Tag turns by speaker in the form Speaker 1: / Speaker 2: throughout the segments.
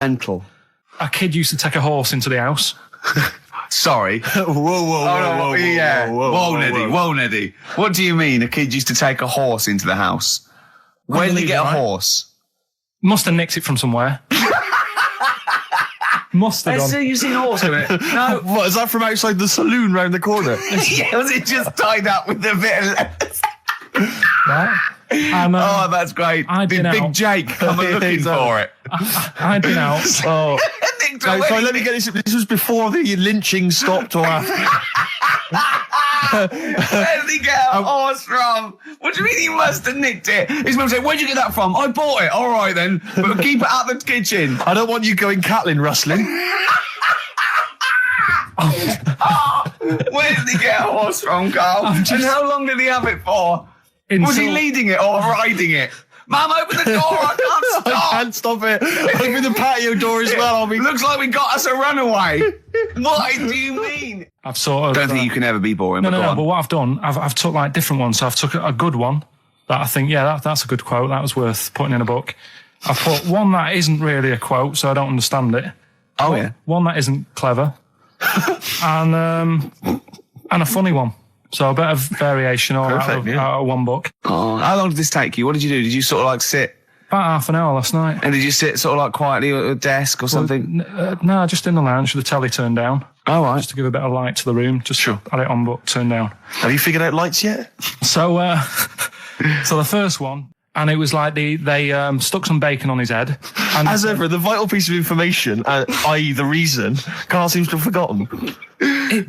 Speaker 1: Mental.
Speaker 2: A kid used to take a horse into the house.
Speaker 3: Sorry.
Speaker 1: Whoa,
Speaker 3: Neddy. What do you mean a kid used to take a horse into the house? Where did he get a horse?
Speaker 2: Must have nicked it from somewhere. Must have done.
Speaker 3: You've seen a horse in it? No.
Speaker 1: What, is that from outside the saloon round the corner?
Speaker 3: Yeah, was it just tied up with a bit of leather?
Speaker 2: Right? And,
Speaker 3: oh, that's great. Did Big Jake come looking for it?
Speaker 2: I'd been out.
Speaker 1: Oh. Sorry, let me get this. This was before the lynching stopped or after.
Speaker 3: Where did he get a horse from? What do you mean he must have nicked it? His mum said, where'd you get that from? I bought it. All right, then. But keep it out the kitchen.
Speaker 1: I don't want you going Catlin rustling.
Speaker 3: Where did he get a horse from, Carl? And how long did he have it for? Was he leading it or riding it? Mum, open the door. I can't stop.
Speaker 1: I can't stop it. Open the patio door as well.
Speaker 3: Looks like we got us a runaway. What do you mean?
Speaker 2: I've sort of...
Speaker 3: I don't think you can ever be boring.
Speaker 2: No, but what I've done, I've took like different ones. So I've took a good one that I think, that's a good quote. That was worth putting in a book. I've put one that isn't really a quote, so I don't understand it.
Speaker 3: Oh, yeah.
Speaker 2: One that isn't clever. and a funny one. So a bit of variation all out of one book.
Speaker 3: Oh, how long did this take you? What did you do? Did you sort of like sit?
Speaker 2: About half an hour last night.
Speaker 3: And did you sit sort of like quietly at a desk or something?
Speaker 2: No, just in the lounge with the telly turned down.
Speaker 3: Oh, right.
Speaker 2: Just to give a bit of light to the room. Just had it on, but turned down.
Speaker 1: Have you figured out lights yet?
Speaker 2: So the first one, and it was like they stuck some bacon on his head. And
Speaker 1: as ever, the vital piece of information, i.e. the reason, Carl seems to have forgotten.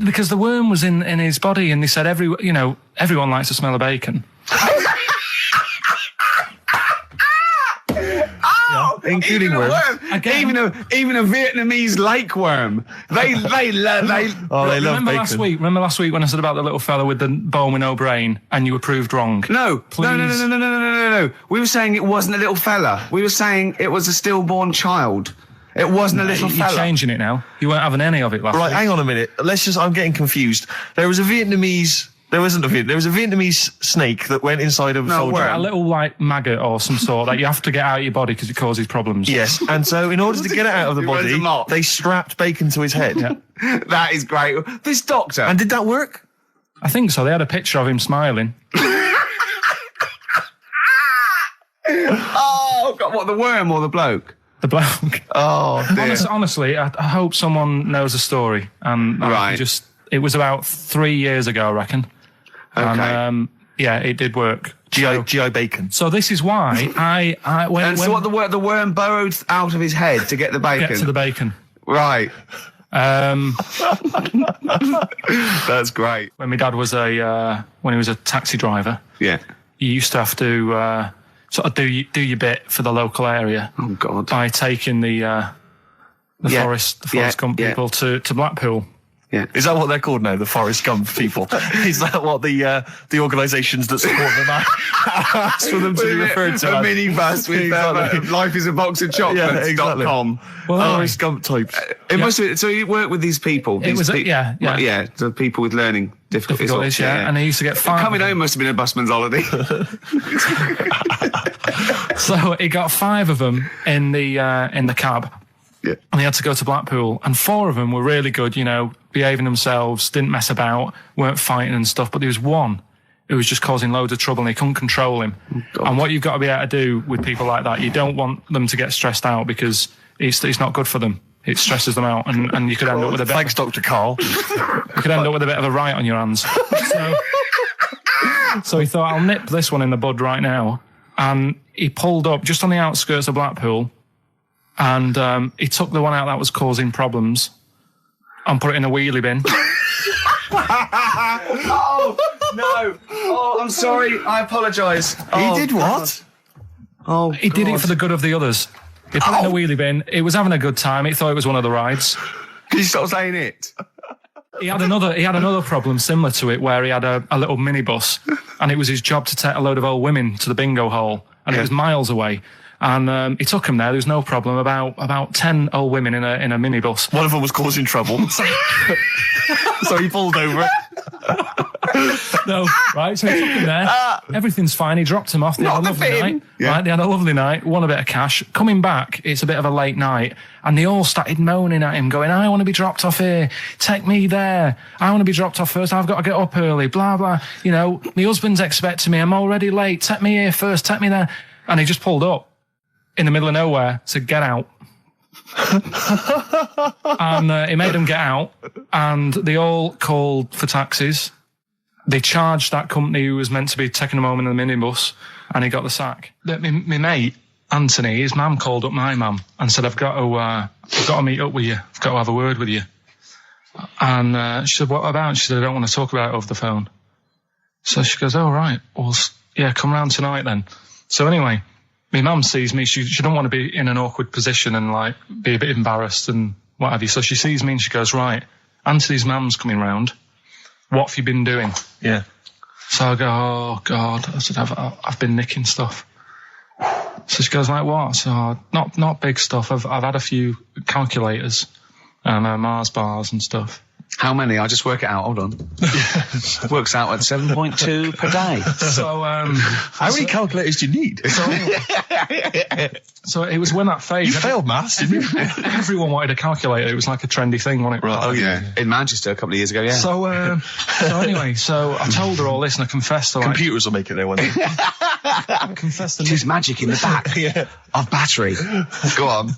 Speaker 2: Because the worm was in his body, and they said everyone likes the smell of bacon.
Speaker 3: Including worms. Even a Vietnamese lake worm. They love bacon.
Speaker 2: Remember last week when I said about the little fella with the bone with no brain, and you were proved wrong?
Speaker 3: No. We were saying it wasn't a little fella. We were saying it was a stillborn child. It wasn't a little fella.
Speaker 2: You're changing it now. You weren't having any of it last week.
Speaker 1: Right, hang on a minute. I'm getting confused. There was a Vietnamese snake that went inside of a soldier.
Speaker 2: A little like maggot or some sort that you have to get out of your body because it causes problems.
Speaker 1: Yes, and so in order to get it out of the body, they strapped bacon to his head.
Speaker 2: Yeah.
Speaker 3: That is great. This doctor.
Speaker 1: And did that work?
Speaker 2: I think so. They had a picture of him smiling.
Speaker 3: Oh, God, what, the worm or the bloke?
Speaker 2: The bloke.
Speaker 3: Oh, dear.
Speaker 2: Honestly, I hope someone knows the story. And it was about 3 years ago, I reckon.
Speaker 3: Okay.
Speaker 2: And, it did work.
Speaker 1: GI bacon.
Speaker 2: So this is why
Speaker 3: the worm burrowed out of his head to get the bacon?
Speaker 2: Get to the bacon.
Speaker 3: Right. That's great.
Speaker 2: When my dad was when he was a taxi driver.
Speaker 3: Yeah.
Speaker 2: You used to have to sort of do your bit for the local area.
Speaker 3: Oh, God.
Speaker 2: By taking the Forrest Gump people to Blackpool.
Speaker 3: Yeah.
Speaker 1: Is that what they're called now, the Forrest Gump people? Is that what the organisations that support them ask for them to be referred to?
Speaker 3: A minibus with Life is a Box of Chocolates.com.
Speaker 1: Forrest Gump types.
Speaker 3: It must be, so you work with these people? The people with learning difficulties.
Speaker 2: And they used to get 5.
Speaker 3: Coming home must have been a busman's holiday.
Speaker 2: So he got 5 of them in the cab.
Speaker 3: Yeah.
Speaker 2: And they had to go to Blackpool, and 4 of them were really good, behaving themselves, didn't mess about, weren't fighting and stuff. But there was one who was just causing loads of trouble, and they couldn't control him. Oh, and what you've got to be able to do with people like that, you don't want them to get stressed out because it's not good for them. It stresses them out, and you could end up with a bit.
Speaker 1: Thanks, Dr. Carl.
Speaker 2: You could end up with a bit of a riot on your hands. So he thought, I'll nip this one in the bud right now, and he pulled up just on the outskirts of Blackpool. And he took the one out that was causing problems and put it in a wheelie bin.
Speaker 3: Oh, no. Oh, I'm sorry. I apologise.
Speaker 1: He did what?
Speaker 3: Oh,
Speaker 2: he did it for the good of the others. He put it in a wheelie bin. He was having a good time. He thought it was one of the rides.
Speaker 3: Can you stop saying it?
Speaker 2: He had another problem similar to it where he had a little minibus, and it was his job to take a load of old women to the bingo hall, and it was miles away. And he took him there. There was no problem. About 10 old women in a minibus.
Speaker 1: One of them was causing trouble, so he pulled over.
Speaker 2: No, right, so he took him there. Everything's fine. He dropped him off. They had a lovely night.
Speaker 3: Yeah.
Speaker 2: Right, they had a lovely night, won a bit of cash. Coming back, it's a bit of a late night, and they all started moaning at him, going, I want to be dropped off here. Take me there. I want to be dropped off first. I've got to get up early, blah, blah. You know, my husband's expecting me. I'm already late. Take me here first. Take me there. And he just pulled up in the middle of nowhere, said, get out. And he made them get out, and they all called for taxis. They charged that company who was meant to be taking them home in the minibus, and he got the sack. My mate, Anthony, his mum called up my mum and said, I've got to meet up with you. I've got to have a word with you. And she said, what about? She said, I don't want to talk about it over the phone. So she goes, oh, right. Well, yeah, come round tonight then. So anyway, my mum sees me. She don't want to be in an awkward position and, like, be a bit embarrassed and what have you. So she sees me and she goes, right, Anthony's mum's coming round. What have you been doing?
Speaker 1: Yeah.
Speaker 2: So I go, oh, God. I said, I've been nicking stuff. So she goes, like, what? So, not big stuff. I've had a few calculators and Mars bars and stuff.
Speaker 3: How many? I'll just work it out. Hold on. Works out at 7.2 per day.
Speaker 2: So,
Speaker 1: how many calculators do you need?
Speaker 2: So it was when that phase.
Speaker 1: You failed maths, didn't you?
Speaker 2: Everyone wanted a calculator. It was like a trendy thing, wasn't it?
Speaker 1: Right. Oh, yeah.
Speaker 3: In Manchester a couple of years ago, yeah.
Speaker 2: So anyway, so I told her all this and I confessed to, like,
Speaker 1: Computers will make it there one day.
Speaker 2: I confessed to
Speaker 3: There's magic in the back of battery. Go on.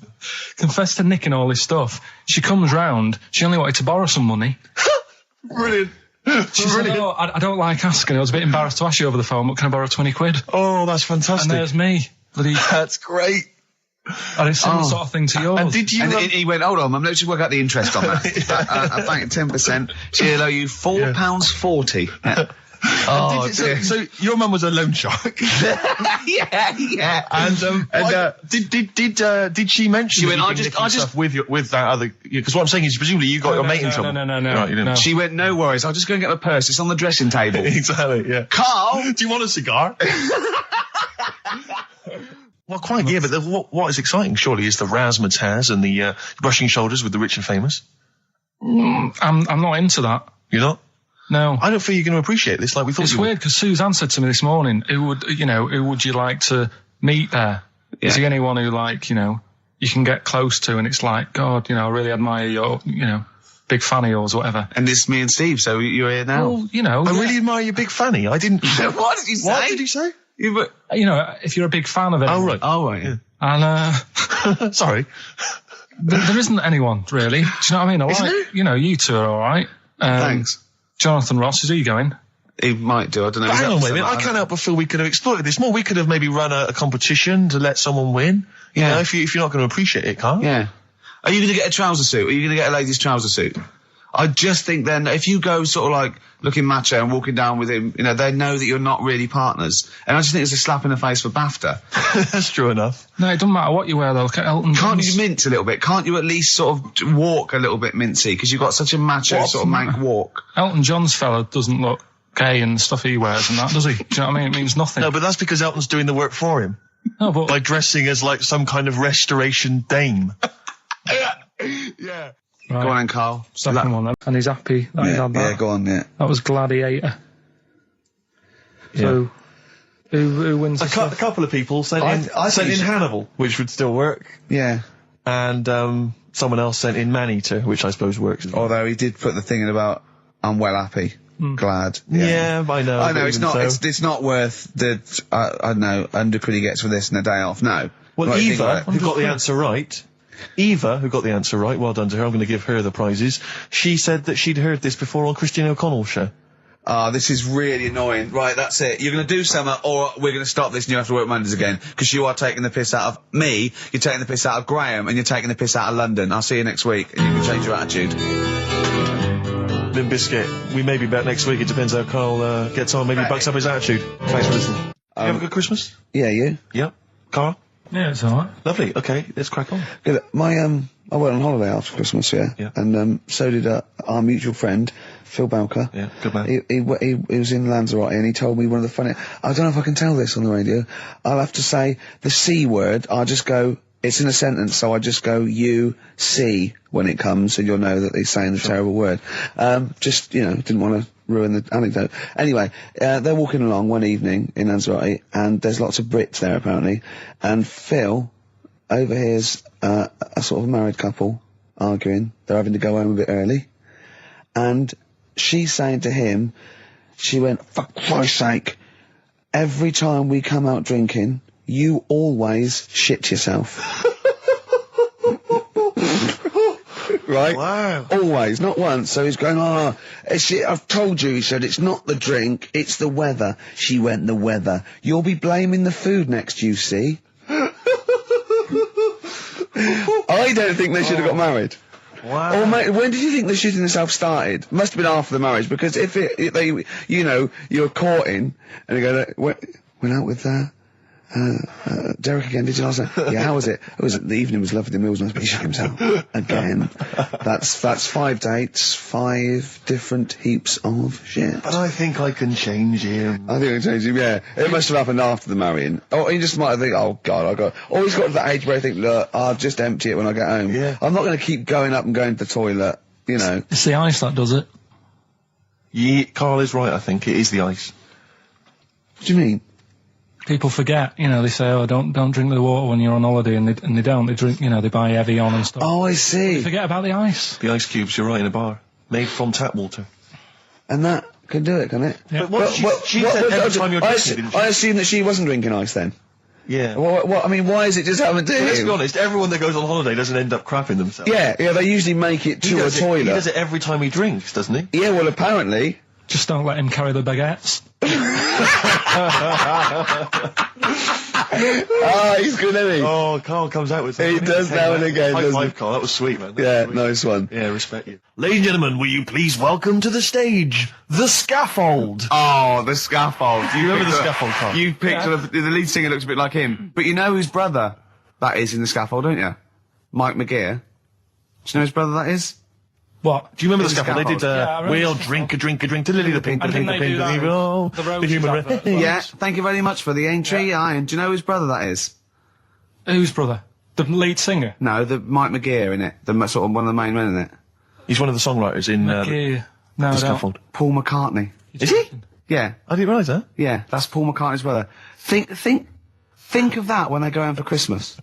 Speaker 2: confessed to nicking all this stuff. She comes round. She only wanted to borrow some money.
Speaker 1: Brilliant.
Speaker 2: She said, oh, I don't like asking. I was a bit embarrassed to ask you over the phone, but can I borrow 20 quid?
Speaker 1: Oh, that's
Speaker 2: And
Speaker 1: fantastic.
Speaker 2: there's me.
Speaker 1: That's great.
Speaker 2: And it's similar sort of thing to yours.
Speaker 1: And did you...
Speaker 3: And he went, hold on, Mum, let's just work out the interest on that. I bank 10%. She'll owe you £4.40. Oh,
Speaker 1: so your mum was a loan shark.
Speaker 3: yeah.
Speaker 1: And did she mention?
Speaker 3: She went,
Speaker 1: that
Speaker 3: I
Speaker 1: you've been
Speaker 3: just-
Speaker 1: nicking stuff with that other? Because what I'm saying is, presumably you got your mate in trouble.
Speaker 2: No.
Speaker 1: Right, you didn't.
Speaker 2: No.
Speaker 3: She went, no worries, I'll just go and get my purse. It's on the dressing table.
Speaker 1: Exactly. Yeah.
Speaker 3: Carl!
Speaker 1: Do you want a cigar? Well, quite. Yeah, but what is exciting, surely, is the razzmatazz and the brushing shoulders with the rich and famous.
Speaker 2: I'm not into that.
Speaker 1: You're not.
Speaker 2: No.
Speaker 1: I don't feel you're going to appreciate this like we thought
Speaker 2: It's
Speaker 1: you would.
Speaker 2: weird because Suzanne said to me this morning, who would you like to meet there?
Speaker 3: Yeah.
Speaker 2: Is he anyone who, like, you can get close to, and it's like, God, I really admire your, big fan of yours or whatever.
Speaker 3: And it's me and Steve, so you're here now.
Speaker 2: Well,
Speaker 1: I really admire your big fanny. I didn't.
Speaker 3: What did you say?
Speaker 1: What did you say?
Speaker 2: If you're a big fan of it.
Speaker 1: Oh, right.
Speaker 3: Oh, right, yeah.
Speaker 2: And,
Speaker 1: Sorry.
Speaker 2: there isn't anyone, really. Do you know what I mean? I
Speaker 1: Isn't
Speaker 2: like,
Speaker 1: there?
Speaker 2: you two are all right.
Speaker 3: Thanks.
Speaker 2: Jonathan Ross, is he going?
Speaker 3: He might do, I don't know.
Speaker 1: But hang on, wait a minute. I can't help but feel we could have exploited this more. We could have maybe run a competition to let someone win. You know, if you're not going to appreciate it, Carl.
Speaker 3: Yeah. Are you going to get a trouser suit? Are you going to get a ladies' trouser suit? I just think then, if you go sort of like looking macho and walking down with him, they know that you're not really partners. And I just think it's a slap in the face for BAFTA.
Speaker 1: That's true enough.
Speaker 2: No, it doesn't matter what you wear, though. Look at Elton
Speaker 3: Can't
Speaker 2: John's.
Speaker 3: you mince a little bit? Can't you at least sort of walk a little bit mincy? Because you've got such a macho sort of mank walk.
Speaker 2: Elton John's fella doesn't look gay and stuff he wears and that, does he? Do you know what I mean? It means nothing.
Speaker 1: No, but that's because Elton's doing the work for him.
Speaker 2: No, but
Speaker 1: By dressing as like some kind of restoration dame.
Speaker 3: Yeah.
Speaker 2: right,
Speaker 3: Go on then, Carl.
Speaker 2: second one then. And he's happy that he's had that.
Speaker 3: Yeah, go on, yeah.
Speaker 2: That was Gladiator. So, who wins
Speaker 1: A
Speaker 2: this stuff?
Speaker 1: couple of people sent
Speaker 3: I
Speaker 1: in
Speaker 3: think you should-
Speaker 1: Hannibal, which would still work.
Speaker 3: Yeah.
Speaker 1: And someone else sent in Maneater, which I suppose works.
Speaker 3: Although he did put the thing in about, I'm well happy. Glad.
Speaker 1: Yeah, I know.
Speaker 3: I know,
Speaker 1: but
Speaker 3: it's
Speaker 1: even
Speaker 3: not,
Speaker 1: so.
Speaker 3: it's not worth the, I don't know, £100 he gets for this and a day off. No.
Speaker 1: Well,
Speaker 3: Right, think
Speaker 1: Eva,
Speaker 3: about it.
Speaker 1: who got the answer right, well done to her, I'm going to give her the prizes. She said that she'd heard this before on Christine O'Connell's show.
Speaker 3: This is really annoying. Right, that's it. You're going to do something, or we're going to stop this and you have to work Mondays again. Because you are taking the piss out of me, you're taking the piss out of Graham, and you're taking the piss out of London. I'll see you next week, and you can change your attitude.
Speaker 1: Limp Bizkit, we may be back next week. It depends how Carl gets on. Maybe he bucks up his attitude. Thanks for listening. You have a good Christmas?
Speaker 3: Yeah, you?
Speaker 1: Yeah. Carl?
Speaker 2: Yeah, it's alright.
Speaker 1: Lovely. Okay, let's crack on.
Speaker 3: Good. I went on holiday after Christmas,
Speaker 1: Yeah.
Speaker 3: and so did our mutual friend Phil Bowker.
Speaker 1: Yeah, good man.
Speaker 3: He was in Lanzarote, and he told me one of the funny. I don't know if I can tell this on the radio. I'll have to say the C word. I just go. It's in a sentence, so I just go you see when it comes, and you'll know that he's saying the terrible word. Didn't want to
Speaker 4: ruin the anecdote. Anyway, they're walking along one evening in Lanzarote, and there's lots of Brits there apparently, and Phil overhears a sort of married couple arguing. They're having to go home a bit early, and she's saying to him, she went, "For Christ's sake, every time we come out drinking, you always shit yourself." Right?
Speaker 5: Wow.
Speaker 4: Always, not once. So he's going, I've told you, he said, it's not the drink, it's the weather. She went, the weather. You'll be blaming the food next, you see. I don't think they should have got married.
Speaker 5: Wow.
Speaker 4: Or when did you think the shitting yourself started? Must have been after the marriage, because if you're courting, and you go, went out with, Derek again, did you last night? Yeah, how was it? The evening was lovely, the meal was nice, but he shit himself. Again. That's 5 dates, 5 different heaps of shit.
Speaker 5: But I think I can change him.
Speaker 4: I think I can change him, yeah. It must have happened after the marrying. Or he just might think, oh God, or he's got to that age where I think, look, I'll just empty it when I get home.
Speaker 5: Yeah.
Speaker 4: I'm not going to keep going up and going to the toilet, you know.
Speaker 2: It's the ice that does it.
Speaker 5: Yeah, Carl is right, I think. It is the ice.
Speaker 4: What do you mean?
Speaker 2: People forget, they say, oh, don't drink the water when you're on holiday, and they don't. They drink, they buy Evian and stuff.
Speaker 4: Oh, I see.
Speaker 2: They forget about the ice.
Speaker 5: The ice cubes, you're right, in a bar. Made from tap water.
Speaker 4: And that can do it, can it?
Speaker 2: Yeah.
Speaker 5: But what she said every time you're drinking, didn't she?
Speaker 4: I assume that she wasn't drinking ice then.
Speaker 5: Yeah.
Speaker 4: I mean, why is it just happened to him?
Speaker 5: Let's be honest, everyone that goes on holiday doesn't end up crapping themselves.
Speaker 4: Yeah, they usually make it to a toilet.
Speaker 5: He does it every time he drinks, doesn't he?
Speaker 4: Yeah, well, apparently.
Speaker 2: Just don't let him carry the baguettes.
Speaker 4: He's good, isn't he?
Speaker 5: Oh, Carl comes out with
Speaker 4: He does now and again,
Speaker 5: High
Speaker 4: doesn't
Speaker 5: five,
Speaker 4: he?
Speaker 5: Carl. That was sweet, man.
Speaker 4: Yeah, nice one.
Speaker 5: Yeah, respect you.
Speaker 1: Ladies and gentlemen, will you please welcome to the stage the Scaffold?
Speaker 4: Oh, the Scaffold.
Speaker 1: Do you remember the Scaffold, Carl?
Speaker 4: You picked the lead singer looks a bit like him. But you know whose brother that is in the Scaffold, don't you? Mike McGear. Do you know whose brother that is?
Speaker 2: What?
Speaker 1: Do you remember the
Speaker 4: The
Speaker 1: Scaffold? They did,
Speaker 2: Yeah, I remember
Speaker 1: we'll
Speaker 2: the
Speaker 1: drink, to Lily the Pink, the
Speaker 2: And
Speaker 1: Pink, the
Speaker 2: didn't they
Speaker 1: Pink,
Speaker 2: do
Speaker 1: the
Speaker 2: that
Speaker 1: Pink,
Speaker 2: with
Speaker 1: oh,
Speaker 2: the
Speaker 1: the
Speaker 2: Roses
Speaker 1: human
Speaker 2: advert?
Speaker 1: race.
Speaker 4: Yeah, thank you very much for the entry, Ian. Do you know whose brother that is?
Speaker 2: Whose brother? The lead singer?
Speaker 4: No, the Mike McGear in it. Sort of one of the main men in it.
Speaker 1: He's one of the songwriters in
Speaker 2: Yeah. No,
Speaker 1: the
Speaker 2: I don't.
Speaker 1: Scaffold.
Speaker 4: Paul McCartney.
Speaker 1: Is he?
Speaker 4: Yeah,
Speaker 1: I didn't realise that.
Speaker 4: yeah, that's Paul McCartney's brother. Think of that when they go home for Christmas.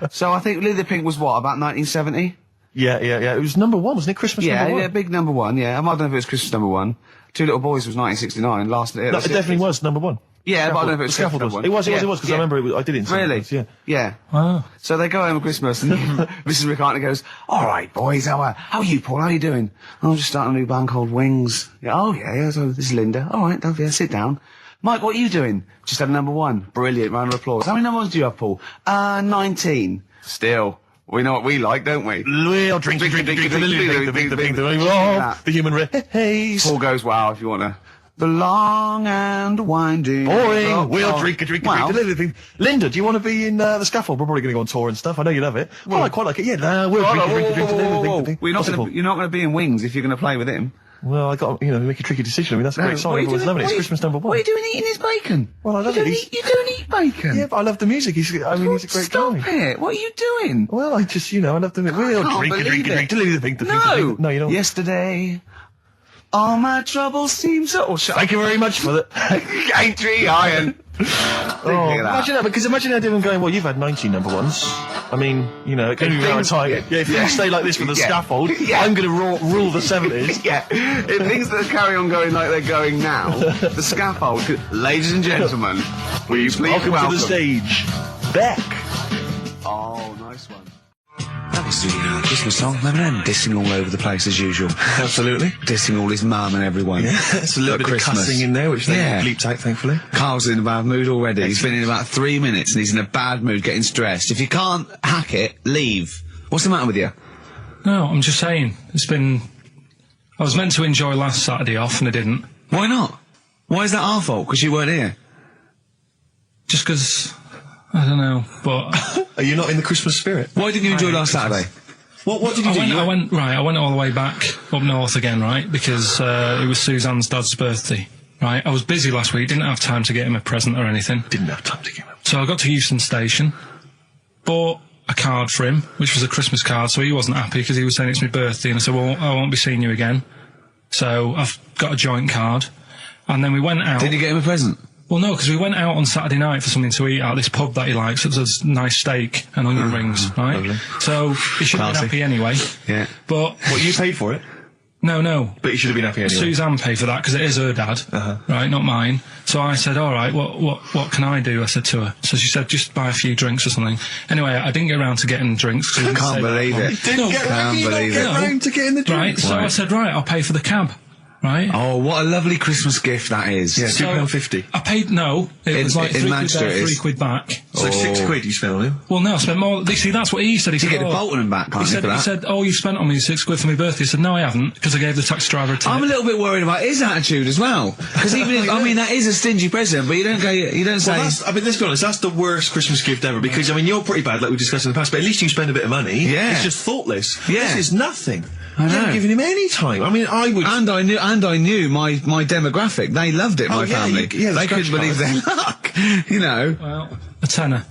Speaker 4: So I think Lily the Pink was what, about 1970?
Speaker 1: Yeah. It was number 1, wasn't it? Christmas number 1?
Speaker 4: Yeah, big number 1, yeah. I don't know if it was Christmas number 1. Two Little Boys was 1969, last year.
Speaker 1: No, it definitely was number 1.
Speaker 4: Yeah, but I don't know if it
Speaker 1: The
Speaker 4: was
Speaker 1: Scaffold
Speaker 4: Christmas
Speaker 1: was.
Speaker 4: number 1.
Speaker 1: It was, because I remember I did it in
Speaker 4: Really?
Speaker 1: Scaffolds, yeah.
Speaker 4: Yeah.
Speaker 2: Wow.
Speaker 4: So they go home at Christmas, and Mrs. McCartney goes, "All right, boys, how are you, Paul? How are you doing?" "I'm just starting a new band called Wings." "Yeah, oh, yeah, so this is Linda." "All right, yeah, sit down." "Mike, what are you doing?" "Just had a number 1. Brilliant, round of applause." "How many number 1s do you have, Paul?" 19. "Still, we know what we like, don't we?"
Speaker 1: We'll drink, the human race.
Speaker 4: Paul goes, "Wow, if you want to." "The long and winding."
Speaker 1: Boring.
Speaker 4: Oh,
Speaker 1: We'll
Speaker 4: oh.
Speaker 1: drink,
Speaker 4: Wow.
Speaker 1: Linda, do you want to be in the Scaffold? We're probably going to go on tour and stuff. I know you love it. Well, I quite like it. Yeah, we'll drink.
Speaker 4: You're not going to be in Wings if you're going to play with him.
Speaker 1: Well, I got to, make a tricky decision. I mean, that's a great song. Everyone's loving it. It's Christmas number 1.
Speaker 4: What are you doing eating his bacon?
Speaker 1: Well, I love it.
Speaker 4: You don't eat bacon.
Speaker 1: Yeah, but I love the music. He's a great
Speaker 4: Stop
Speaker 1: guy.
Speaker 4: it. What are you doing?
Speaker 1: Well, I just, I love the music. We'll
Speaker 4: can't
Speaker 1: drink,
Speaker 4: believe it.
Speaker 1: No, you don't.
Speaker 4: Yesterday, all my troubles seem so...
Speaker 1: Thank you very much for the
Speaker 4: entry, Iron.
Speaker 1: imagine that, because imagine how different going, well, you've had 19 number 1s. I mean, it can be very tight. Yeah, if you stay like this for the Scaffold, I'm going to rule the 70s.
Speaker 4: Yeah, if things that carry on going like they're going now, the Scaffold, ladies and gentlemen, will you please
Speaker 1: welcome to the stage, Beck.
Speaker 4: Oh, nice one. That was the Christmas song. Remember them dissing all over the place as usual?
Speaker 1: Absolutely.
Speaker 4: Dissing all his mum and everyone.
Speaker 1: Yeah, it's a little bit of cussing in there, which they bleeped out, thankfully.
Speaker 4: Carl's in a bad mood already. He's been in about 3 minutes and he's in a bad mood, getting stressed. If you can't hack it, leave. What's the matter with you?
Speaker 2: No, I'm just saying. I was meant to enjoy last Saturday off and I didn't.
Speaker 4: Why not? Why is that our fault? Because you weren't here?
Speaker 2: Just because, I don't know, but...
Speaker 1: Are you not in the Christmas spirit?
Speaker 4: Why didn't you enjoy last Saturday? What did you do?
Speaker 2: I went all the way back up north again, right? Because it was Suzanne's dad's birthday, right? I was busy last week, didn't have time to get him a present or anything.
Speaker 1: Didn't have time to get him.
Speaker 2: So I got to Euston Station, bought a card for him, which was a Christmas card, so he wasn't happy because he was saying it's my birthday, and I said, well, I won't be seeing you again. So I've got a joint card. And then we went out.
Speaker 3: Did you get him a present?
Speaker 2: Well, no, because we went out on Saturday night for something to eat at this pub that he likes. It was a nice steak and onion rings, right?
Speaker 3: Lovely.
Speaker 2: So he should have been happy anyway.
Speaker 3: Yeah.
Speaker 2: But
Speaker 5: What, you paid for it?
Speaker 2: no.
Speaker 5: But you should have been happy anyway.
Speaker 2: Suzanne paid for that because it is her dad, right, not mine. So I said, all right, what can I do? I said to her. So she said, just buy a few drinks or something. Anyway, I didn't get around to getting drinks. 'Cause he didn't
Speaker 3: Can't
Speaker 2: say that
Speaker 3: believe
Speaker 2: one.
Speaker 3: it.
Speaker 5: Didn't get
Speaker 3: Can't believe it.
Speaker 5: round to getting the drink.
Speaker 2: Right, so I said, right, I'll pay for the cab. Right?
Speaker 3: Oh, what a lovely Christmas gift that is.
Speaker 5: Yeah,
Speaker 2: So-
Speaker 5: £2.50.
Speaker 2: I paid, no, it was like
Speaker 3: in
Speaker 2: £3
Speaker 3: Manchester
Speaker 2: there,
Speaker 3: it is.
Speaker 2: £3 back.
Speaker 5: So £6 you spent on him.
Speaker 2: Well, no, I spent more. See, that's what he said. He
Speaker 3: You
Speaker 2: said,
Speaker 3: get the
Speaker 2: oh,
Speaker 3: Bolton and back, can't
Speaker 2: he
Speaker 3: you,
Speaker 2: said,
Speaker 3: for that?
Speaker 2: he said, oh, you spent on me £6 for my birthday. I said, no, I haven't, because I gave the taxi driver a tip.
Speaker 3: I'm a little bit worried about his attitude as well. Because even if, I mean, that is a stingy present, but you don't say...
Speaker 5: Well, I mean, let's be honest, that's the worst Christmas gift ever, because, I mean, you're pretty bad, like we discussed in the past, but at least you spend a bit of money.
Speaker 3: Yeah.
Speaker 5: It's just thoughtless.
Speaker 3: Yeah.
Speaker 5: This is nothing.
Speaker 3: I
Speaker 5: You
Speaker 3: know.
Speaker 5: haven't given him any time. I mean, I would...
Speaker 3: And I knew my demographic. They loved it,
Speaker 5: Oh,
Speaker 3: my
Speaker 5: yeah,
Speaker 3: family.
Speaker 5: the
Speaker 3: They couldn't
Speaker 5: scratch
Speaker 3: believe their luck. You know.
Speaker 2: Well, a tenner.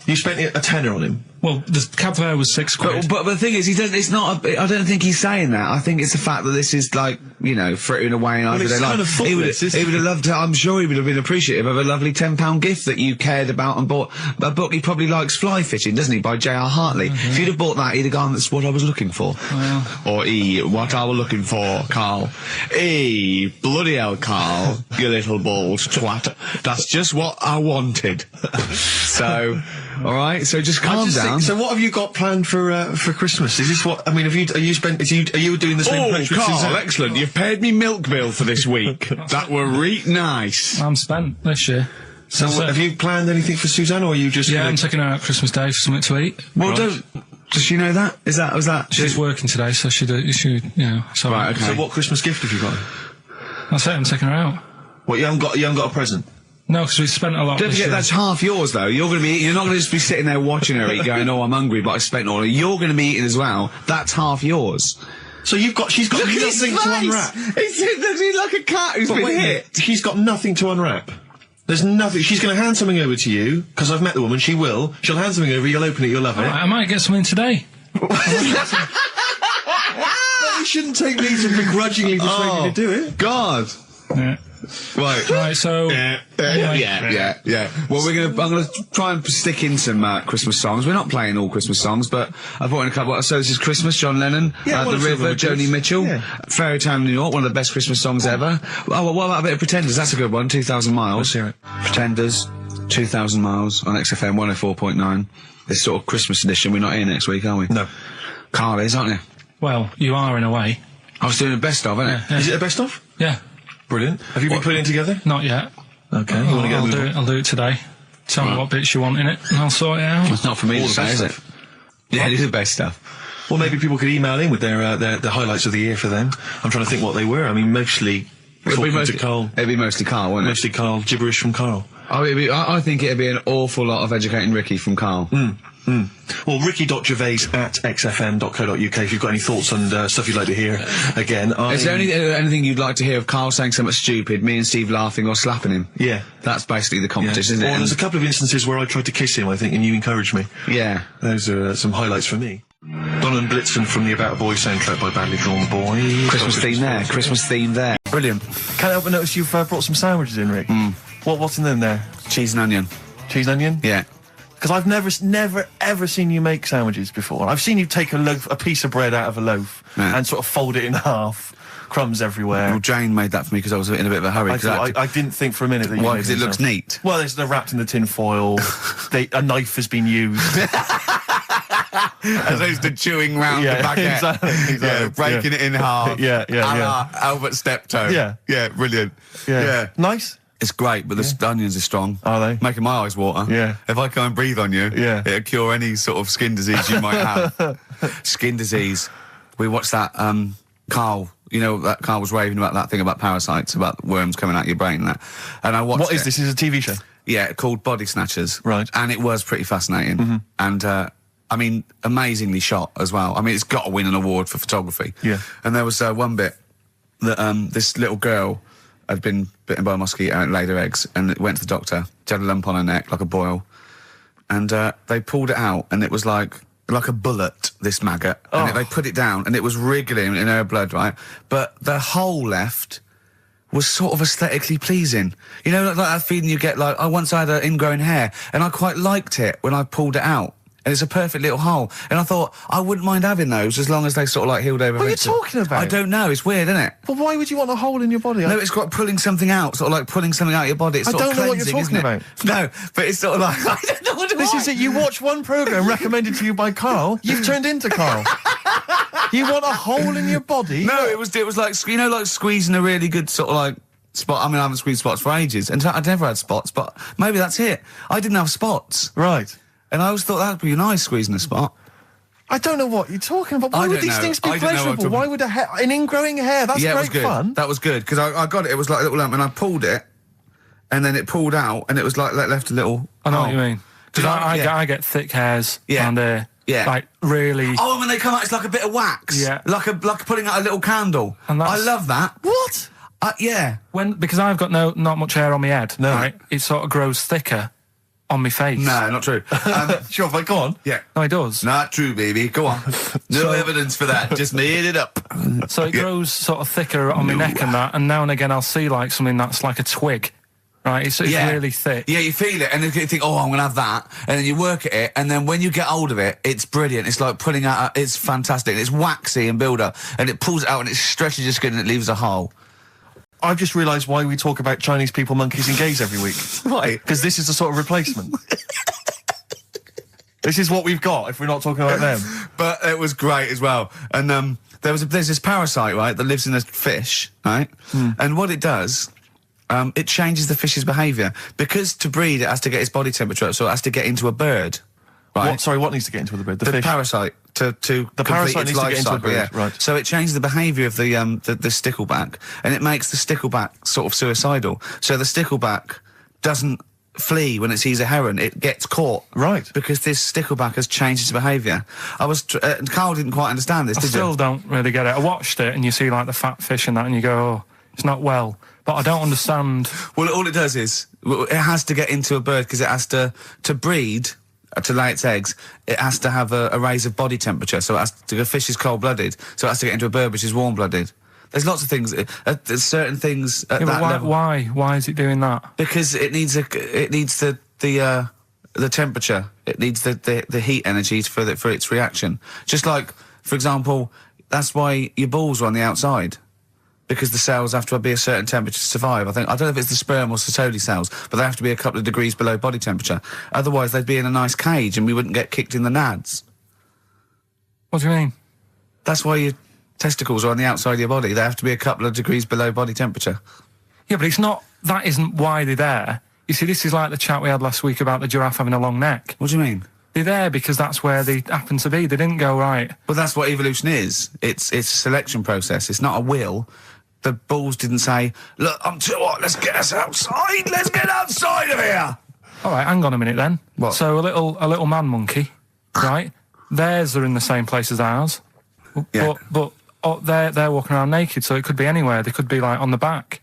Speaker 5: You spent a tenner on him.
Speaker 2: Well, the cab fare was £6.
Speaker 3: But the thing is, it's not. I don't think he's saying that. I think it's the fact that this is like, you know, frittering away in
Speaker 5: it's
Speaker 3: everyday
Speaker 5: kind
Speaker 3: life.
Speaker 5: of thoughtless, isn't
Speaker 3: He would have loved to. I'm sure he would have been appreciative of a lovely £10 gift that you cared about and bought. A book he probably likes, Fly Fishing, doesn't he, by J.R. Hartley? If you'd have bought that, he'd have gone, that's what I was looking for. Or what I was looking for, Carl. Bloody hell, Carl, you little balls twat. That's just what I wanted. So, all right. So just calm down.
Speaker 5: So what have you got planned for Christmas? Is this what, I mean, are you doing the same approach with Suzanne?
Speaker 3: Excellent. You've paid me milk bill for this week. That were reet nice.
Speaker 2: I'm spent this year.
Speaker 5: So have you planned anything for Suzanne, or are you just...
Speaker 2: Yeah,
Speaker 5: gonna-
Speaker 2: I'm taking her out Christmas Day for something to eat.
Speaker 3: Well, does she know that? Was that?
Speaker 2: She's working today, so she, you know, so...
Speaker 3: Right, okay.
Speaker 5: So what Christmas gift have you got?
Speaker 2: That's it, I'm taking her out.
Speaker 5: What, you haven't got a present?
Speaker 2: No, because we spent a lot
Speaker 3: Don't
Speaker 2: this
Speaker 3: forget,
Speaker 2: year.
Speaker 3: that's half yours, though. You're not going to just be sitting there watching her eat, going, "Oh, I'm hungry, but I spent all." You're going to be eating as well. That's half yours.
Speaker 5: So she's got nothing to unwrap.
Speaker 3: He's like a cat who's been hit.
Speaker 5: She's got nothing to unwrap. There's nothing. She's going to hand something over to you, because I've met the woman. She will. She'll hand something over, you'll open it, you'll love it.
Speaker 2: Right, I might get something today.
Speaker 5: You shouldn't take me to begrudgingly persuade you to do it.
Speaker 3: God.
Speaker 2: Yeah.
Speaker 3: Right.
Speaker 2: Right, so... anyway.
Speaker 3: Yeah. Well, I'm gonna try and stick in some Christmas songs. We're not playing all Christmas songs, but I've brought in a couple. So this is Christmas, John Lennon,
Speaker 5: Yeah,
Speaker 3: The
Speaker 5: one or two of
Speaker 3: River,
Speaker 5: them are good.
Speaker 3: Joni Mitchell,
Speaker 5: Yeah.
Speaker 3: Fairy Tale New York, one of the best Christmas songs ever. Oh, well, what about a bit of Pretenders? That's a good one. 2,000 Miles.
Speaker 5: Let's hear it.
Speaker 3: Pretenders, 2,000 Miles on XFM 104.9. This sort of Christmas edition. We're not here next week, are we?
Speaker 5: No.
Speaker 3: Carl is, aren't you?
Speaker 2: Well, you are in a way.
Speaker 3: I was doing the best of, isn't it?
Speaker 2: Yeah.
Speaker 5: Is it a best of?
Speaker 2: Yeah,
Speaker 5: Brilliant. Have you been putting it together?
Speaker 2: not yet.
Speaker 5: Okay. You want to get a move on?
Speaker 2: I'll do it today. Tell me what bits you want in it, and I'll sort it out.
Speaker 3: It's not for me
Speaker 5: All
Speaker 3: to
Speaker 5: the
Speaker 3: say,
Speaker 5: best
Speaker 3: is it?
Speaker 5: stuff.
Speaker 3: Yeah, it is the best stuff.
Speaker 5: Well, maybe people could email in with their the highlights of the year for them. I'm trying to think what they were. I mean, mostly talking to Carl.
Speaker 3: It'd be mostly Carl, wouldn't it?
Speaker 5: Mostly Carl, gibberish from Carl.
Speaker 3: Oh, I think it'd be an awful lot of educating Ricky from Carl.
Speaker 5: Well, ricky.gervais@xfm.co.uk if you've got any thoughts and stuff you'd like to hear. Again,
Speaker 3: Is there anything you'd like to hear of Carl saying something stupid, me and Steve laughing or slapping him?
Speaker 5: Yeah.
Speaker 3: That's basically the competition,
Speaker 5: Or
Speaker 3: isn't
Speaker 5: there's a
Speaker 3: it?
Speaker 5: couple of instances where I tried to kiss him, I think, and you encouraged me.
Speaker 3: Yeah.
Speaker 5: Those are some highlights for me. Donovan Blitzen from the About a Boy soundtrack by Badly Drawn Boy.
Speaker 3: Christmas theme there. Christmas theme there. Brilliant.
Speaker 1: Can't help but notice you've brought some sandwiches in, Rick. What's in them there?
Speaker 3: Cheese and onion.
Speaker 1: Cheese and onion?
Speaker 3: Yeah.
Speaker 1: Because I've never, ever seen you make sandwiches before. I've seen you take a piece of bread out of a loaf and sort of fold it in half, crumbs everywhere.
Speaker 3: Well, Jane made that for me because I was in a bit of a hurry.
Speaker 1: I didn't think for a minute that you
Speaker 3: Why?
Speaker 1: made
Speaker 3: Because it
Speaker 1: them
Speaker 3: looks
Speaker 1: yourself.
Speaker 3: neat.
Speaker 1: Well, they're wrapped in the tin foil. A knife has been used.
Speaker 3: As opposed to chewing round
Speaker 1: Yeah,
Speaker 3: the baguette.
Speaker 1: exactly,
Speaker 3: Yeah, breaking it in half.
Speaker 1: Yeah.
Speaker 3: A la Albert Steptoe.
Speaker 1: Yeah.
Speaker 3: Yeah, brilliant.
Speaker 1: Yeah. Nice.
Speaker 3: It's great, but the onions are strong.
Speaker 1: Are they?
Speaker 3: Making my eyes water.
Speaker 1: Yeah.
Speaker 3: If I can't breathe on you,
Speaker 1: Yeah.
Speaker 3: it'll cure any sort of skin disease you might have. Skin disease. We watched that, Carl, you know, that Carl was raving about that thing about parasites, about worms coming out your brain and that. And I watched
Speaker 1: What is this? Is it a TV show?
Speaker 3: Yeah, called Body Snatchers.
Speaker 1: Right.
Speaker 3: And it was pretty fascinating. And, I mean, amazingly shot as well. I mean, it's got to win an award for photography.
Speaker 1: Yeah.
Speaker 3: And there was one bit that this little girl had been bitten by a mosquito and laid her eggs, and it went to the doctor. She had a lump on her neck, like a boil. And they pulled it out, and it was like like a bullet, this maggot, and they put it down, and it was wriggling in her blood, right? But the hole left was sort of aesthetically pleasing. You know, like that feeling you get, like, once I had an ingrown hair, and I quite liked it when I pulled it out. And it's a perfect little hole. And I thought, I wouldn't mind having those as long as they sort of, like, healed over.
Speaker 1: What are you talking about?
Speaker 3: I don't know, it's weird, isn't it?
Speaker 1: But why would you want a hole in your body?
Speaker 3: No, it's got pulling something out, sort of like pulling something out of your body. It's
Speaker 1: I
Speaker 3: sort
Speaker 1: don't
Speaker 3: of
Speaker 1: know what you're
Speaker 3: cleansing,
Speaker 1: talking
Speaker 3: isn't it? No, but it's sort of like, I don't know what
Speaker 1: This is it. You watch one programme recommended to you by Karl, you've turned into Karl. You want a hole in your body?
Speaker 3: No, it was like, you know, like squeezing a really good sort of like spot. I mean, I haven't squeezed spots for ages, and I'd never had spots, but maybe that's it. I didn't have spots.
Speaker 1: Right.
Speaker 3: And I always thought that'd be nice, squeezing a spot.
Speaker 1: I don't know what you're talking about. Why
Speaker 3: I
Speaker 1: would
Speaker 3: don't
Speaker 1: these
Speaker 3: know.
Speaker 1: things be
Speaker 3: I don't know what I'm
Speaker 1: pleasurable?
Speaker 3: talking-
Speaker 1: Why would an ingrowing hair? That's
Speaker 3: Yeah, it was
Speaker 1: great
Speaker 3: good.
Speaker 1: fun.
Speaker 3: That was good, because I got it. It was like a little lump, and I pulled it, and then it pulled out, and it was like left a little...
Speaker 2: I know what you mean. Because
Speaker 3: Yeah.
Speaker 2: I get thick hairs
Speaker 3: Yeah.
Speaker 2: and
Speaker 3: Yeah.
Speaker 2: like really...
Speaker 3: Oh, when they come out, it's like a bit of wax.
Speaker 2: Yeah.
Speaker 3: Like putting out a little candle.
Speaker 2: And
Speaker 3: I
Speaker 2: that's-
Speaker 3: love that.
Speaker 1: What?
Speaker 3: Yeah.
Speaker 2: Because I've got not much hair on my head,
Speaker 1: No.
Speaker 2: right? It sort of grows thicker on my face.
Speaker 3: No, not true.
Speaker 1: Sure, but go on.
Speaker 3: Yeah.
Speaker 2: No, it does.
Speaker 3: Not true, baby. Go on. No evidence for that. Just made it up.
Speaker 2: So it grows sort of thicker on my neck and that, and now and again I'll see like something that's like a twig, right? It's really thick.
Speaker 3: Yeah, you feel it, and then you think, oh, I'm going to have that, and then you work at it, and then when you get hold of it, it's brilliant. It's like pulling out, it's fantastic. It's waxy and build up, and it pulls it out, and it stretches your skin, and it leaves a hole.
Speaker 1: I've just realised why we talk about Chinese people, monkeys and gays every week.
Speaker 3: Why?
Speaker 1: Because this is a sort of replacement. This is what we've got if we're not talking about them.
Speaker 3: But it was great as well. And there's this parasite, right, that lives in a fish, right? And what it does, it changes the fish's behaviour. Because to breed, it has to get its body temperature up, so it has to get into a bird. Right?
Speaker 1: What needs to get into the bird? The
Speaker 3: The
Speaker 1: fish?
Speaker 3: parasite to
Speaker 1: The
Speaker 3: complete
Speaker 1: parasite
Speaker 3: its
Speaker 1: needs to
Speaker 3: life
Speaker 1: get into a
Speaker 3: cycle,
Speaker 1: bird,
Speaker 3: yeah.
Speaker 1: right.
Speaker 3: So it changes the behaviour of the stickleback, and it makes the stickleback sort of suicidal. So the stickleback doesn't flee when it sees a heron; it gets caught.
Speaker 1: Right.
Speaker 3: Because this stickleback has changed its behaviour. And Carl didn't quite understand this.
Speaker 2: I
Speaker 3: Did
Speaker 2: still
Speaker 3: you?
Speaker 2: don't really get it. I watched it and you see like the fat fish and that and you go, oh, it's not well. But I don't understand.
Speaker 3: Well, all it does is it has to get into a bird because it has to breed. To lay its eggs, it has to have a raise of body temperature. So it has to, a fish is cold-blooded, so it has to get into a bird which is warm-blooded. There's lots of things. There's certain things at
Speaker 2: Yeah,
Speaker 3: that
Speaker 2: but
Speaker 3: level.
Speaker 2: why is it doing that?
Speaker 3: Because it needs the temperature. It needs the heat energy for its reaction. Just like, for example, that's why your balls are on the outside. Because the cells have to be a certain temperature to survive. I don't know if it's the sperm or Sertoli cells, but they have to be a couple of degrees below body temperature. Otherwise, they'd be in a nice cage and we wouldn't get kicked in the nads.
Speaker 2: What do you mean?
Speaker 3: That's why your testicles are on the outside of your body. They have to be a couple of degrees below body temperature.
Speaker 2: Yeah, but it's not, that isn't why they're there. You see, this is like the chat we had last week about the giraffe having a long neck.
Speaker 3: What do you mean?
Speaker 2: They're there because that's where they happen to be. They didn't go, right.
Speaker 3: Well, that's what evolution is. It's a selection process. It's not a will. The balls didn't say, look, I'm too hot, let's get us outside, let's get outside of here!
Speaker 2: All right, hang on a minute then.
Speaker 3: What?
Speaker 2: So a little man monkey, right? Theirs are in the same place as ours.
Speaker 3: Yeah.
Speaker 2: But they're walking around naked, so it could be anywhere. They could be like on the back.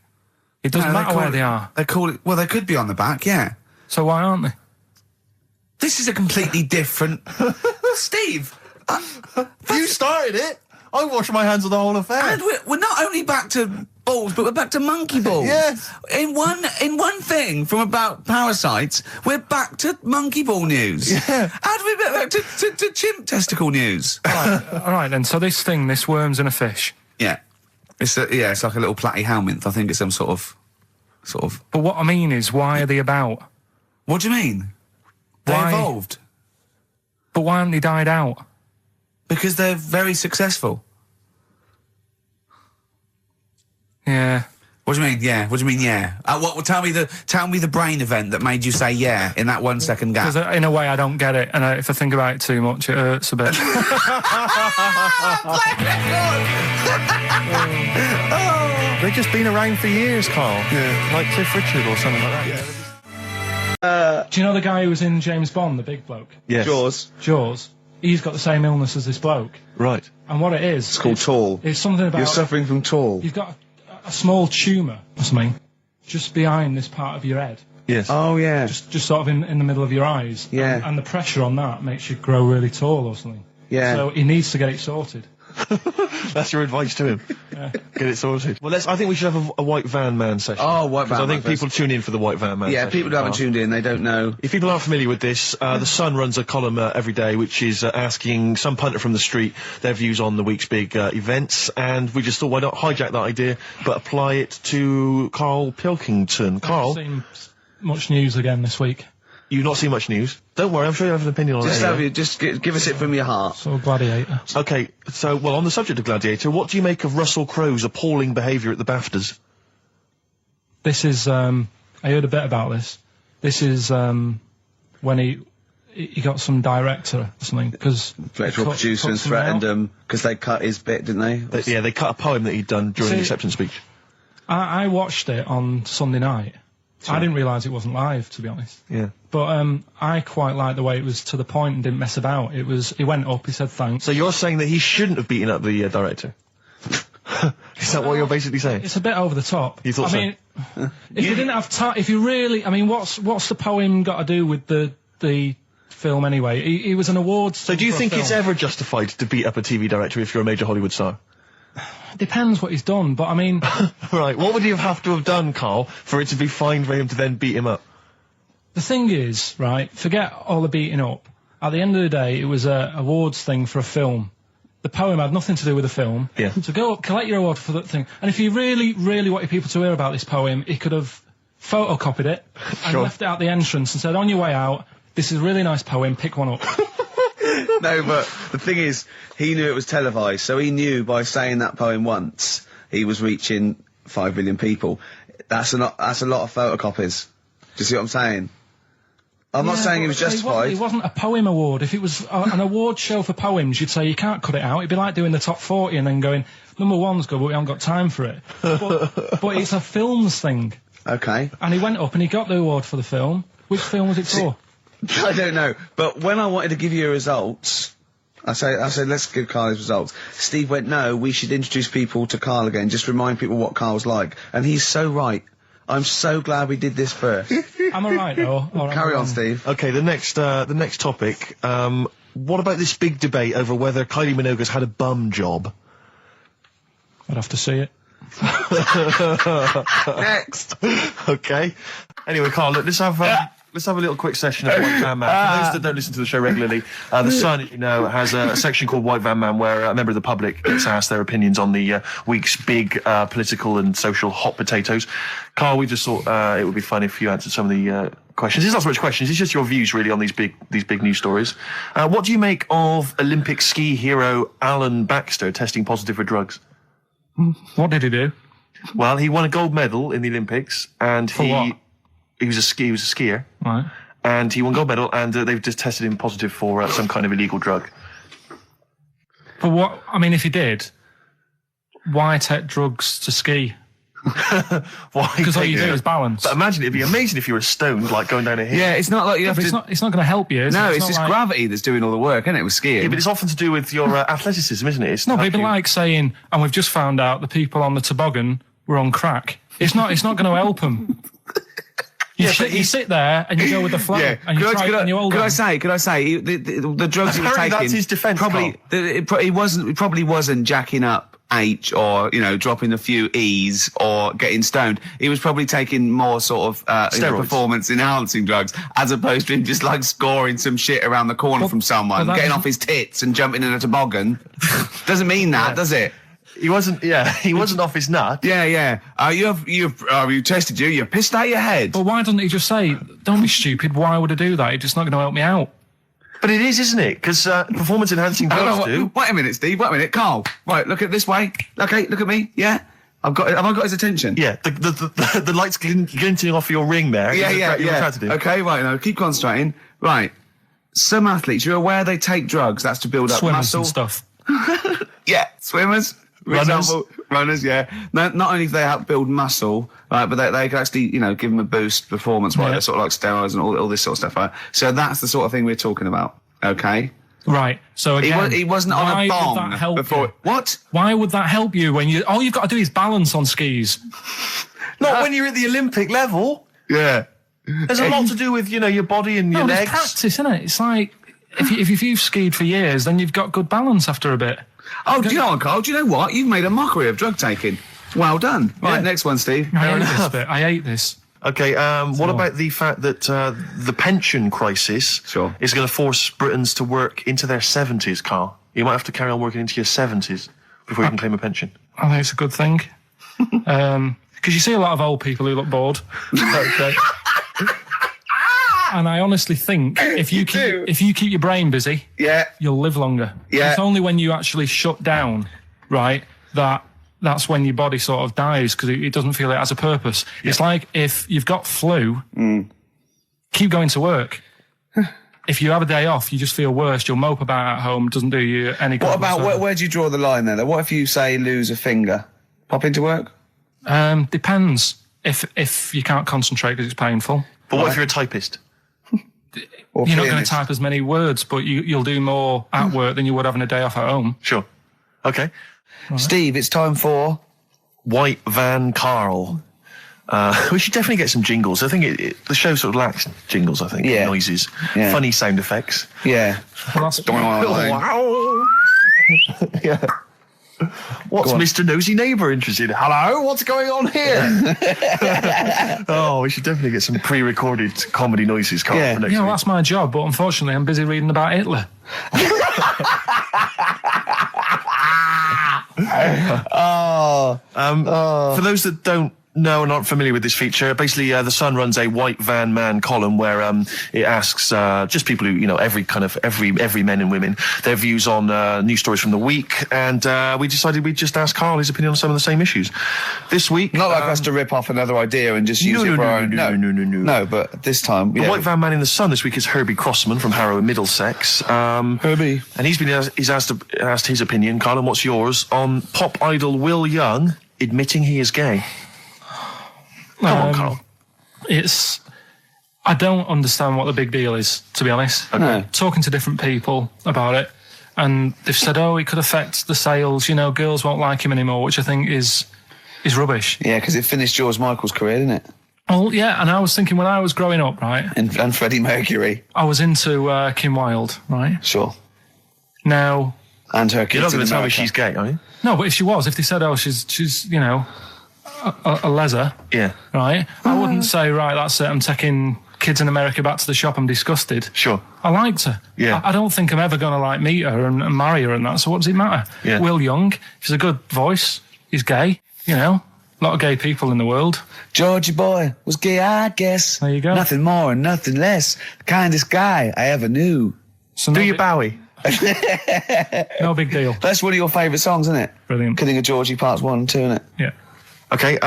Speaker 2: It doesn't matter where they are.
Speaker 3: They call it, well, they could be on the back, yeah.
Speaker 2: So why aren't they?
Speaker 3: This is a completely different... Steve!
Speaker 1: You started it. I wash my hands of the whole affair.
Speaker 3: And we're not only back to balls, but we're back to monkey balls.
Speaker 1: Yes.
Speaker 3: In one thing from about parasites, we're back to monkey ball news.
Speaker 1: Yeah.
Speaker 3: How do we get back to chimp testicle news?
Speaker 2: All right then. So this worm's in a fish.
Speaker 3: Yeah. It's like a little platy helminth. I think it's some sort of.
Speaker 2: But what I mean is, why are they about?
Speaker 3: What do you mean? They
Speaker 2: Why?
Speaker 3: evolved.
Speaker 2: But why haven't they died out?
Speaker 3: Because they're very successful.
Speaker 2: Yeah.
Speaker 3: What do you mean? Yeah. What do you mean? Yeah. Tell me the brain event that made you say yeah in that 1 second gap.
Speaker 2: Because in a way I don't get it, and if I think about it too much, it hurts a bit.
Speaker 1: They've just been around for years, Carl. Yeah. Like Cliff Richard or something like that.
Speaker 2: Do you know the guy who was in James Bond, the big bloke?
Speaker 1: Yes.
Speaker 2: Jaws. He's got the same illness as this bloke.
Speaker 1: Right.
Speaker 2: And what it is...
Speaker 4: It's called tall.
Speaker 2: It's something about...
Speaker 4: You're suffering from tall.
Speaker 2: You've got a small tumour or something just behind this part of your head.
Speaker 1: Yes.
Speaker 4: Oh yeah.
Speaker 2: just sort of in the middle of your eyes.
Speaker 4: Yeah.
Speaker 2: And the pressure on that makes you grow really tall or something.
Speaker 4: Yeah.
Speaker 2: So he needs to get it sorted.
Speaker 1: That's your advice to him. Get it sorted. Well, I think we should have a white van man session.
Speaker 4: Oh, white van
Speaker 1: I think
Speaker 4: man
Speaker 1: people tune in for the white van man.
Speaker 4: Yeah,
Speaker 1: session.
Speaker 4: people who haven't tuned in, they don't know.
Speaker 1: If people aren't familiar with this, the Sun runs a column every day which is asking some punter from the street their views on the week's big events, and we just thought, why not hijack that idea but apply it to Karl Pilkington. Karl,
Speaker 2: I've seen much news again this week.
Speaker 1: you've not seen much news. Don't worry, I'm sure you have an opinion on it.
Speaker 4: Just give us it from your heart.
Speaker 2: So Gladiator.
Speaker 1: Okay, so, well, on the subject of Gladiator, what do you make of Russell Crowe's appalling behaviour at the BAFTAs?
Speaker 2: This is, I heard a bit about this. This is, when he got some director or something, because...
Speaker 4: Director or producer and threatened them, because they cut his bit, didn't they?
Speaker 1: Yeah, they cut a poem that he'd done during the acceptance speech.
Speaker 2: I watched it on Sunday night. I didn't realise it wasn't live, to be honest.
Speaker 1: Yeah.
Speaker 2: But I quite liked the way it was to the point and didn't mess about. He went up, he said thanks.
Speaker 1: So you're saying that he shouldn't have beaten up the director? Is that what you're basically saying?
Speaker 2: It's a bit over the top.
Speaker 1: You thought
Speaker 2: I
Speaker 1: so?
Speaker 2: mean, if you didn't have time, if you really, I mean, what's the poem got to do with the film anyway? He was an awards.
Speaker 1: So do you think it's ever justified to beat up a TV director if you're a major Hollywood star?
Speaker 2: Depends what he's done, but I mean...
Speaker 1: Right, what would he have to have done, Karl, for it to be fine for him to then beat him up?
Speaker 2: The thing is, right, forget all the beating up. At the end of the day, it was a awards thing for a film. The poem had nothing to do with the film.
Speaker 1: Yeah.
Speaker 2: So go up, collect your award for that thing. And if he really, really wanted people to hear about this poem, he could have photocopied it and
Speaker 1: Sure.
Speaker 2: left it at the entrance and said, on your way out, this is a really nice poem, pick one up.
Speaker 4: No, but the thing is, he knew it was televised, so he knew by saying that poem once, he was reaching 5 million people. That's a lot of photocopies. Do you see what I'm saying? I'm not saying he was justified.
Speaker 2: It wasn't a poem award. If it was an award show for poems, you'd say you can't cut it out. It'd be like doing the top 40 and then going, number one's good, but we haven't got time for it. But it's a films thing.
Speaker 4: Okay.
Speaker 2: And he went up and he got the award for the film. Which film was it for?
Speaker 4: I don't know, but when I wanted to give you results, I said, let's give Karl his results. Steve went, no, we should introduce people to Karl again, just remind people what Karl's like. And he's so right. I'm so glad we did this first.
Speaker 2: Am I right, though? Or
Speaker 4: Carry on, Steve.
Speaker 1: Okay, the next topic, what about this big debate over whether Kylie Minogue's had a bum job?
Speaker 2: I'd have to see it.
Speaker 4: Next.
Speaker 1: Okay. Anyway, Karl, look, let's have a little quick session of White Van Man. For those that don't listen to the show regularly, The Sun, as you know, has a section called White Van Man where a member of the public gets asked their opinions on the week's big political and social hot potatoes. Karl, we just thought it would be fun if you answered some of the questions. It's not so much questions, it's just your views really on these big news stories. What do you make of Olympic ski hero Alan Baxter testing positive for drugs?
Speaker 2: What did he do?
Speaker 1: Well, he won a gold medal in the Olympics, and
Speaker 2: what?
Speaker 1: he was a skier.
Speaker 2: Right.
Speaker 1: And he won gold medal, and they've just tested him positive for some kind of illegal drug.
Speaker 2: But what, I mean, if he did, why take drugs to ski?
Speaker 1: Why?
Speaker 2: Because all you do is balance.
Speaker 1: But imagine, it'd be amazing if you were stoned, like going down a hill.
Speaker 6: Yeah, it's not like you have
Speaker 2: But
Speaker 6: to...
Speaker 2: it's not going to help you, is it?
Speaker 6: No, it's
Speaker 2: not
Speaker 6: just
Speaker 2: like,
Speaker 6: gravity that's doing all the work, isn't it, with skiing?
Speaker 1: Yeah, but it's often to do with your athleticism, isn't it? It's
Speaker 2: No,
Speaker 1: to
Speaker 2: but it'd be
Speaker 1: help you.
Speaker 2: like saying, and we've just found out the people on the toboggan were on crack. It's not going to help them. You sit there and you go with the flow, and you try and you hold
Speaker 6: Could
Speaker 2: on.
Speaker 6: I say, the drugs he was
Speaker 1: Apparently
Speaker 6: taking...
Speaker 1: that's his defence,
Speaker 6: Probably, it probably wasn't jacking up H or, dropping a few E's or getting stoned. He was probably taking more sort of,
Speaker 1: Steroids.
Speaker 6: performance-enhancing drugs, as opposed to him just, like, scoring some shit around the corner from someone,
Speaker 2: that
Speaker 6: getting
Speaker 2: doesn't-
Speaker 6: off his tits and jumping in a toboggan. Doesn't mean that, does it?
Speaker 1: He wasn't off his nut.
Speaker 6: Yeah. You tested you. You're pissed out your head.
Speaker 2: But why doesn't he just say, don't be stupid, why would I do that? It's just not going to help me out.
Speaker 1: But it is, isn't it? Because performance-enhancing drugs do.
Speaker 6: Wait a minute, Steve. Wait a minute, Karl. Right, look at this way. Okay, look at me. Yeah, have I got his attention?
Speaker 1: Yeah, the lights glinting off your ring there.
Speaker 6: Yeah.
Speaker 1: You're attracted to him.
Speaker 6: Okay, right. Now keep concentrating. Right. Some athletes, you're aware they take drugs. That's to build up
Speaker 2: Swimmers
Speaker 6: muscle.
Speaker 2: and stuff.
Speaker 6: Yeah, swimmers. For
Speaker 1: Runners.
Speaker 6: example, runners, yeah. Not only do they help build muscle, right, but they can actually, give them a boost performance-wise,
Speaker 2: Yeah.
Speaker 6: sort of like steroids and all this sort of stuff, right? So that's the sort of thing we're talking about, okay?
Speaker 2: Right, so again...
Speaker 6: He wasn't on a
Speaker 2: why
Speaker 6: bomb
Speaker 2: would that help
Speaker 6: before...
Speaker 2: you?
Speaker 6: What?
Speaker 2: Why would that help you when all you've got to do is balance on skis?
Speaker 1: Not when you're at the Olympic level.
Speaker 6: Yeah.
Speaker 1: There's a lot to do with, your body and your
Speaker 2: There's
Speaker 1: legs.
Speaker 2: practice, isn't it? It's like, if you've skied for years, then you've got good balance after a bit.
Speaker 6: Oh, do you know what, Carl? Do you know what? You've made a mockery of drug taking. Well done. Right,
Speaker 1: Yeah.
Speaker 6: next one, Steve.
Speaker 2: I hate this bit. I hate this.
Speaker 1: Okay, what about the fact that the pension crisis
Speaker 6: Sure.
Speaker 1: is going to force Britons to work into their 70s, Carl? You might have to carry on working into your 70s before you can claim a pension.
Speaker 2: I think it's a good thing. Because you see a lot of old people who look bored.
Speaker 1: Okay.
Speaker 2: And I honestly think if you keep your brain busy,
Speaker 6: Yeah.
Speaker 2: you'll live longer.
Speaker 6: Yeah.
Speaker 2: It's only when you actually shut down, right, that's when your body sort of dies because it doesn't feel it has a purpose. It's like if you've got flu, keep going to work. If you have a day off, you just feel worse. You'll mope about at home. Doesn't do you any good.
Speaker 6: What about,
Speaker 2: whatsoever.
Speaker 6: where do you draw the line then? What if you say lose a finger? Pop into work?
Speaker 2: Depends. If you can't concentrate because it's painful.
Speaker 1: But what if you're a typist?
Speaker 6: Or
Speaker 2: You're not going to
Speaker 6: pianist?
Speaker 2: type as many words, but you'll do more at work than you would having a day off at home.
Speaker 1: Sure. Okay.
Speaker 6: Steve, it's time for...
Speaker 1: White Van Karl. We should definitely get some jingles. I think the show sort of lacks jingles, I think.
Speaker 6: Yeah.
Speaker 1: Noises.
Speaker 6: Yeah.
Speaker 1: Funny sound effects.
Speaker 6: Yeah.
Speaker 2: Well, that's
Speaker 1: Wow. Yeah. What's Mr. Nosy Neighbour interested in? Hello, what's going on here? Oh, we should definitely get some pre-recorded comedy noises, Carl,
Speaker 6: Yeah.
Speaker 1: for next
Speaker 2: Yeah, well,
Speaker 1: week.
Speaker 2: that's my job, but unfortunately I'm busy reading about Hitler.
Speaker 1: For those that don't know and aren't familiar with this feature, basically The Sun runs a White Van Man column where it asks just people who, every men and women, their views on news stories from the week, and we decided we'd just ask Carl his opinion on some of the same issues. This week...
Speaker 6: Not like us to rip off another idea and just use it for our own...
Speaker 1: No.
Speaker 6: No, but this time...
Speaker 1: The White Van Man in the Sun this week is Herbie Crossman from Harrow in Middlesex.
Speaker 6: Herbie.
Speaker 1: And he's asked his opinion, Carl, and what's yours, on pop idol Will Young admitting he is gay. Come on, Carl.
Speaker 2: I don't understand what the big deal is, to be honest.
Speaker 1: Okay.
Speaker 6: No.
Speaker 2: Talking to different people about it, and they've said, it could affect the sales, girls won't like him anymore, which I think is rubbish.
Speaker 6: Yeah, because it finished George Michael's career, didn't it?
Speaker 2: Well, yeah, and I was thinking when I was growing up, right,
Speaker 6: And Freddie Mercury.
Speaker 2: I was into Kim Wilde, right?
Speaker 6: Sure.
Speaker 2: Now,
Speaker 6: And her kids
Speaker 1: You're not going
Speaker 6: in
Speaker 1: to tell me
Speaker 6: America.
Speaker 1: she's gay, are you?
Speaker 2: no, but if she was, if they said, she's a leather,
Speaker 1: Yeah.
Speaker 2: right, I wouldn't say, right, that's it, I'm taking kids in America back to the shop, I'm disgusted.
Speaker 1: Sure.
Speaker 2: I liked her.
Speaker 1: Yeah.
Speaker 2: I don't think I'm ever going to meet her and marry her and that, so what does it matter?
Speaker 1: Yeah.
Speaker 2: Will Young, she's a good voice, he's gay, a lot of gay people in the world.
Speaker 6: Georgie boy was gay, I guess.
Speaker 2: There you go.
Speaker 6: Nothing more and nothing less. The kindest guy I ever knew.
Speaker 2: So
Speaker 1: Do
Speaker 2: no
Speaker 1: you
Speaker 2: big-
Speaker 1: Bowie?
Speaker 2: No big deal.
Speaker 6: That's one of your favourite songs, isn't it?
Speaker 2: Brilliant.
Speaker 6: Kidding of Georgie Parts 1 and 2, isn't it?
Speaker 2: Yeah.
Speaker 1: Okay,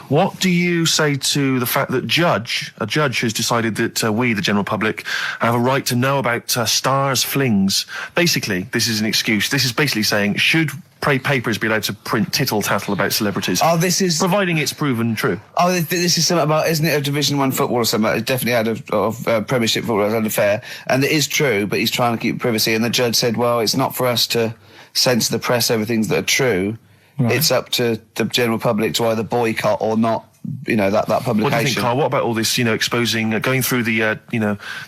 Speaker 1: what do you say to the fact that a judge has decided that we, the general public, have a right to know about stars' flings? Basically, this is an excuse. This is basically saying, should papers be allowed to print tittle-tattle about celebrities?
Speaker 6: Oh, this is...
Speaker 1: Providing it's proven true.
Speaker 6: Oh, this is something about, isn't it, a Division 1 football or something? It's definitely out of Premiership football, it's unfair. And it is true, but he's trying to keep privacy. And the judge said, well, it's not for us to censor the press over things that are true.
Speaker 2: Right.
Speaker 6: It's up to the general public to either boycott or not, that publication.
Speaker 1: What do you think, Carl? What about all this, exposing, going through the,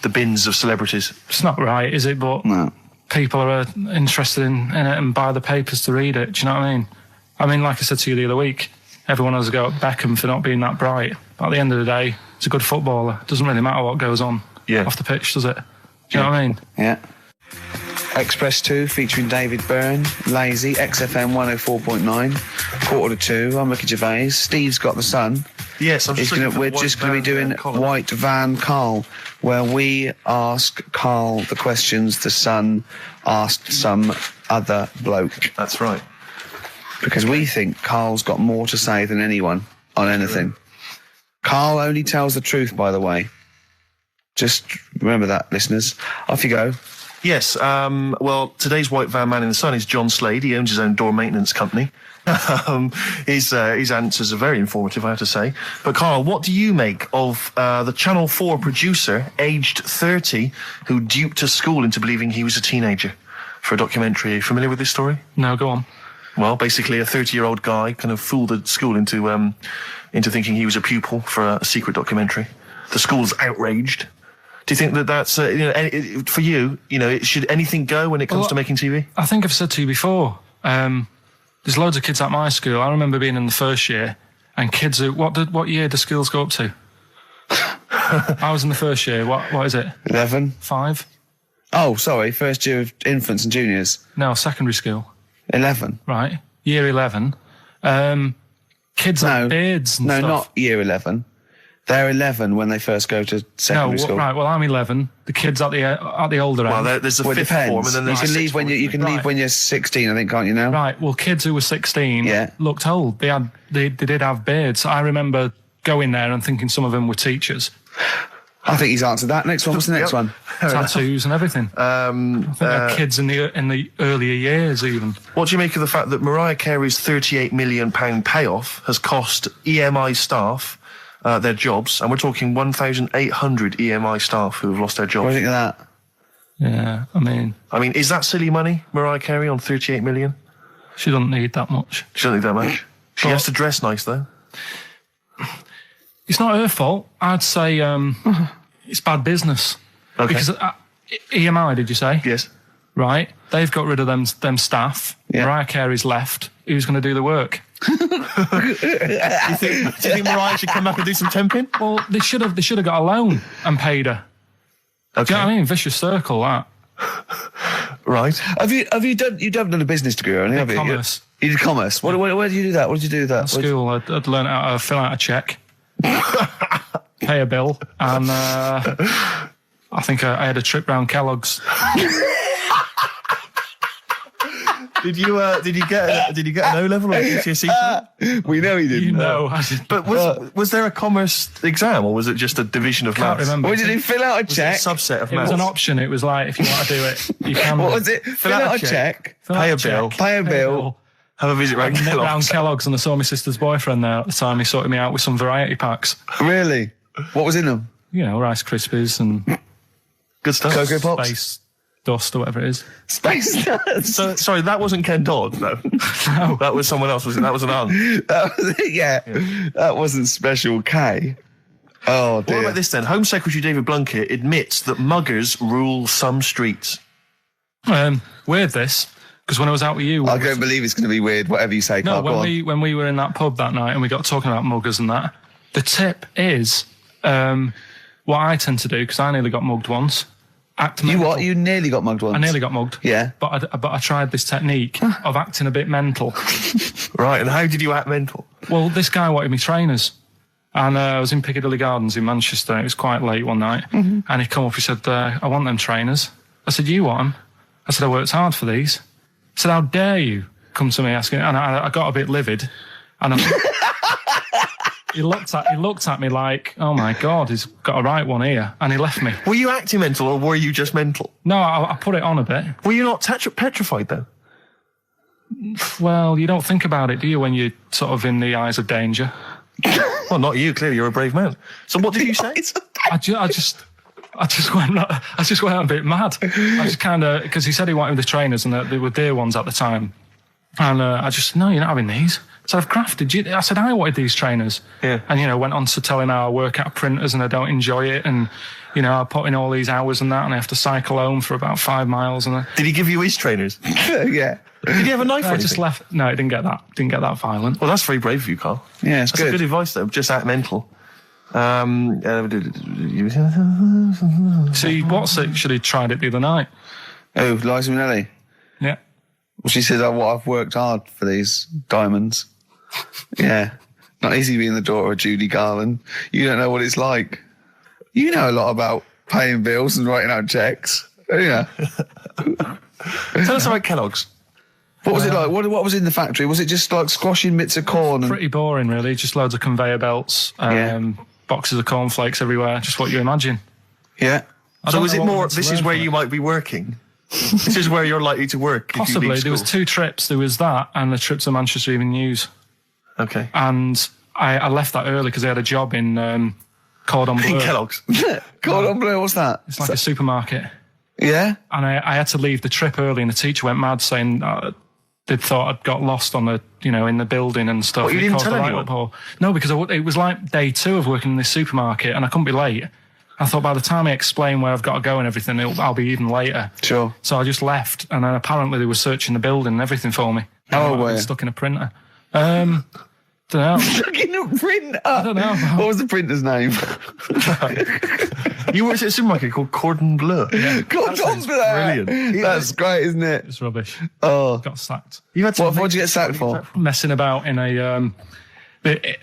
Speaker 1: the bins of celebrities?
Speaker 2: It's not right, is it? But
Speaker 6: No.
Speaker 2: people are interested in it and buy the papers to read it. Do you know what I mean? I mean, like I said to you the other week, everyone has a go at Beckham for not being that bright. But at the end of the day, he's a good footballer. It doesn't really matter what goes on off the pitch, does it? Do you know what I mean?
Speaker 6: Yeah. Express 2 featuring David Byrne, Lazy, XFM 104.9, 1:45. I'm Ricky Gervais. Steve's got the Sun.
Speaker 1: Yes, I'm just
Speaker 6: We're just going to be doing White Van Karl, where we ask Karl the questions the Sun asked some other bloke.
Speaker 1: That's right.
Speaker 6: Because we think Karl's got more to say than anyone on anything. Karl only tells the truth, by the way. Just remember that, listeners. Off you go.
Speaker 1: Yes, well, today's White Van Man in the Sun is John Slade. He owns his own door maintenance company. His answers are very informative, I have to say. But, Carl, what do you make of the Channel 4 producer, aged 30, who duped a school into believing he was a teenager for a documentary? Are you familiar with this story?
Speaker 2: No, go on.
Speaker 1: Well, basically, a 30-year-old guy kind of fooled the school into thinking he was a pupil for a secret documentary. The school's outraged. Do you think that that's for you? Should anything go when it comes to making TV?
Speaker 2: I think I've said to you before. There's loads of kids at my school. I remember being in the first year, and kids who what year do schools go up to? I was in the first year. What is it?
Speaker 6: 11.
Speaker 2: 5?
Speaker 6: Oh, sorry. First year of infants and juniors.
Speaker 2: No, secondary school.
Speaker 6: 11.
Speaker 2: Right. Year 11. Kids have beards and stuff.
Speaker 6: No, not year 11. They're 11 when they first go to secondary school.
Speaker 2: Right. Well, I'm 11. The kids at the older end.
Speaker 1: Well, there's a fifth form, and then there's
Speaker 6: you can leave when leave when you're 16, I think, can't you now?
Speaker 2: Right. Well, kids who were 16 looked old. They did have beards. I remember going there and thinking some of them were teachers.
Speaker 6: I think he's answered that. Next one. What's the next one?
Speaker 2: Tattoos and everything. I think they're kids in the earlier years even.
Speaker 1: What do you make of the fact that Mariah Carey's £38 million payoff has cost EMI staff their jobs, and we're talking 1,800 EMI staff who have lost their jobs?
Speaker 6: What do you think of that?
Speaker 2: Yeah, I mean,
Speaker 1: is that silly money, Mariah Carey, on 38 million?
Speaker 2: She doesn't need that much.
Speaker 1: She doesn't need that much. She has to dress nice, though.
Speaker 2: It's not her fault. I'd say it's bad business.
Speaker 1: Okay.
Speaker 2: Because EMI, did you say?
Speaker 1: Yes.
Speaker 2: Right. They've got rid of them staff.
Speaker 6: Yeah.
Speaker 2: Mariah Carey's left. Who's going to do the work?
Speaker 1: Do you think Mariah should come back and do some temping?
Speaker 2: Well, they should have got a loan and paid her.
Speaker 1: Okay.
Speaker 2: Do you know what I mean? Vicious circle, that.
Speaker 1: Right.
Speaker 6: Have you done a business degree or anything? Have you?
Speaker 2: Commerce.
Speaker 6: You did commerce. Where did you do that? What did you do with that?
Speaker 2: At school, I'd learn how to fill out a cheque, pay a bill, and I think I had a trip round Kellogg's.
Speaker 1: Did you get an O level or a GCSE?
Speaker 6: We know he didn't.
Speaker 2: You know, I did.
Speaker 1: But was there a commerce exam, or was it just a division of
Speaker 2: Can't
Speaker 1: maths?
Speaker 2: remember.
Speaker 6: What did he fill out a check?
Speaker 1: A subset of
Speaker 2: It
Speaker 1: maths.
Speaker 2: was an option. It was like, if you want to do it, you can.
Speaker 6: What was it? Fill out a check.
Speaker 1: Pay a bill.
Speaker 6: Pay a bill.
Speaker 1: Have a visit round
Speaker 2: Round
Speaker 1: Kellogg's.
Speaker 2: Kellogg's, and I saw my sister's boyfriend there at the time. He sorted me out with some variety packs.
Speaker 6: Really? What was in them?
Speaker 2: You know, Rice Krispies and
Speaker 1: Good stuff.
Speaker 6: Cocoa Pops.
Speaker 2: Space Dust or whatever it is.
Speaker 6: Space Nuts.
Speaker 1: So, sorry, that wasn't Ken Dodd, though.
Speaker 2: No.
Speaker 1: That was someone else, was it? That was an aunt.
Speaker 6: That wasn't Special K. Oh, dear.
Speaker 1: What about this then? Home Secretary David Blunkett admits that muggers rule some streets.
Speaker 2: Weird this, because when I was out with you...
Speaker 6: I don't believe it's going to be weird, whatever you say,
Speaker 2: No,
Speaker 6: Carl.
Speaker 2: when we were in that pub that night and we got talking about muggers and that, the tip is what I tend to do, because I nearly got mugged once. Act
Speaker 6: You
Speaker 2: mental.
Speaker 6: what? You nearly got mugged once?
Speaker 2: I nearly got mugged.
Speaker 6: Yeah.
Speaker 2: But I tried this technique of acting a bit mental.
Speaker 1: Right, and how did you act mental?
Speaker 2: Well, this guy wanted me trainers. And I was in Piccadilly Gardens in Manchester. It was quite late one night. Mm-hmm. And he come up, he said, I want them trainers. I said, you want them? I said, I worked hard for these. He said, how dare you come to me asking? And I got a bit livid. And he looked at me like, oh my God, he's got a right one here. And he left me.
Speaker 1: Were you acting mental, or were you just mental?
Speaker 2: No, I put it on a bit.
Speaker 1: Were you not petrified, though?
Speaker 2: Well, you don't think about it, do you, when you're sort of in the eyes of danger?
Speaker 1: Well, not you, clearly, you're a brave man. So what did you say?
Speaker 2: I just went a bit mad. I just kind of, because he said he wanted the trainers and they were dear ones at the time. And I just, no, you're not having these. So I've crafted you. I said, I wanted these trainers.
Speaker 1: Yeah.
Speaker 2: And, went on to tell him how I work at printers and I don't enjoy it. And, I put in all these hours and that, and I have to cycle home for about 5 miles. And
Speaker 1: Did he give you his trainers?
Speaker 6: Yeah.
Speaker 1: Did he have a knife or
Speaker 2: I
Speaker 1: anything?
Speaker 2: just left. No, it didn't get that violent.
Speaker 1: Well, that's very brave of you, Carl.
Speaker 6: Yeah, it's
Speaker 1: That's
Speaker 6: good.
Speaker 1: good advice, though. Just act mental.
Speaker 2: See, what's it? Should have tried it the other night.
Speaker 6: Oh, Liza Minnelli.
Speaker 2: Yeah.
Speaker 6: Well, she said, I've worked hard for these diamonds. Yeah. Not easy being the daughter of Judy Garland. You don't know what it's like. You know a lot about paying bills and writing out checks. Yeah.
Speaker 1: Tell us about Kellogg's.
Speaker 6: What was it like? What was in the factory? Was it just like squashing bits of corn? And...
Speaker 2: Pretty boring, really. Just loads of conveyor belts, boxes of cornflakes everywhere. Just what you imagine.
Speaker 6: Yeah.
Speaker 1: So is it more,
Speaker 2: this
Speaker 1: this is where you might be working? This is where you're likely to work if you
Speaker 2: Possibly.
Speaker 1: leave
Speaker 2: There was
Speaker 1: school?
Speaker 2: 2 trips. There was that and the trip to Manchester Evening News.
Speaker 1: Okay.
Speaker 2: And I left that early because I had a job in Cordon Bleu.
Speaker 1: In Kellogg's.
Speaker 6: Cordon Bleu, what's that?
Speaker 2: It's like a supermarket.
Speaker 6: Yeah?
Speaker 2: And I had to leave the trip early and the teacher went mad saying, they'd thought I'd got lost on the, in the building and stuff.
Speaker 1: What, you
Speaker 2: It
Speaker 1: didn't
Speaker 2: caused
Speaker 1: tell
Speaker 2: a right
Speaker 1: anyone?
Speaker 2: uproar. No, because it was like day 2 of working in this supermarket and I couldn't be late. I thought by the time I explain where I've got to go and everything, I'll be even later.
Speaker 6: Sure.
Speaker 2: So I just left, and then apparently they were searching the building and everything for me.
Speaker 6: How old
Speaker 2: I'd
Speaker 6: were
Speaker 2: been
Speaker 6: you?
Speaker 2: stuck in a printer. Don't know.
Speaker 6: Stuck in a printer. I
Speaker 2: don't know.
Speaker 6: What was the printer's name?
Speaker 1: You worked at a supermarket called Cordon Bleu.
Speaker 6: Cordon Bleu.
Speaker 1: brilliant.
Speaker 6: That's great, isn't it?
Speaker 2: It's rubbish.
Speaker 6: Oh.
Speaker 2: Got sacked.
Speaker 1: You had to
Speaker 6: What'd you get sacked for?
Speaker 2: Messing about in a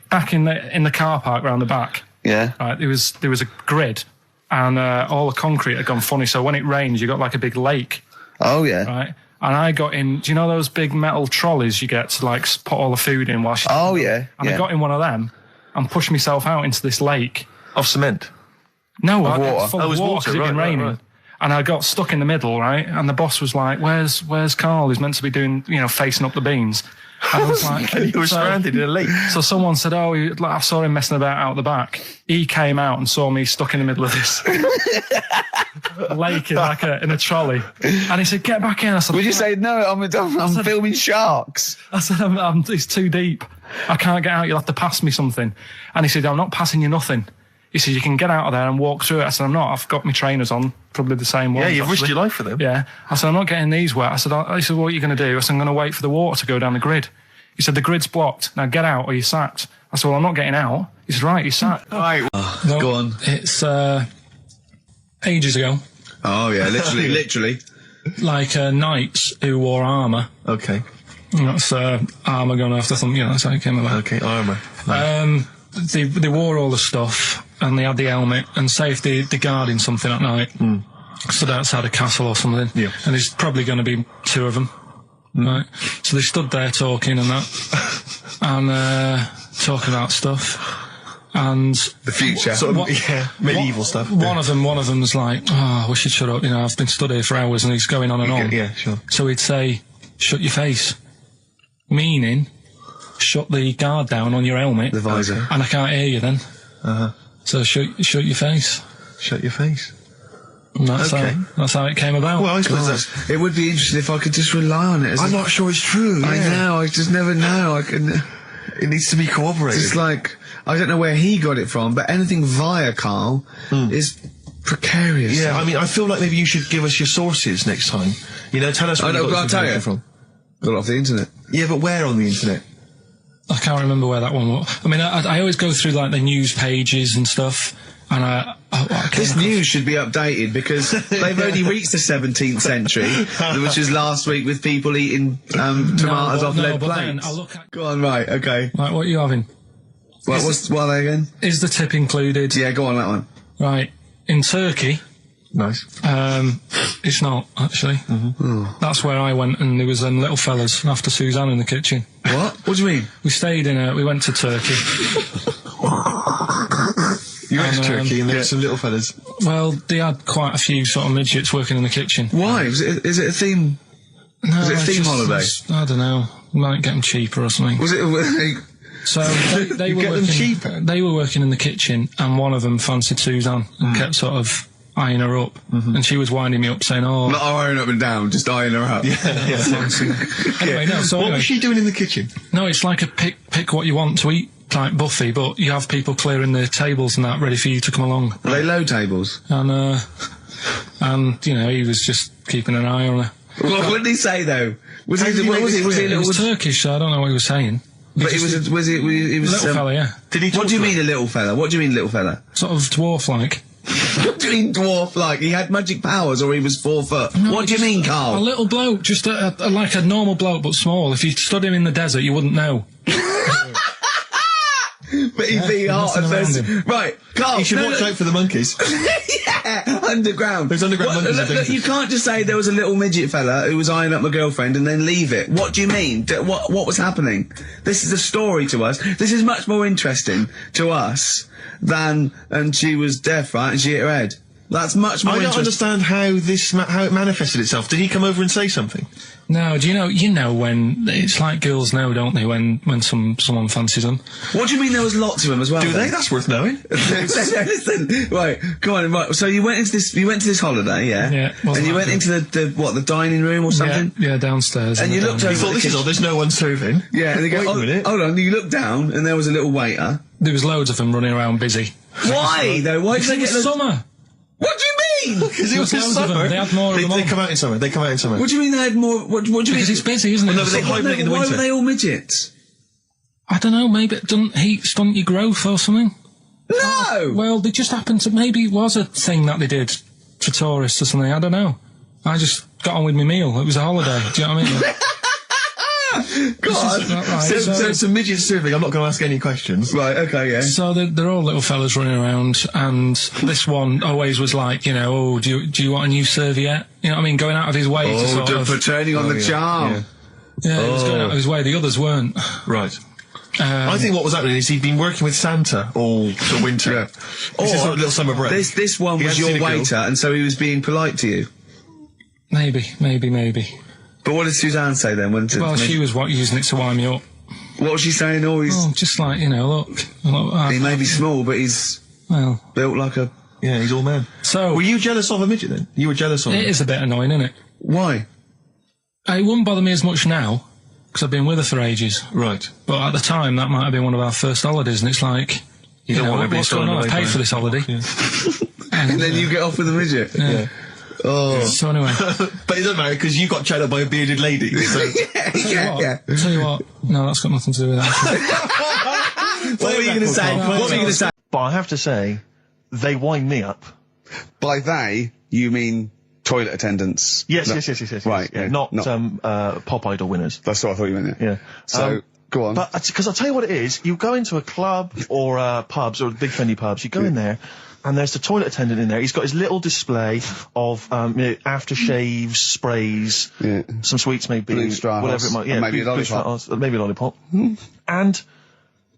Speaker 2: back in the car park round the back.
Speaker 6: Yeah.
Speaker 2: Right, there was a grid, and all the concrete had gone funny. So when it rains, you got like a big lake,
Speaker 6: Oh, yeah.
Speaker 2: right? And I got in. Do you know those big metal trolleys you get to like put all the food in while?
Speaker 6: Oh, yeah.
Speaker 2: And I got in one of them and pushed myself out into this lake.
Speaker 1: Of cement.
Speaker 2: No,
Speaker 6: water.
Speaker 2: full
Speaker 1: Oh, it
Speaker 2: of
Speaker 1: was
Speaker 2: water
Speaker 1: water,
Speaker 2: 'cause it'd been
Speaker 1: right,
Speaker 2: raining.
Speaker 1: right.
Speaker 2: And I got stuck in the middle, right? And the boss was like, "Where's Karl? He's meant to be doing, facing up the beans." And I was like,
Speaker 1: You were stranded in a lake.
Speaker 2: So someone said, "Oh, I saw him messing about out the back." He came out and saw me stuck in the middle of this lake in a trolley, and he said, "Get back in." I said,
Speaker 6: Would you say, no, I'm filming sharks?
Speaker 2: I said, "It's too deep. I can't get out. You'll have to pass me something." And he said, "I'm not passing you nothing." He said, "You can get out of there and walk through it." I said, "I'm not. I've got my trainers on, probably the same ones."
Speaker 1: Yeah, you've risked
Speaker 2: actually.
Speaker 1: your life for them.
Speaker 2: Yeah. I said, "I'm not getting these wet." He said, "What are you going to do?" I said, "I'm going to wait for the water to go down the grid." He said, "The grid's blocked. Now get out or you're sacked." I said, "Well, I'm not getting out." He said, "Right, you're sacked."
Speaker 3: Right.
Speaker 2: Well,
Speaker 3: Go on.
Speaker 2: It's ages ago.
Speaker 3: Oh, yeah, literally.
Speaker 2: Like knights who wore armour.
Speaker 1: Okay.
Speaker 2: That's armour going after something. That's how it came about.
Speaker 1: Okay, armour.
Speaker 2: They wore all the stuff and they had the helmet, and say if they're guarding something at night, stood outside a castle or something,
Speaker 1: Yeah.
Speaker 2: and there's probably going to be 2 of them, right? So they stood there talking and that, and talking about stuff, and
Speaker 3: The future.
Speaker 1: Sort of,
Speaker 2: What-
Speaker 1: medieval stuff.
Speaker 2: one of them was like, "Oh, we should shut up. I've been stood here for hours," and he's going on and on.
Speaker 1: Yeah, sure.
Speaker 2: So he'd say, "Shut your face," meaning shut the guard down on your helmet.
Speaker 3: The visor.
Speaker 2: And I can't hear you then. So shut your face.
Speaker 1: Shut your face.
Speaker 2: And that's
Speaker 1: Okay.
Speaker 2: how it came about.
Speaker 1: Well, I suppose that's...
Speaker 3: It would be interesting if I could just rely on it.
Speaker 1: I'm not sure it's true.
Speaker 3: I know, I just never know.
Speaker 1: It needs to be corroborated.
Speaker 3: It's like, I don't know where he got it from, but anything via Karl is precarious.
Speaker 1: Yeah, I mean, I feel like maybe you should give us your sources next time. Tell us where you got
Speaker 3: I'll
Speaker 1: this
Speaker 3: tell you.
Speaker 1: information from.
Speaker 3: Got it off the internet.
Speaker 1: Yeah, but where on the internet?
Speaker 2: I can't remember where that one was. I mean, I always go through like the news pages and stuff, and I came
Speaker 3: This
Speaker 2: across-
Speaker 3: news should be updated because they've only reached the 17th century, which was last week with people eating tomatoes off lead
Speaker 2: but then
Speaker 3: plates.
Speaker 2: I look at
Speaker 3: Go on, right, okay.
Speaker 2: like what are you having?
Speaker 3: What are they again?
Speaker 2: Is the tip included?
Speaker 3: Yeah, go on, that one.
Speaker 2: Right. In Turkey,
Speaker 1: Nice.
Speaker 2: it's not actually. That's where I went, and there was them little fellas after Suzanne in the kitchen.
Speaker 3: What? What do you mean?
Speaker 2: We went to Turkey.
Speaker 1: You went to
Speaker 2: And,
Speaker 1: Turkey and there were some little fellas.
Speaker 2: Well, they had quite a few sort of midgets working in the kitchen.
Speaker 3: Why? Is it a theme?
Speaker 2: No,
Speaker 3: Was it a
Speaker 2: it's
Speaker 3: theme
Speaker 2: just-
Speaker 3: holiday?
Speaker 2: I don't know. Might get them cheaper or something.
Speaker 3: Was it?
Speaker 2: So they were
Speaker 1: get them
Speaker 2: working,
Speaker 1: cheaper?
Speaker 2: They were working in the kitchen, and one of them fancied Suzanne and kept sort of eyeing her up, and she was winding me up saying, "Oh,
Speaker 3: Not eyeing up and down, just eyeing her up.
Speaker 2: fancy." Anyway, no. So
Speaker 1: What
Speaker 2: anyway,
Speaker 1: was she doing in the kitchen?
Speaker 2: no, it's like a pick what you want to eat type buffet, but you have people clearing the tables and that ready for you to come along,
Speaker 3: Are they low tables?
Speaker 2: and he was just keeping an eye on her.
Speaker 3: What did he say though? Was he?
Speaker 1: did you
Speaker 3: What was
Speaker 1: make
Speaker 3: he? Was he?
Speaker 2: It was
Speaker 3: Was,
Speaker 2: Turkish, so I don't know what he was saying.
Speaker 3: but he was. Was he? He was.
Speaker 2: Little fella, yeah,
Speaker 1: Did he talk
Speaker 3: What do you
Speaker 1: to her?
Speaker 3: mean a little fella? What do you mean little fella?
Speaker 2: sort of dwarf-like.
Speaker 3: What do you mean dwarf like? He had magic powers or he was 4 foot? What do you mean,
Speaker 2: A
Speaker 3: Karl?
Speaker 2: little bloke, just like a normal bloke, but small. If you stood him in the desert, you wouldn't know.
Speaker 3: But he'd be hot and
Speaker 2: nothing around
Speaker 3: says,
Speaker 2: him.
Speaker 3: right, Karl.
Speaker 1: You should watch out for the monkeys.
Speaker 3: Yeah, underground.
Speaker 1: Those underground monkeys are
Speaker 3: look,
Speaker 1: dangerous.
Speaker 3: you can't just say there was a little midget fella who was eyeing up my girlfriend and then leave it. What do you mean? What was happening? This is a story to us. This is much more interesting to us than, and she was deaf, right, and she hit her head. That's much more
Speaker 5: I don't
Speaker 3: interesting.
Speaker 5: understand how it manifested itself. Did he come over and say something?
Speaker 2: No, do you know when it's like girls know, don't they? When someone fancies them.
Speaker 3: What do you mean there was lots of them as well?
Speaker 5: Do
Speaker 3: then?
Speaker 5: they? That's worth knowing.
Speaker 3: Listen, right, come on, right. So you went into this holiday, yeah?
Speaker 2: Yeah,
Speaker 3: And
Speaker 2: wasn't
Speaker 3: you went
Speaker 2: happy.
Speaker 3: into the dining room or something?
Speaker 2: Yeah, downstairs.
Speaker 3: And
Speaker 2: in
Speaker 3: you
Speaker 2: the
Speaker 3: looked
Speaker 2: dining
Speaker 3: over
Speaker 5: I thought this is all. There's no one serving.
Speaker 3: Yeah, and they go,
Speaker 5: Wait a minute.
Speaker 3: hold on, you looked down and there was a little waiter.
Speaker 2: There was loads of them running around busy.
Speaker 3: Why, though? Why did
Speaker 2: Because
Speaker 3: they
Speaker 2: it
Speaker 3: get
Speaker 2: was
Speaker 3: the...
Speaker 2: summer.
Speaker 3: What do you mean?
Speaker 5: Because it was
Speaker 2: There was loads of them.
Speaker 5: summer.
Speaker 2: They had more of them
Speaker 5: They
Speaker 2: on.
Speaker 5: come out in summer. They come out in summer.
Speaker 3: What do you mean they had more... What do you mean?
Speaker 2: Because it's busy, isn't it?
Speaker 5: no, but they
Speaker 2: Summer.
Speaker 5: hibernate in the
Speaker 3: Why
Speaker 5: winter.
Speaker 3: were they all midgets?
Speaker 2: I don't know, maybe it doesn't heat stunt your growth or something.
Speaker 3: No!
Speaker 2: Well, they just happened to, maybe it was a thing that they did for tourists or something, I don't know. I just got on with my meal. It was a holiday, do you know what I mean?
Speaker 3: God.
Speaker 2: This is not right.
Speaker 5: So it's a midget serving. I'm not going to ask any questions.
Speaker 3: Right, okay, yeah.
Speaker 2: So they're all little fellas running around, and this one always was like, you know, oh, do you want a new serviette? You know what I mean? Going out of his way to sort of...
Speaker 3: for turning on the charm.
Speaker 2: Yeah, he was going out of his way. The others weren't.
Speaker 5: Right. I think what was happening is he'd been working with Santa all the winter.
Speaker 3: Yeah.
Speaker 5: This is sort of little summer break.
Speaker 3: This one
Speaker 5: He
Speaker 3: was
Speaker 5: hadn't
Speaker 3: your
Speaker 5: seen a girl.
Speaker 3: waiter, and so he was being polite to you.
Speaker 2: Maybe.
Speaker 3: But what did Suzanne say then?
Speaker 2: Well, she was using it to wind me up.
Speaker 3: What was she saying? Oh, he's...
Speaker 2: Oh, just like, you know, look.
Speaker 3: He may be small, but he's
Speaker 2: Well,
Speaker 3: built like a...
Speaker 5: Yeah, he's all man.
Speaker 2: so...
Speaker 5: Were you jealous of a midget then? You were jealous of
Speaker 2: It
Speaker 5: him?
Speaker 2: is a bit annoying, isn't it?
Speaker 3: Why?
Speaker 2: It wouldn't bother me as much now, because I've been with her for ages.
Speaker 5: Right.
Speaker 2: But at the time, that might have been one of our first holidays, and it's like, you
Speaker 5: don't
Speaker 2: know,
Speaker 5: want to be
Speaker 2: what's going on?
Speaker 5: stolen
Speaker 2: I
Speaker 5: away
Speaker 2: paid
Speaker 5: by
Speaker 2: for this holiday.
Speaker 3: And then you get off with a midget?
Speaker 2: Yeah.
Speaker 3: Oh.
Speaker 2: So anyway,
Speaker 5: But it doesn't matter because you got chatted by a bearded lady. So.
Speaker 3: yeah.
Speaker 2: tell you what, no, that's got nothing to do with that.
Speaker 3: What were you going to say? What were you going to say?
Speaker 1: But I have to say, they wind me up.
Speaker 3: By they, you mean toilet attendants?
Speaker 1: Yes,
Speaker 3: No.
Speaker 1: yes.
Speaker 3: Right,
Speaker 1: Yeah,
Speaker 3: yeah,
Speaker 1: not
Speaker 3: not-
Speaker 1: Pop Idol winners.
Speaker 3: That's what I thought you meant,
Speaker 1: Yeah.
Speaker 3: So, go on.
Speaker 1: But because I'll tell you what it is, you go into a club or pubs or big friendly pubs, you go in there, and there's the toilet attendant in there. He's got his little display of aftershaves, sprays, some sweets maybe,
Speaker 3: Blue Stratos,
Speaker 1: whatever it might. Yeah,
Speaker 3: and maybe a
Speaker 1: blue
Speaker 3: lollipop.
Speaker 1: Stratos, maybe a lollipop, and.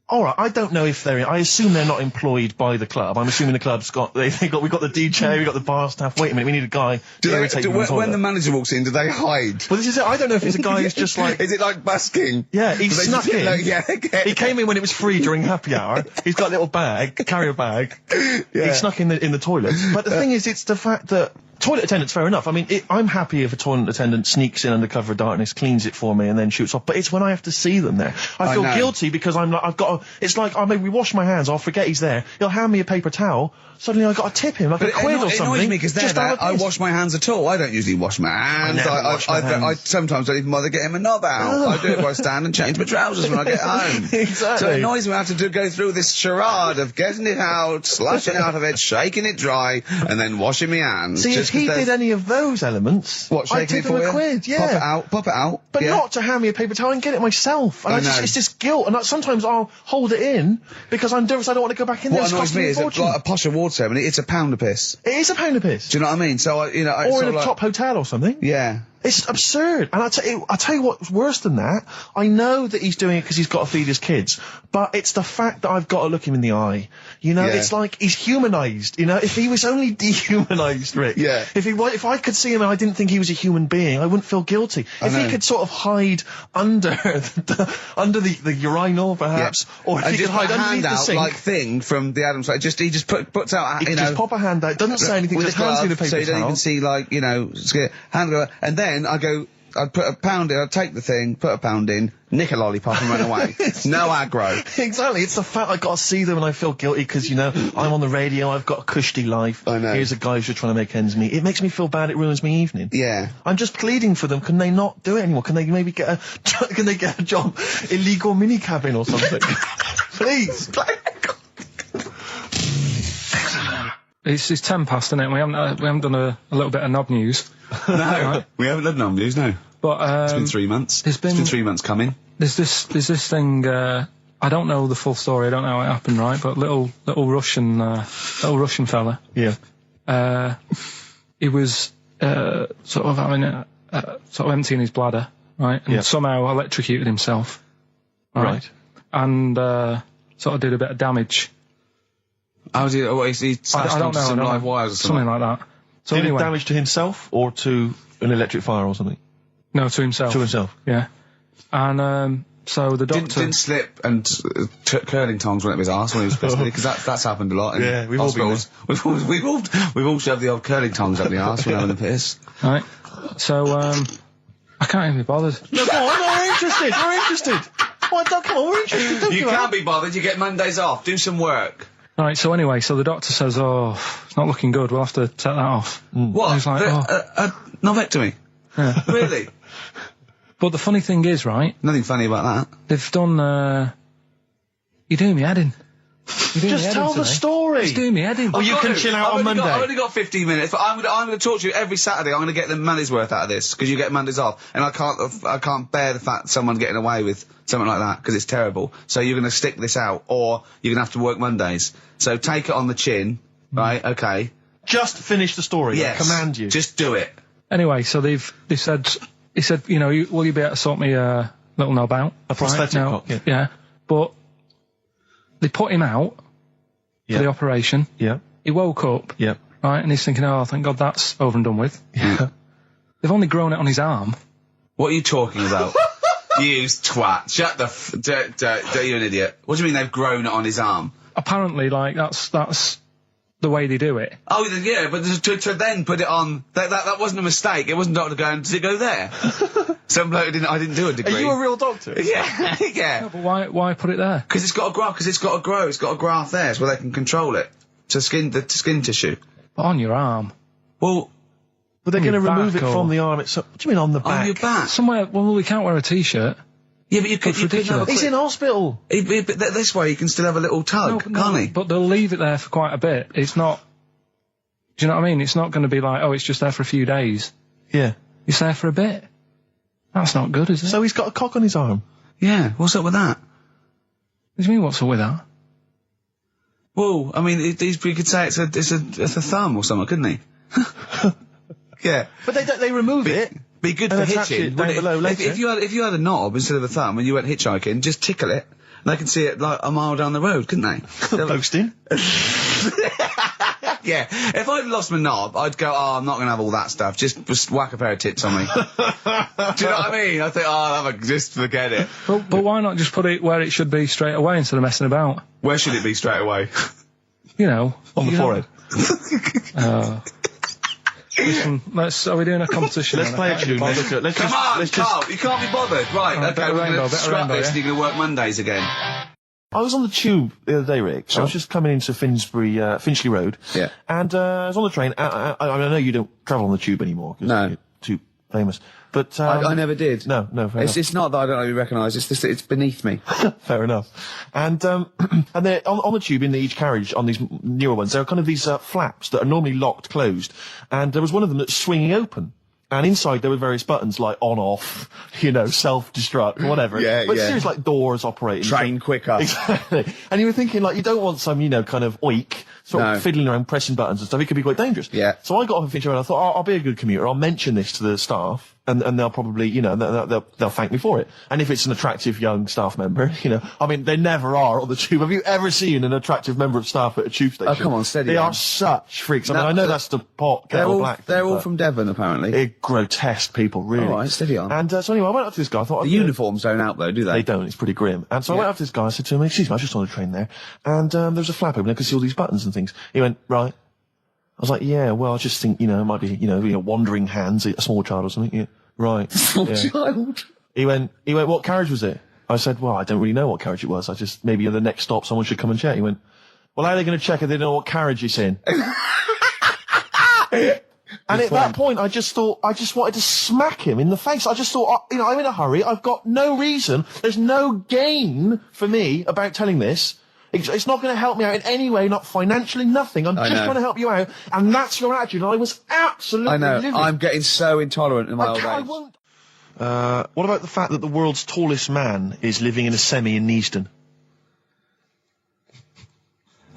Speaker 1: All right, I don't know if they're. I assume they're not employed by the club. I'm assuming the club's got. We've got the DJ, we've got the bar staff. Wait a minute, we need a guy to irritate you on the
Speaker 3: when the
Speaker 1: toilet.
Speaker 3: manager walks in, do they hide?
Speaker 1: Well, this is it. I don't know if it's a guy who's just like.
Speaker 3: Is it like busking?
Speaker 1: Yeah, he
Speaker 3: Do they
Speaker 1: snuck
Speaker 3: just get
Speaker 1: in.
Speaker 3: like, yeah, okay.
Speaker 1: He came in when it was free during happy hour. He's got a little bag, carrier bag. He snuck in the toilet. But the thing is, it's the fact that toilet attendants, fair enough. I mean, I'm happy if a toilet attendant sneaks in under cover of darkness, cleans it for me, and then shoots off. But it's when I have to see them there. I feel
Speaker 3: know.
Speaker 1: guilty because I'm like, I've got. It's like I maybe wash my hands. I'll forget he's there. He'll hand me a paper towel. Suddenly I've got to tip him like a quid or
Speaker 3: It
Speaker 1: something.
Speaker 3: annoys me because
Speaker 1: just
Speaker 3: there,
Speaker 1: out of
Speaker 3: I
Speaker 1: piss.
Speaker 3: wash my hands at all. I don't usually wash my hands.
Speaker 1: never wash my hands.
Speaker 3: I sometimes don't even bother getting my knob out. I do it by stand and change my trousers when I get home.
Speaker 1: Exactly.
Speaker 3: So it annoys me I have to go through this charade of getting it out, slushing out of it, shaking it dry, and then washing my hands.
Speaker 1: See, if
Speaker 3: just 'cause
Speaker 1: he
Speaker 3: there's-
Speaker 1: did any of those elements,
Speaker 3: What,
Speaker 1: I'd
Speaker 3: shaking
Speaker 1: tip
Speaker 3: it
Speaker 1: him
Speaker 3: for
Speaker 1: a
Speaker 3: you?
Speaker 1: quid, yeah.
Speaker 3: Pop it out.
Speaker 1: But
Speaker 3: yeah.
Speaker 1: not to hand me a paper towel and get it myself. And
Speaker 3: I know.
Speaker 1: it's just guilt. And sometimes I'll hold it in because I'm nervous. I don't want to go back in there.
Speaker 3: What
Speaker 1: It's
Speaker 3: annoys
Speaker 1: costing
Speaker 3: me
Speaker 1: a
Speaker 3: is that,
Speaker 1: fortune.
Speaker 3: like a posh award ceremony, it's a pound a piss.
Speaker 1: It is a pound of piss.
Speaker 3: Do you know what I mean? So,
Speaker 1: or in a top hotel or something.
Speaker 3: Yeah.
Speaker 1: It's absurd. And I'll tell you what's worse than that. I know that he's doing it because he's got to feed his kids, but it's the fact that I've got to look him in the eye. You know,
Speaker 3: Yeah.
Speaker 1: it's like he's humanised. You know, if he was only dehumanised, Rick.
Speaker 3: Yeah.
Speaker 1: If I could see him and I didn't think he was a human being, I wouldn't feel guilty. If
Speaker 3: know.
Speaker 1: he could sort of hide under the urinal, perhaps, or if
Speaker 3: And
Speaker 1: he could
Speaker 3: just put
Speaker 1: hide
Speaker 3: a
Speaker 1: underneath the
Speaker 3: handout
Speaker 1: sink.
Speaker 3: like thing from the Adams Family. He just puts out,
Speaker 1: He
Speaker 3: you
Speaker 1: could
Speaker 3: know,
Speaker 1: just pop a hand out. Doesn't say anything.
Speaker 3: with
Speaker 1: Just
Speaker 3: a
Speaker 1: hands
Speaker 3: glove,
Speaker 1: me the paper
Speaker 3: so you don't
Speaker 1: towel.
Speaker 3: even see, like, you know, hand go, and then I'd put a pound in, I'd take the thing, put a pound in, nick a lollipop and run away. No aggro.
Speaker 1: Exactly. It's the fact I got to see them and I feel guilty because, you know, I'm on the radio, I've got a cushy life.
Speaker 3: I know.
Speaker 1: Here's a guy who's just trying to make ends meet. It makes me feel bad. It ruins my evening.
Speaker 3: Yeah.
Speaker 1: I'm just pleading for them. Can they not do it anymore? Can they maybe get a job, illegal mini cabin or something? Please.
Speaker 2: It's 10 past, isn't it? We haven't done a little bit of knob news.
Speaker 3: No, we haven't done nom news, no.
Speaker 2: But
Speaker 3: It's been 3 months.
Speaker 2: It's been
Speaker 3: 3 months coming.
Speaker 2: There's this thing. I don't know the full story. I don't know how it happened, right? But little Russian fella.
Speaker 1: Yeah.
Speaker 2: He was sort of having sort of emptying his bladder, right? And
Speaker 1: Yeah.
Speaker 2: somehow electrocuted himself,
Speaker 1: Right.
Speaker 2: And sort of did a bit of damage.
Speaker 3: How did he smashed
Speaker 2: I don't
Speaker 3: onto
Speaker 2: know.
Speaker 3: some
Speaker 2: I don't
Speaker 3: live
Speaker 2: know.
Speaker 3: wires or something?
Speaker 2: Something like that. So
Speaker 1: Did
Speaker 2: anyway,
Speaker 1: it damage to himself or to an electric fire or something?
Speaker 2: no, to himself.
Speaker 1: To himself.
Speaker 2: Yeah. And so the doctor.
Speaker 3: Didn't slip and curling tongs went up his arse when he was pissed, because that's happened a lot. In
Speaker 1: Yeah, we've all been
Speaker 3: hospitals. We've all shoved the old curling tongs up the arse when having a piss.
Speaker 2: Right. So I can't even be bothered.
Speaker 1: No, go on, we're interested. We're interested. Why, come on, we're interested. Don't
Speaker 3: You
Speaker 1: give up.
Speaker 3: can't be bothered. You get Mondays off. Do some work.
Speaker 2: Right. So anyway, so the doctor says, "Oh, it's not looking good. We'll have to take that off."
Speaker 3: What?
Speaker 2: I was like,
Speaker 3: a novectomy?
Speaker 2: Yeah.
Speaker 3: Really?
Speaker 2: But the funny thing is, right?
Speaker 3: Nothing funny about that.
Speaker 2: They've done. You're doing me head in.
Speaker 1: Just tell the story.
Speaker 2: It's doing me head in.
Speaker 1: Oh, you can chill out on Monday.
Speaker 3: I've only got 15 minutes, but I'm going to talk to you every Saturday. I'm going to get the money's worth out of this, because you get Mondays off, and I can't bear the fact that someone's getting away with something like that, because it's terrible. So you're going to stick this out, or you're going to have to work Mondays. So take it on the chin, right? Okay.
Speaker 1: Just finish the story.
Speaker 3: Yes.
Speaker 1: I command you.
Speaker 3: Just do it.
Speaker 2: Anyway, so they said, he said, you know, will you be able to sort me a little knob out?
Speaker 1: A prosthetic cock, yeah.
Speaker 2: Yeah. But they put him out for the operation.
Speaker 1: Yeah.
Speaker 2: He woke up.
Speaker 1: Yeah.
Speaker 2: Right, and he's thinking, oh, thank God that's over and done with.
Speaker 1: Yeah.
Speaker 2: They've only grown it on his arm.
Speaker 3: What are you talking about? You twat. Shut the you're an idiot. What do you mean they've grown it on his arm?
Speaker 2: Apparently, like, that's the way they do it.
Speaker 3: Oh, yeah, but to then put it on, that wasn't a mistake. It wasn't doctor going, does it go there? Some bloke I didn't do a degree.
Speaker 1: Are you a real doctor?
Speaker 3: Yeah, yeah.
Speaker 2: No, but why put it there?
Speaker 3: Because it's got to grow, it's got to graft there, so they can control it. To skin tissue.
Speaker 2: But on your arm.
Speaker 3: Well,
Speaker 1: But they're
Speaker 2: On
Speaker 1: going to
Speaker 2: your
Speaker 1: remove
Speaker 2: back
Speaker 1: it
Speaker 2: or-
Speaker 1: from the arm itself. What do you mean on the back?
Speaker 3: on your back.
Speaker 2: Somewhere, well, we can't wear a t-shirt.
Speaker 3: Yeah, but you could
Speaker 2: That's
Speaker 3: have a
Speaker 2: ridiculous.
Speaker 1: He's
Speaker 3: quick,
Speaker 1: in hospital.
Speaker 3: but this way you can still have a little tug, can't he?
Speaker 2: But they'll leave it there for quite a bit. It's not, do you know what I mean? It's not going to be like, oh, it's just there for a few days.
Speaker 1: Yeah.
Speaker 2: It's there for a bit. That's not good, is it?
Speaker 1: So he's got a cock on his arm.
Speaker 3: Yeah, what's up with that?
Speaker 2: What do you mean, what's up with that?
Speaker 3: Well, I mean, you could say it's a thumb or something, couldn't he? Yeah.
Speaker 1: But they remove it.
Speaker 3: Be good
Speaker 1: And
Speaker 3: for
Speaker 1: attach
Speaker 3: hitching.
Speaker 1: it down
Speaker 3: wouldn't
Speaker 1: below later.
Speaker 3: If you had a knob instead of a thumb and you went hitchhiking, just tickle it, and they can see it like a mile down the road, couldn't they?
Speaker 1: Boasting.
Speaker 3: Yeah. If I'd lost my knob, I'd go, oh, I'm not going to have all that stuff. Just whack a pair of tits on me. Do you know what I mean? I think, oh, just forget it.
Speaker 2: But why not just put it where it should be straight away instead of messing about?
Speaker 3: Where should it be straight away?
Speaker 2: You know.
Speaker 1: On the
Speaker 2: you know-
Speaker 1: forehead.
Speaker 2: Listen, are we doing a competition?
Speaker 1: Let's
Speaker 2: then?
Speaker 1: play
Speaker 2: I
Speaker 1: a
Speaker 2: can't be
Speaker 1: tune.
Speaker 2: bothered.
Speaker 1: Let's
Speaker 3: Come on,
Speaker 1: just
Speaker 3: Carl, you can't be bothered. Right,
Speaker 2: Bit
Speaker 3: okay,
Speaker 2: of
Speaker 3: we're
Speaker 2: rainbow,
Speaker 3: going to
Speaker 2: bit of
Speaker 3: scrap
Speaker 2: rainbow,
Speaker 3: this
Speaker 2: yeah?
Speaker 3: and you're going to work Mondays again.
Speaker 1: I was on the tube the other day, Rick. I was just coming into Finchley Road.
Speaker 3: Yeah.
Speaker 1: And I was on the train. I know you don't travel on the tube anymore. 'Cause
Speaker 6: No.
Speaker 1: you're too famous. But
Speaker 6: I never did.
Speaker 1: No, fair enough.
Speaker 6: It's not that I don't really recognise. It's just that it's beneath me.
Speaker 1: Fair enough. And they're on the tube in each carriage on these newer ones. There are kind of these flaps that are normally locked closed, and there was one of them that's swinging open. And inside there were various buttons like on, off, self-destruct, whatever.
Speaker 6: Yeah,
Speaker 1: but
Speaker 6: yeah.
Speaker 1: seriously, like doors operating.
Speaker 6: Train quicker.
Speaker 1: Exactly. And you were thinking, like, you don't want some, kind of oik, sort of
Speaker 6: No.
Speaker 1: fiddling around, pressing buttons and stuff. It could be quite dangerous.
Speaker 6: Yeah.
Speaker 1: So I got off and Finchley Road, and I thought, I'll be a good commuter. I'll mention this to the staff, and they'll probably, they'll thank me for it. And if it's an attractive young staff member, I mean, they never are on the tube. Have you ever seen an attractive member of staff at a tube station?
Speaker 6: Oh, come on, steady
Speaker 1: They
Speaker 6: on.
Speaker 1: are such freaks. I
Speaker 6: No,
Speaker 1: mean, I know that's the pot, kettle black.
Speaker 6: They're
Speaker 1: thing,
Speaker 6: all
Speaker 1: but
Speaker 6: from Devon, apparently.
Speaker 1: they're grotesque people, really.
Speaker 6: All right, steady on.
Speaker 1: And so anyway, I went up to this guy. I thought,
Speaker 6: The uniforms don't out though, do they?
Speaker 1: They don't. It's pretty grim. And so I went up to this guy. I said to him, "Excuse me, I was just on a train there, and there was a flap open. I could see all these buttons and things." He went, "Right." I was like, "Yeah, well, I just think, it might be, wandering hands, a small child or something." Yeah, right.
Speaker 6: Small
Speaker 1: Yeah.
Speaker 6: child.
Speaker 1: He went, "What carriage was it?" I said, "Well, I don't really know what carriage it was. I just maybe at the next stop someone should come and check." He went, "Well, how are they going to check if they don't know what carriage it's in?" And at that point, I just wanted to smack him in the face. I just thought, I'm in a hurry. I've got no reason. There's no gain for me about telling this. It's not going to help me out in any way, not financially, nothing. I'm just
Speaker 6: know.
Speaker 1: trying to help you out. And that's your attitude. And I was absolutely
Speaker 6: I know.
Speaker 1: livid.
Speaker 6: I'm getting so intolerant in my old
Speaker 1: I
Speaker 6: age.
Speaker 1: won't. What about the fact that the world's tallest man is living in a semi in Neasden?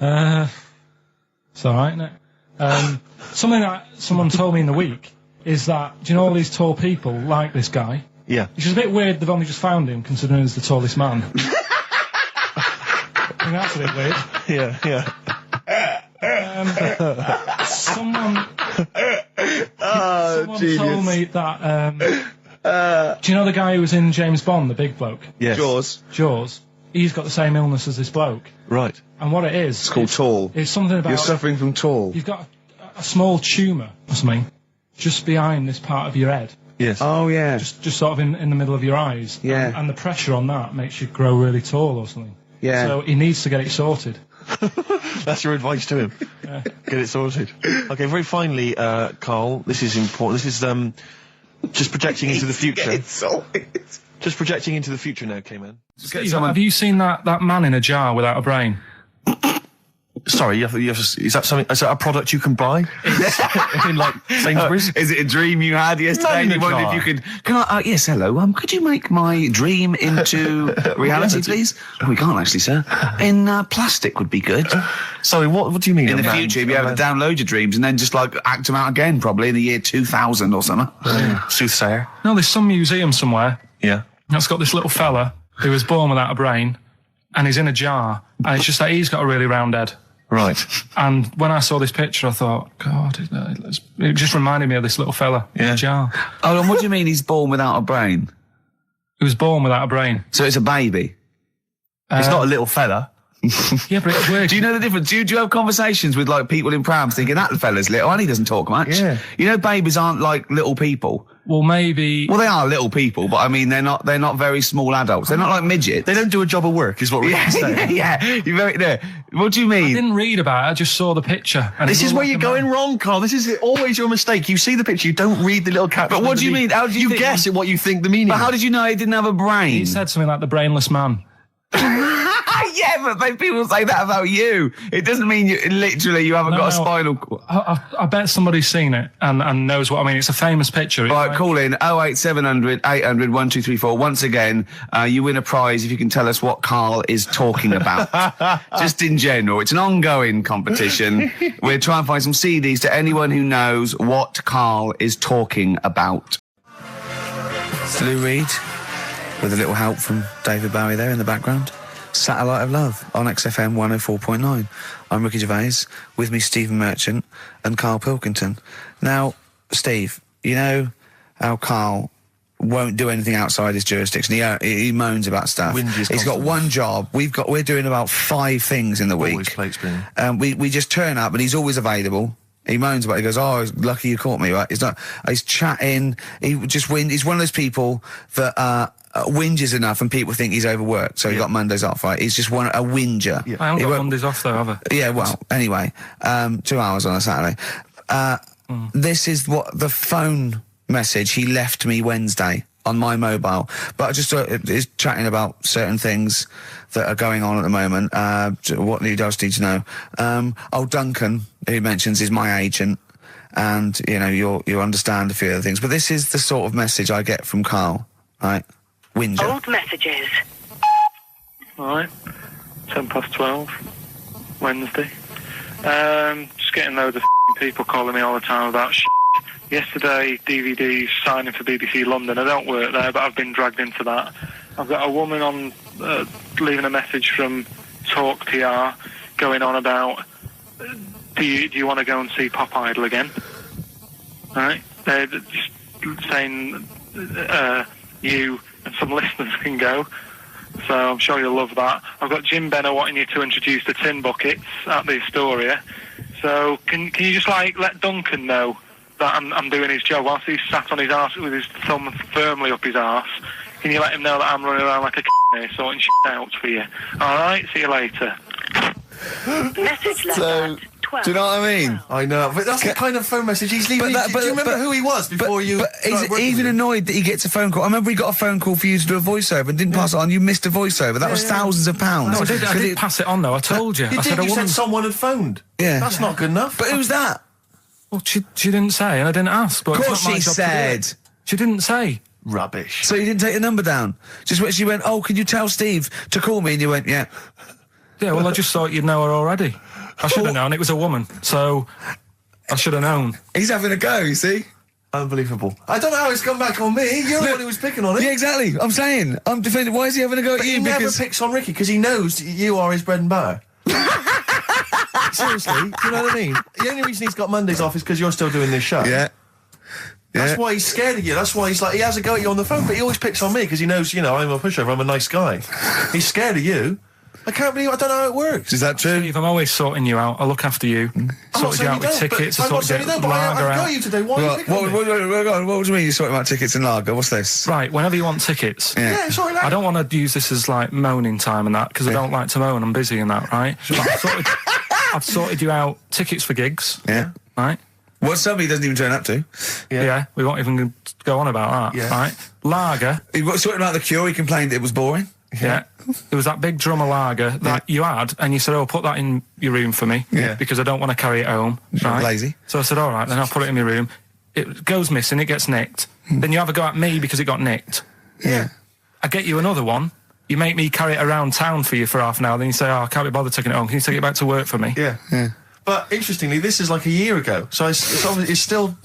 Speaker 2: It's alright, isn't it? Something that someone told me in the week is that, do you know all these tall people like this guy?
Speaker 1: Yeah.
Speaker 2: Which is a bit weird they've only just found him, considering he's the tallest man. I think that's a bit weird.
Speaker 1: Yeah.
Speaker 2: Someone
Speaker 4: genius.
Speaker 2: told me that. Do you know the guy who was in James Bond, the big bloke?
Speaker 1: Yes.
Speaker 2: Jaws. He's got the same illness as this bloke.
Speaker 1: Right.
Speaker 2: And what it is...
Speaker 4: It's called tall.
Speaker 2: It's something about...
Speaker 4: You're suffering from tall.
Speaker 2: You've got a small tumour or something just behind this part of your head.
Speaker 1: Yes.
Speaker 4: Oh, yeah.
Speaker 2: Just sort of in the middle of your eyes.
Speaker 4: Yeah.
Speaker 2: And the pressure on that makes you grow really tall or something.
Speaker 4: Yeah.
Speaker 2: So he needs to get it sorted.
Speaker 1: That's your advice to him. Get it sorted. Okay, very finally, Carl, this is important. This is just projecting into the future. Just projecting into the future now, K-Man.
Speaker 2: Steve, have you seen that man in a jar without a brain?
Speaker 1: Sorry, you have to, is that something? Is that a product you can buy? In like Sainsbury's?
Speaker 6: Is it a dream you had yesterday?
Speaker 1: No,
Speaker 6: You wondered if you could. Can I? Yes, hello. Could you make my dream into reality, please? Oh, we can't actually, sir. In plastic would be good.
Speaker 1: Sorry, what do you mean?
Speaker 6: In the
Speaker 1: man?
Speaker 6: future, you'd be able to download your dreams and then just like act them out again, probably in the year 2000 or something.
Speaker 1: Soothsayer.
Speaker 2: No, there's some museum somewhere
Speaker 1: Yeah.
Speaker 2: that's got this little fella who was born without a brain, and he's in a jar, and it's just that he's got a really round head.
Speaker 1: Right.
Speaker 2: And when I saw this picture, I thought, God, it just reminded me of this little fella in
Speaker 1: Yeah.
Speaker 2: a jar.
Speaker 6: Oh, and what do you mean he's born without a brain?
Speaker 2: He was born without a brain.
Speaker 6: So it's a baby.
Speaker 1: It's not a little fella.
Speaker 2: Yeah, but it's weird.
Speaker 6: Do you know the difference? Do you have conversations with like people in prams thinking that fella's little and he doesn't talk much?
Speaker 1: Yeah.
Speaker 6: You know, babies aren't like little people.
Speaker 2: Well, maybe...
Speaker 6: Well, they are little people, but I mean, they're not very small adults. They're not like midgets.
Speaker 1: They don't do a job of work, is what we're saying.
Speaker 6: yeah. You're very, no. What do you
Speaker 2: I
Speaker 6: mean?
Speaker 2: didn't read about it, I just saw the picture. And
Speaker 1: This
Speaker 2: it
Speaker 1: is
Speaker 2: looked
Speaker 1: where
Speaker 2: like
Speaker 1: you're
Speaker 2: a
Speaker 1: going
Speaker 2: man.
Speaker 1: wrong, Carl. This is always your mistake. You see the picture, you don't read the little caption.
Speaker 6: But what do you
Speaker 1: underneath.
Speaker 6: mean? How do you think-
Speaker 1: guess at what you think the meaning
Speaker 6: But
Speaker 1: is.
Speaker 6: how did you know he didn't have a brain?
Speaker 2: He said something like the brainless man.
Speaker 6: Yeah, but then people say that about you. It doesn't mean you haven't got a spinal cord.
Speaker 2: I bet somebody's seen it and knows what I mean. It's a famous picture. It's
Speaker 6: Right,
Speaker 2: like-
Speaker 6: call in 08700 800 1234. Once again, you win a prize if you can tell us what Carl is talking about. Just in general. It's an ongoing competition. We're trying to find some CDs to anyone who knows what Carl is talking about. Lou Reed, with a little help from David Bowie there in the background. Satellite of Love on XFM 104.9. I'm Ricky Gervais, with me Stephen Merchant and Karl Pilkington. Now, Steve, you know how Karl won't do anything outside his jurisdiction. He moans about stuff.
Speaker 1: Whinges
Speaker 6: He's got
Speaker 1: constantly.
Speaker 6: one job. We're doing about 5 things in the week.
Speaker 1: Always plate spinning.
Speaker 6: We just turn up and he's always available. He moans about it. He goes, oh, lucky you caught me, right? He's chatting. He just He's one of those people that whinges enough and people think he's overworked. So he got Mondays off, right? He's just a whinger.
Speaker 1: Yeah.
Speaker 2: I haven't
Speaker 6: He
Speaker 2: got
Speaker 6: won't-
Speaker 2: Mondays off though, have I?
Speaker 6: Yeah, well, anyway, 2 hours on a Saturday. This is what the phone message he left me Wednesday on my mobile. But I just is chatting about certain things that are going on at the moment. What he does need to know. Duncan, who he mentions, is my agent. And, you know, you'll understand a few other things. But this is the sort of message I get from Karl, right? Whinger.
Speaker 7: Old messages.
Speaker 8: Alright, 12:10, Wednesday. Just getting loads of people calling me all the time about shit. Yesterday, DVD's signing for BBC London. I don't work there, but I've been dragged into that. I've got a woman on leaving a message from Talk PR going on about do you want to go and see Pop Idol again? Right? They're just saying you and some listeners can go. So I'm sure you'll love that. I've got Jim Benner wanting you to introduce the tin buckets at the Astoria. So can you just like let Duncan know that I'm doing his job whilst he's sat on his arse with his thumb firmly up his arse? Can you let him know that I'm running around like a here sorting shit out for you? Alright, see you later.
Speaker 7: Message left
Speaker 6: So,
Speaker 7: at 12.
Speaker 6: do you know what I mean?
Speaker 1: I know, but that's the kind of phone message he's leaving. Do you remember who he was before you?
Speaker 6: But
Speaker 1: started
Speaker 6: he's
Speaker 1: working
Speaker 6: even
Speaker 1: with him?
Speaker 6: annoyed that he gets a phone call. I remember he got a phone call for you to do a voiceover and didn't pass it on. You missed a voiceover. That was thousands of pounds.
Speaker 2: No, I did
Speaker 6: 'Cause
Speaker 2: pass it on though. I told you.
Speaker 1: You
Speaker 2: I
Speaker 1: did.
Speaker 2: said a
Speaker 1: You
Speaker 2: woman.
Speaker 1: said someone had phoned.
Speaker 6: Yeah.
Speaker 1: That's not good enough.
Speaker 6: But who's that?
Speaker 2: Well, she didn't say, and I didn't ask. But
Speaker 6: Of
Speaker 2: it's
Speaker 6: course
Speaker 2: not my
Speaker 6: she
Speaker 2: job to do
Speaker 6: said.
Speaker 2: it. She didn't say.
Speaker 1: Rubbish.
Speaker 6: So you didn't take the number down? Just when she went, oh, can you tell Steve to call me? And you went, yeah.
Speaker 2: Yeah, well, I just thought you'd know her already. I should have known. It was a woman, so I should have known.
Speaker 6: He's having a go, you see?
Speaker 1: Unbelievable. I don't know how it's come back on me. You're the
Speaker 6: Look,
Speaker 1: one who was picking on it.
Speaker 6: Yeah, exactly. I'm saying. I'm defending. Why is he having a go at
Speaker 1: But
Speaker 6: you?
Speaker 1: he never
Speaker 6: Because
Speaker 1: picks on Ricky because he knows you are his bread and butter. Seriously, do you know what I mean? The only reason he's got Mondays off is because you're still doing this show.
Speaker 6: Yeah.
Speaker 1: That's why he's scared of you. That's why he's like, he has a go at you on the phone, but he always picks on me because he knows, you know, I'm a pushover, I'm a nice guy. He's scared of you. I can't believe, I don't know how it works.
Speaker 6: Is that true?
Speaker 2: Steve, I'm always sorting you out. I look after you. Sorted you out with tickets. I sorted you out
Speaker 1: I've got you today. Why are you picking on me?
Speaker 6: What do you mean you're sorting about tickets and lager? What's this?
Speaker 2: Right, whenever you want tickets.
Speaker 1: Yeah, sorry,
Speaker 2: I don't want to use this as like moaning time and that because I don't like to moan. I'm busy and that, right? But I've sorted you out tickets for gigs.
Speaker 6: Yeah.
Speaker 2: Right?
Speaker 6: What somebody doesn't even turn up to.
Speaker 2: Yeah, we won't even go on about that.
Speaker 1: Yeah.
Speaker 2: Right? Lager.
Speaker 6: He was sorting out the Cure, he complained it was boring.
Speaker 2: Yeah. There was that big drum of lager that you had, and you said, "Oh, put that in your room for me, because I don't want to carry it home." Right?
Speaker 6: Lazy.
Speaker 2: So I said, "All right, then I'll put it in my room." It goes missing, it gets nicked. Then you have a go at me because it got nicked.
Speaker 6: Yeah.
Speaker 2: I get you another one. You make me carry it around town for you for half an hour. Then you say, "Oh, I can't be bothered taking it home. Can you take it back to work for me?"
Speaker 1: Yeah. But interestingly, this is like a year ago, so it's obviously it's still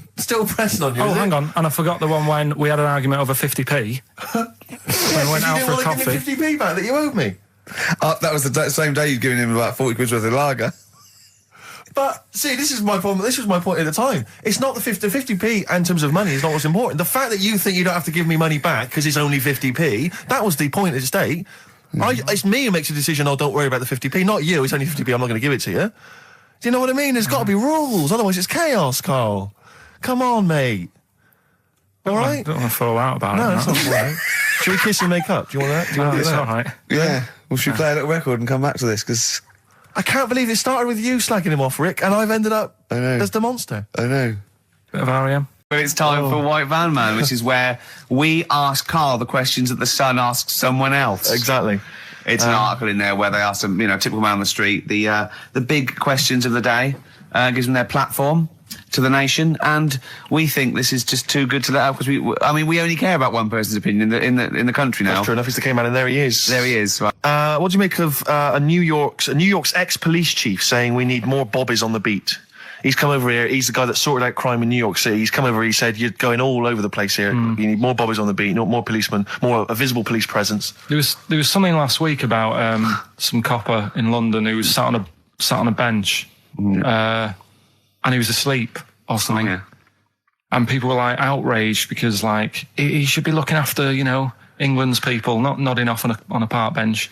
Speaker 1: pressing on you.
Speaker 2: Oh,
Speaker 1: is it?
Speaker 2: hang on, and I forgot the one when we had an argument over 50p. When we went out for a coffee.
Speaker 1: You didn't want to give me 50p back that you owed me.
Speaker 6: That was the same day you'd given him about 40 quid worth of lager.
Speaker 1: But see, this is my problem. This was my point at the time. It's not the 50p in terms of money is not what's important. The fact that you think you don't have to give me money back because it's only 50p, that was the point at stake. It's me who makes a decision. Oh, don't worry about the 50p, not you. It's only 50p. I'm not going to give it to you. Do you know what I mean? There's got to be rules, otherwise it's chaos, Carl. Come on, mate. All right?
Speaker 2: I don't want to fall out about
Speaker 1: No,
Speaker 2: it.
Speaker 1: that's not all right. Should we kiss and make up? Do you want that? Do you want to do
Speaker 2: It's
Speaker 1: that?
Speaker 2: all right.
Speaker 6: Yeah. Well, should we play a little record and come back to this? Because
Speaker 1: I can't believe it started with you slagging him off, Rick, and I've ended up
Speaker 6: I know.
Speaker 1: as the monster.
Speaker 6: I know.
Speaker 2: Bit of REM.
Speaker 3: But it's time for White Van Man, which is where we ask Carl the questions that the Sun asks someone else.
Speaker 1: Exactly.
Speaker 3: It's an article in there where they ask them, you know, typical man on the street, the big questions of the day, gives them their platform to the nation, and we think this is just too good to let out because we only care about one person's opinion in the country now.
Speaker 1: That's true enough. He's the K-man, and there he is.
Speaker 3: There he is. Right.
Speaker 1: What do you make of a New York's ex-police chief saying we need more bobbies on the beat? He's come over here. He's the guy that sorted out crime in New York City. He's come over. He said, "You're going all over the place here. You need more bobbies on the beat, more policemen, a visible police presence."
Speaker 2: There was something last week about some copper in London who was sat on a bench, and he was asleep or something.
Speaker 3: Oh, yeah.
Speaker 2: And people were like outraged because like he should be looking after, you know, England's people, not nodding off on a park bench.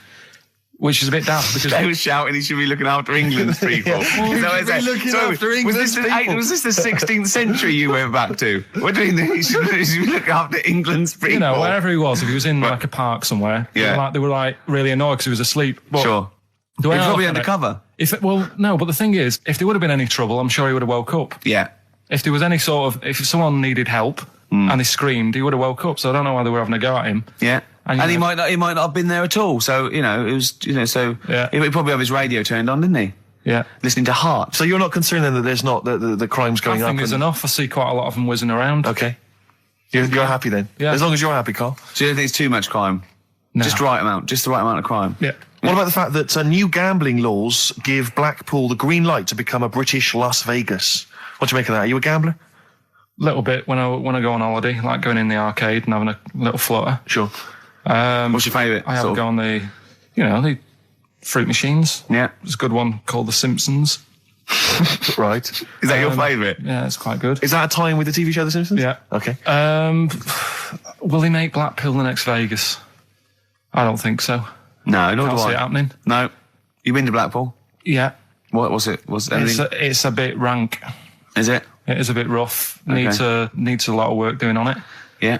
Speaker 2: Which is a bit daft because
Speaker 3: They were shouting he should be looking after England's people. Was this the 16th century you went back to? What do you mean he should be looking after England's people?
Speaker 2: you know, wherever he was, if he was in like a park somewhere, they were like really annoyed because he was asleep. But
Speaker 3: Sure.
Speaker 2: the way
Speaker 3: He's
Speaker 2: I
Speaker 3: probably
Speaker 2: look at it,
Speaker 3: undercover.
Speaker 2: No, but the thing is, if there would have been any trouble, I'm sure he would have woke up.
Speaker 3: Yeah.
Speaker 2: If there was any sort of, if someone needed help and he screamed, he would have woke up. So I don't know why they were having a go at him.
Speaker 3: Yeah.
Speaker 2: And,
Speaker 3: And he might not have been there at all. So, you know, it was, you know, so
Speaker 2: Yeah.
Speaker 3: he probably have his radio turned on, didn't he?
Speaker 2: Yeah.
Speaker 3: Listening to Heart.
Speaker 1: So you're not concerned then that there's not the crime's
Speaker 2: I
Speaker 1: going up?
Speaker 2: think there's enough. I see quite a lot of them whizzing around.
Speaker 1: Okay. You're happy then?
Speaker 2: Yeah.
Speaker 1: As long as you're happy, Carl.
Speaker 3: So you don't think it's too much crime?
Speaker 2: No.
Speaker 3: Just the right amount of crime?
Speaker 2: Yeah.
Speaker 1: What about the fact that new gambling laws give Blackpool the green light to become a British Las Vegas? What do you make of that? Are you a gambler?
Speaker 2: Little bit when I go on holiday, like going in the arcade and having a little flutter.
Speaker 1: Sure.
Speaker 3: What's your favourite?
Speaker 2: I have a go on the fruit machines.
Speaker 3: Yeah.
Speaker 2: There's a good one called The Simpsons.
Speaker 1: Right.
Speaker 3: Is that your favourite?
Speaker 2: Yeah, it's quite good.
Speaker 1: Is that a tie-in with the TV show The Simpsons?
Speaker 2: Yeah.
Speaker 1: Okay.
Speaker 2: Will he make Blackpool the next Vegas? I don't think so.
Speaker 3: No, nor
Speaker 2: Can't
Speaker 3: do
Speaker 2: see
Speaker 3: I.
Speaker 2: it happening.
Speaker 3: No. You been to Blackpool?
Speaker 2: Yeah.
Speaker 3: What was it? Was it anything?
Speaker 2: It's a bit rank.
Speaker 3: Is it?
Speaker 2: It is a bit rough.
Speaker 3: Okay.
Speaker 2: Needs a lot of work doing on it.
Speaker 3: Yeah.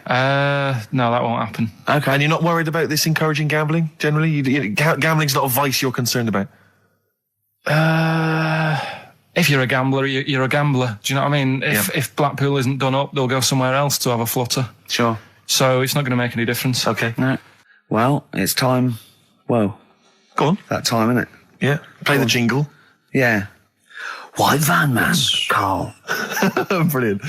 Speaker 2: No, that won't happen.
Speaker 3: Okay.
Speaker 1: And you're not worried about this encouraging gambling, generally? Gambling's not a vice you're concerned about?
Speaker 2: If you're a gambler, you're a gambler. Do you know what I mean? If Blackpool isn't done up, they'll go somewhere else to have a flutter.
Speaker 3: Sure.
Speaker 2: So it's not going to make any difference.
Speaker 1: Okay.
Speaker 3: No. Well, it's time. Well,
Speaker 1: Go on.
Speaker 3: that time, isn't it?
Speaker 1: Yeah. Play the jingle.
Speaker 3: Yeah. White Van Man, Carl.
Speaker 1: Brilliant.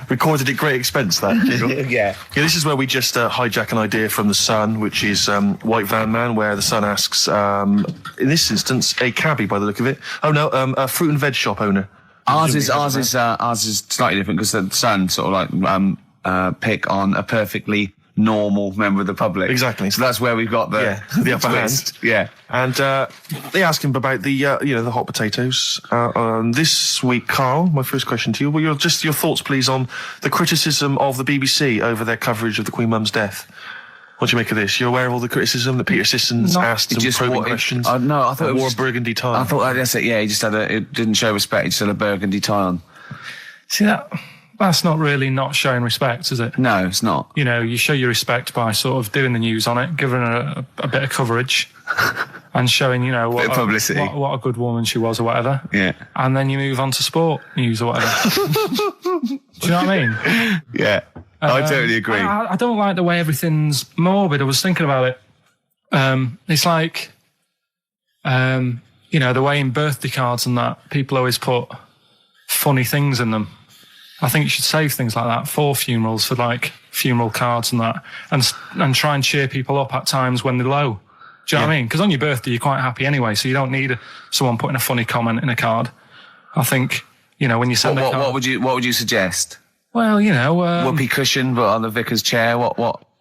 Speaker 1: Recorded at great expense, that jingle.
Speaker 3: Yeah.
Speaker 1: This is where we just hijack an idea from The Sun, which is White Van Man, where The Sun asks, in this instance, a cabbie by the look of it. Oh no, a fruit and veg shop owner.
Speaker 3: Ours is slightly different because the Sun sort of like pick on a perfectly
Speaker 6: normal member of the public.
Speaker 1: Exactly.
Speaker 6: So that's where we've got the
Speaker 1: upper
Speaker 6: twist.
Speaker 1: hand.
Speaker 6: Yeah.
Speaker 1: And they ask him about the the hot potatoes. This week, Carl, my first question to you, well, your thoughts, please, on the criticism of the BBC over their coverage of the Queen Mum's death. What do you make of this? You're aware of all the criticism that Peter Sissons asked some probing questions?
Speaker 6: No, I thought it
Speaker 1: wore
Speaker 6: was
Speaker 1: a burgundy tie.
Speaker 6: I thought that's it. Yeah, he just it didn't show respect. He just had a burgundy tie on.
Speaker 2: See, that's not really not showing respect, is it?
Speaker 6: No, it's not.
Speaker 2: You know, you show your respect by sort of doing the news on it, giving her a bit of coverage, and showing, you know,
Speaker 6: Bit of publicity.
Speaker 2: what a good woman she was or whatever.
Speaker 6: Yeah.
Speaker 2: And then you move on to sport news or whatever. Do you know what I mean?
Speaker 6: Yeah. I totally agree.
Speaker 2: I don't like the way everything's morbid. I was thinking about it. It's like, you know, the way in birthday cards and that, people always put funny things in them. I think you should save things like that for funerals, for like funeral cards and that, and try and cheer people up at times when they're low. Do you know what I mean? Because on your birthday, you're quite happy anyway, so you don't need someone putting a funny comment in a card. I think, you know, when you send a card...
Speaker 6: What would you suggest?
Speaker 2: Well, you know...
Speaker 6: whoopee cushion, but on the vicar's chair.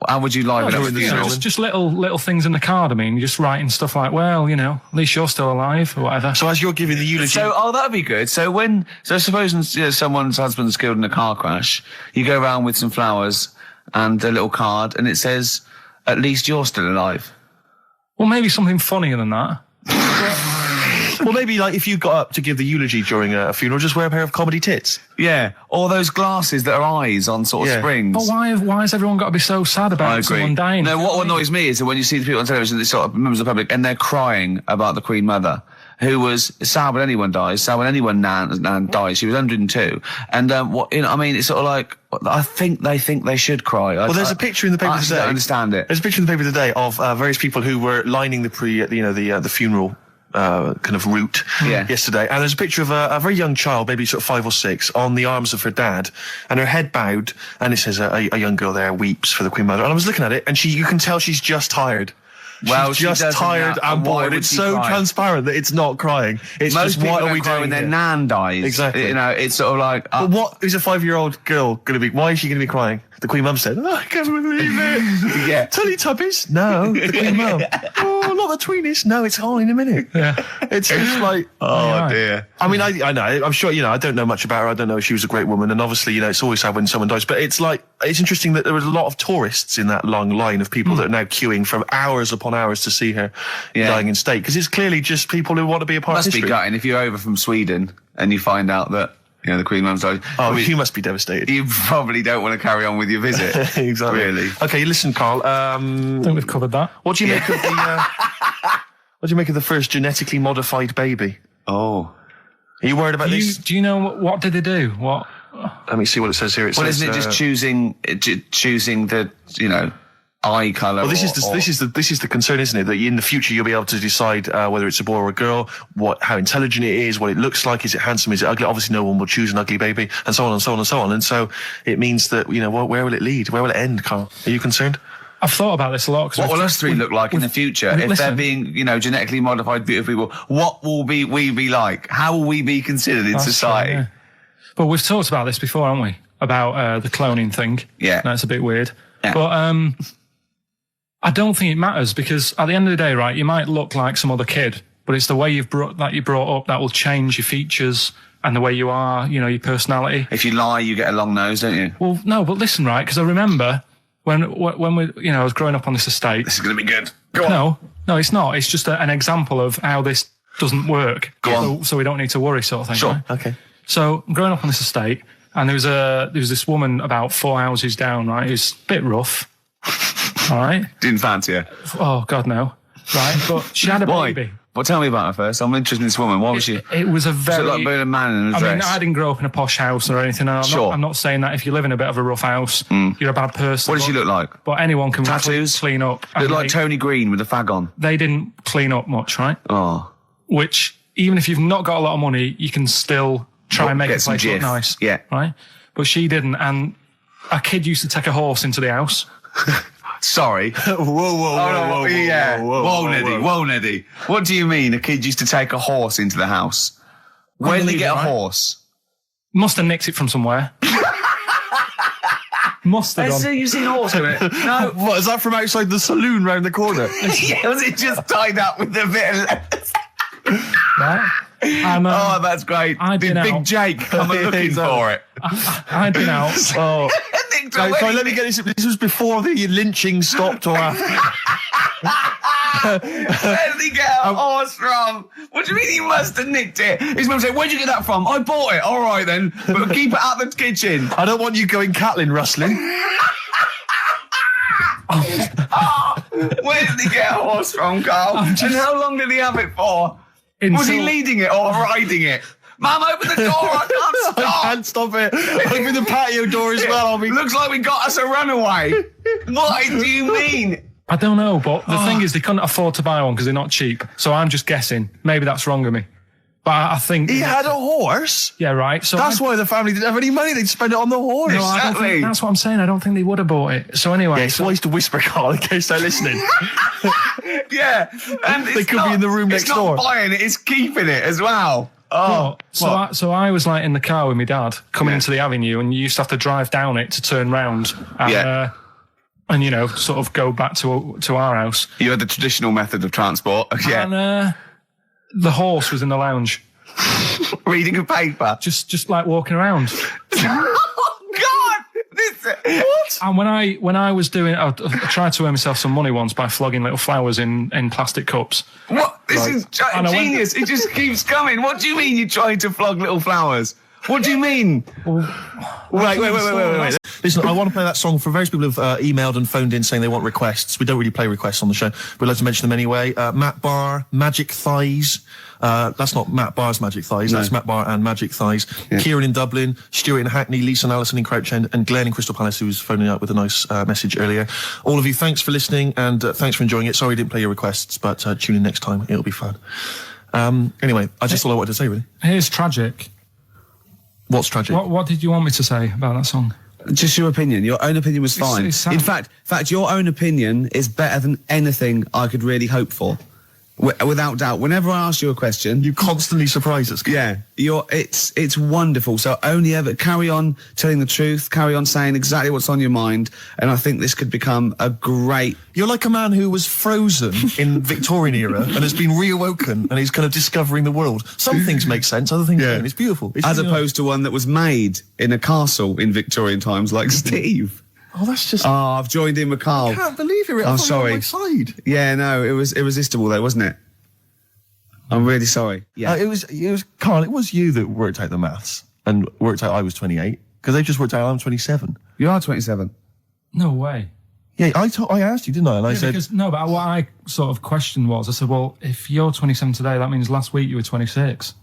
Speaker 6: How would you liven up the funeral?
Speaker 2: Just little things in the card. I mean, just writing stuff like, well, you know, at least you're still alive or whatever.
Speaker 1: So as you're giving the eulogy...
Speaker 6: that'd be good. So suppose someone's husband's killed in a car crash, you go around with some flowers and a little card, and it says, at least you're still alive.
Speaker 2: Well, maybe something funnier than that.
Speaker 1: Well, maybe like if you got up to give the eulogy during a funeral, just wear a pair of comedy tits.
Speaker 6: Yeah, or those glasses that are eyes on sort of springs.
Speaker 2: But why has everyone got to be so sad about someone dying?
Speaker 6: No, what annoys me is that when you see the people on television, the sort of members of the public, and they're crying about the Queen Mother, who was sad when anyone dies, sad when anyone nan dies. She was 102, and I mean, it's sort of like I think they should cry.
Speaker 1: Well, there's a picture in the paper
Speaker 6: I
Speaker 1: today.
Speaker 6: don't understand it.
Speaker 1: There's a picture in the paper today of various people who were lining the funeral kind of route yesterday, and there's a picture of a very young child, maybe sort of 5 or 6, on the arms of her dad, and her head bowed, and it says a young girl there weeps for the Queen Mother. And I was looking at it, and you can tell she's just tired.
Speaker 6: Well,
Speaker 1: she's just tired and bored. It's so transparent that it's not crying. It's
Speaker 6: Most
Speaker 1: just, what
Speaker 6: people
Speaker 1: are we
Speaker 6: don't cry
Speaker 1: doing
Speaker 6: when their
Speaker 1: here?
Speaker 6: nan dies.
Speaker 1: Exactly.
Speaker 6: You know, it's sort of like...
Speaker 1: But what is a 5-year-old girl going to be? Why is she going to be crying? The Queen Mum said, I can't believe it.
Speaker 6: Yeah.
Speaker 1: Teletubbies? No, the Queen Mum. Oh, not the Tweenies. No, it's all in a minute.
Speaker 2: Yeah.
Speaker 1: It's just like...
Speaker 6: Oh, dear.
Speaker 1: I mean, I know. I'm sure, I don't know much about her. I don't know if she was a great woman. And obviously, it's always sad when someone dies. But it's like, it's interesting that there was a lot of tourists in that long line of people that are now queuing from hours upon hours to see her dying in state. Because it's clearly just people who want to be a part of history.
Speaker 6: Must be gutting if you're over from Sweden and you find out that, the Queen Mum's died.
Speaker 1: Oh, you must be devastated.
Speaker 6: You probably don't want to carry on with your visit.
Speaker 1: Exactly.
Speaker 6: Really.
Speaker 1: Okay, listen, Carl.
Speaker 2: I think we've covered that.
Speaker 1: What do you make of the... what do you make of the first genetically modified baby?
Speaker 6: Oh.
Speaker 1: Are you worried about this?
Speaker 2: Do you know what did they do? What?
Speaker 1: Let me see what it says here.
Speaker 6: Isn't it just choosing the, eye colour?
Speaker 1: Well, this is the concern, isn't it? That in the future you'll be able to decide whether it's a boy or a girl, how intelligent it is, what it looks like, is it handsome, is it ugly? Obviously, no one will choose an ugly baby, and so on and so on and so on. And so it means that where will it lead? Where will it end, Carl? Are you concerned?
Speaker 2: I've thought about this a lot.
Speaker 6: What will us three look like in the future if they're being, genetically modified beautiful people? What will we be like? How will we be considered in society?
Speaker 2: True, yeah. But we've talked about this before, haven't we? About the cloning thing.
Speaker 6: Yeah,
Speaker 2: that's a bit weird.
Speaker 6: Yeah.
Speaker 2: But I don't think it matters, because at the end of the day, right, you might look like some other kid, but it's the way you brought up that will change your features and the way you are, your personality.
Speaker 6: If you lie, you get a long nose, don't you?
Speaker 2: Well, no, but listen, right, because I remember when we, I was growing up on this estate.
Speaker 6: This is going to be good. Go on.
Speaker 2: No, it's not. It's just an example of how this doesn't work.
Speaker 6: Go on.
Speaker 2: So we don't need to worry, sort of thing.
Speaker 6: Sure.
Speaker 2: Right?
Speaker 6: Okay.
Speaker 2: So I'm growing up on this estate, and there was this woman about 4 houses down, right, who's a bit rough. All right.
Speaker 6: Didn't fancy her.
Speaker 2: Oh God, no. Right, but she had a baby.
Speaker 6: Well, tell me about her first. I'm interested in this woman. Why was she?
Speaker 2: It was a very...
Speaker 6: Was it like being a man in a dress?
Speaker 2: I mean, I didn't grow up in a posh house or anything. And I'm not saying that if you live in a bit of a rough house, you're a bad person.
Speaker 6: What did she look like?
Speaker 2: But anyone can
Speaker 6: tattoos,
Speaker 2: clean up.
Speaker 6: Looked like Tony Green with a fag on.
Speaker 2: They didn't clean up much, right?
Speaker 6: Oh.
Speaker 2: Which, even if you've not got a lot of money, you can still try and make the place look nice.
Speaker 6: Yeah.
Speaker 2: Right? But she didn't. And a kid used to take a horse into the house.
Speaker 6: Sorry. Whoa, Neddy. What do you mean a kid used to take a horse into the house? Where did he get a horse?
Speaker 2: Must have nicked it from somewhere. Mustard on.
Speaker 6: You've seen a horse do it? No.
Speaker 1: What, is that from outside the saloon round the corner?
Speaker 6: Yeah, was it just tied up with a bit of lettuce?
Speaker 2: Right? And,
Speaker 6: Oh, that's great.
Speaker 2: I'd
Speaker 6: Big
Speaker 2: been out.
Speaker 6: Jake coming looking for it.
Speaker 2: I'd been out.
Speaker 1: Oh.
Speaker 6: Nick,
Speaker 1: Sorry, let me get this. This was before the lynching stopped or after?
Speaker 6: Where did he get a horse from? What do you mean he must have nicked it? His mum said, where'd you get that from? I bought it. All right, then. But keep it out of the kitchen.
Speaker 1: I don't want you going Catlin rustling.
Speaker 6: Where did he get a horse from, Carl? And how long did he have it for? Was he leading it or riding it? Mum, open the door. I can't stop.
Speaker 1: I can't stop it. Open the patio door as well. I'll be...
Speaker 6: Looks like we got us a runaway. What do you mean?
Speaker 2: I don't know, but the thing is, they couldn't afford to buy one because they're not cheap. So I'm just guessing. Maybe that's wrong of me. But I think...
Speaker 1: He had a horse?
Speaker 2: Yeah, right. So
Speaker 1: That's why the family didn't have any money. They'd spend it on the horse.
Speaker 2: No, I don't think, that's what I'm saying. I don't think they would have bought it. So anyway...
Speaker 1: Yeah, it's wise to whisper, Carl, in case they're listening.
Speaker 6: Yeah. And
Speaker 1: They could be in the room next door.
Speaker 6: It's not buying it, it's keeping it as well. Oh.
Speaker 2: So I was like in the car with my dad coming into the avenue, and you used to have to drive down it to turn round. And, and you know, sort of go back to our house.
Speaker 6: You had the traditional method of transport. Yeah.
Speaker 2: And the horse was in the lounge.
Speaker 6: Reading a paper.
Speaker 2: Just like walking around.
Speaker 6: Oh, God! What?
Speaker 2: And when I was doing, I tried to earn myself some money once by flogging little flowers in plastic cups.
Speaker 6: What? This
Speaker 2: Right.
Speaker 6: is
Speaker 2: And I went-
Speaker 6: genius. It just keeps coming. What do you mean you're trying to flog little flowers? What do you mean? Wait.
Speaker 1: Listen, I want to play that song for various people who've emailed and phoned in saying they want requests. We don't really play requests on the show. We'd like to mention them anyway. Matt Barr, Magic Thighs. That's not Matt Barr's Magic Thighs.
Speaker 6: No.
Speaker 1: That's Matt Barr and Magic Thighs.
Speaker 6: Yeah.
Speaker 1: Kieran in Dublin, Stuart in Hackney, Lisa and Alison in Crouch End, and Glenn in Crystal Palace, who was phoning up with a nice message earlier. All of you, thanks for listening and thanks for enjoying it. Sorry we didn't play your requests, but tune in next time. It'll be fun. Anyway, I just all I wanted to say, really.
Speaker 2: Here's tragic.
Speaker 1: What's tragic?
Speaker 2: What did you want me to say about that song?
Speaker 6: Just your opinion. Your own opinion was fine.
Speaker 2: it's sad.
Speaker 6: In fact, your own opinion is better than anything I could really hope for. Without doubt. Whenever I ask you a question,
Speaker 1: You constantly surprise us.
Speaker 6: yeah, it's wonderful. So only ever carry on telling the truth, carry on saying exactly what's on your mind, and I think this could become a great.
Speaker 1: You're like a man who was frozen in Victorian era and has been reawoken and he's kind of discovering the world. Some things make sense, other things don't. It's beautiful. It's
Speaker 6: As
Speaker 1: really
Speaker 6: opposed to one that was made in a castle in Victorian times, like Steve.
Speaker 1: nice. Oh, that's just...
Speaker 6: Oh, I've joined in with Carl.
Speaker 1: I can't believe it.
Speaker 6: I'm sorry.
Speaker 1: On my side.
Speaker 6: Yeah, no, it was irresistible though, wasn't it? I'm really sorry. Yeah.
Speaker 1: It was Carl, it was you that worked out the maths and worked out I was 28 because they just worked out I'm 27.
Speaker 6: You are 27.
Speaker 2: No way.
Speaker 1: Yeah, I asked you, didn't I? And I said...
Speaker 2: Because, no, but what I sort of questioned was, I said, well, if you're 27 today, that means last week you were 26.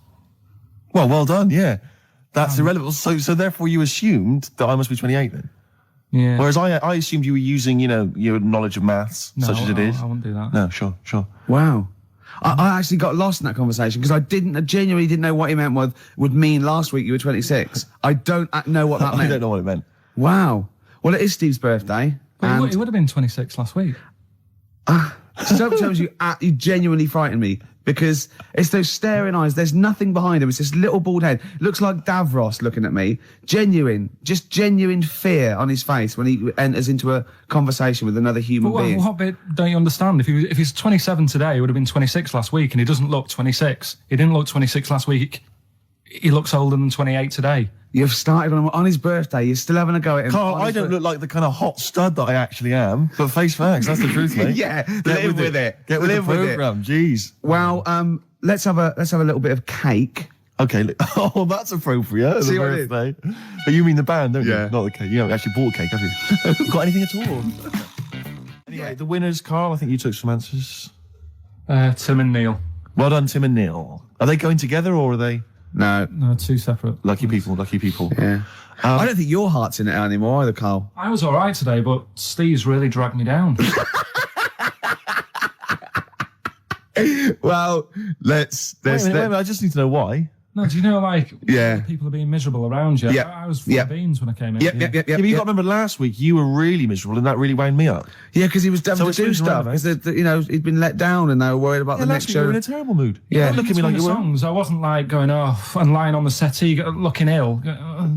Speaker 1: Well done, yeah. That's irrelevant. So therefore you assumed that I must be 28 then.
Speaker 2: Yeah.
Speaker 1: Whereas I assumed you were using, your knowledge of maths, such as it is.
Speaker 2: I wouldn't do that.
Speaker 1: No, sure.
Speaker 6: Wow. I actually got lost in that conversation because I genuinely didn't know what he meant would mean last week you were 26. I don't know what that meant.
Speaker 1: I don't know what it meant.
Speaker 6: Wow. Well, it is Steve's birthday.
Speaker 2: But it would have been 26 last week.
Speaker 6: Sometimes you genuinely frighten me because it's those staring eyes. There's nothing behind him. It's this little bald head. Looks like Davros looking at me. Genuine fear on his face when he enters into a conversation with another human being.
Speaker 2: What bit don't you understand? If he's 27 today, he would have been 26 last week, and he doesn't look 26. He didn't look 26 last week. He looks older than 28 today.
Speaker 6: You've started on his birthday. You're still having a go at him.
Speaker 1: Carl, I don't look like the kind of hot stud that I actually am, but face facts, that's the truth, mate.
Speaker 6: Yeah, live with it.
Speaker 1: Get with
Speaker 6: Live
Speaker 1: the
Speaker 6: with it.
Speaker 1: programme, jeez.
Speaker 6: Well, let's have a little bit of cake.
Speaker 1: Okay, oh, that's appropriate.
Speaker 6: See
Speaker 1: The
Speaker 6: what I did?
Speaker 1: birthday. But you mean the band, don't
Speaker 6: Yeah.
Speaker 1: you? Not the cake. You haven't actually bought a cake, have you? Got anything at all? Anyway, the winners, Carl, I think you took some answers.
Speaker 2: Tim and Neil.
Speaker 1: Well done, Tim and Neil. Are they going together or are they
Speaker 6: No.
Speaker 2: No, two separate.
Speaker 1: lucky people?
Speaker 6: Yeah. I don't think your heart's in it anymore either, Carl.
Speaker 2: I was all right today, but Steve's really dragged me down.
Speaker 6: Well, let's.
Speaker 1: Wait a minute, I just need to know why.
Speaker 2: No, do you know, like,
Speaker 6: Yeah.
Speaker 2: people are being miserable around you?
Speaker 6: Yeah.
Speaker 2: I was full
Speaker 6: Yeah.
Speaker 2: of beans when I came in.
Speaker 6: Yep,
Speaker 2: here.
Speaker 6: yep, yep,
Speaker 1: Yeah,
Speaker 6: yep.
Speaker 1: but you got to remember last week you were really miserable, and that really wound me up.
Speaker 6: Yeah, because he was having
Speaker 1: So
Speaker 6: to
Speaker 1: it's
Speaker 6: do
Speaker 1: losing
Speaker 6: stuff.
Speaker 1: around,
Speaker 6: Because, you know, he'd been let down and they were worried about the next
Speaker 1: last week you
Speaker 6: show.
Speaker 1: were in a terrible mood.
Speaker 6: Yeah.
Speaker 1: Don't look at me like
Speaker 2: the
Speaker 1: you were.
Speaker 2: songs. I wasn't like going off and lying on the settee, looking ill,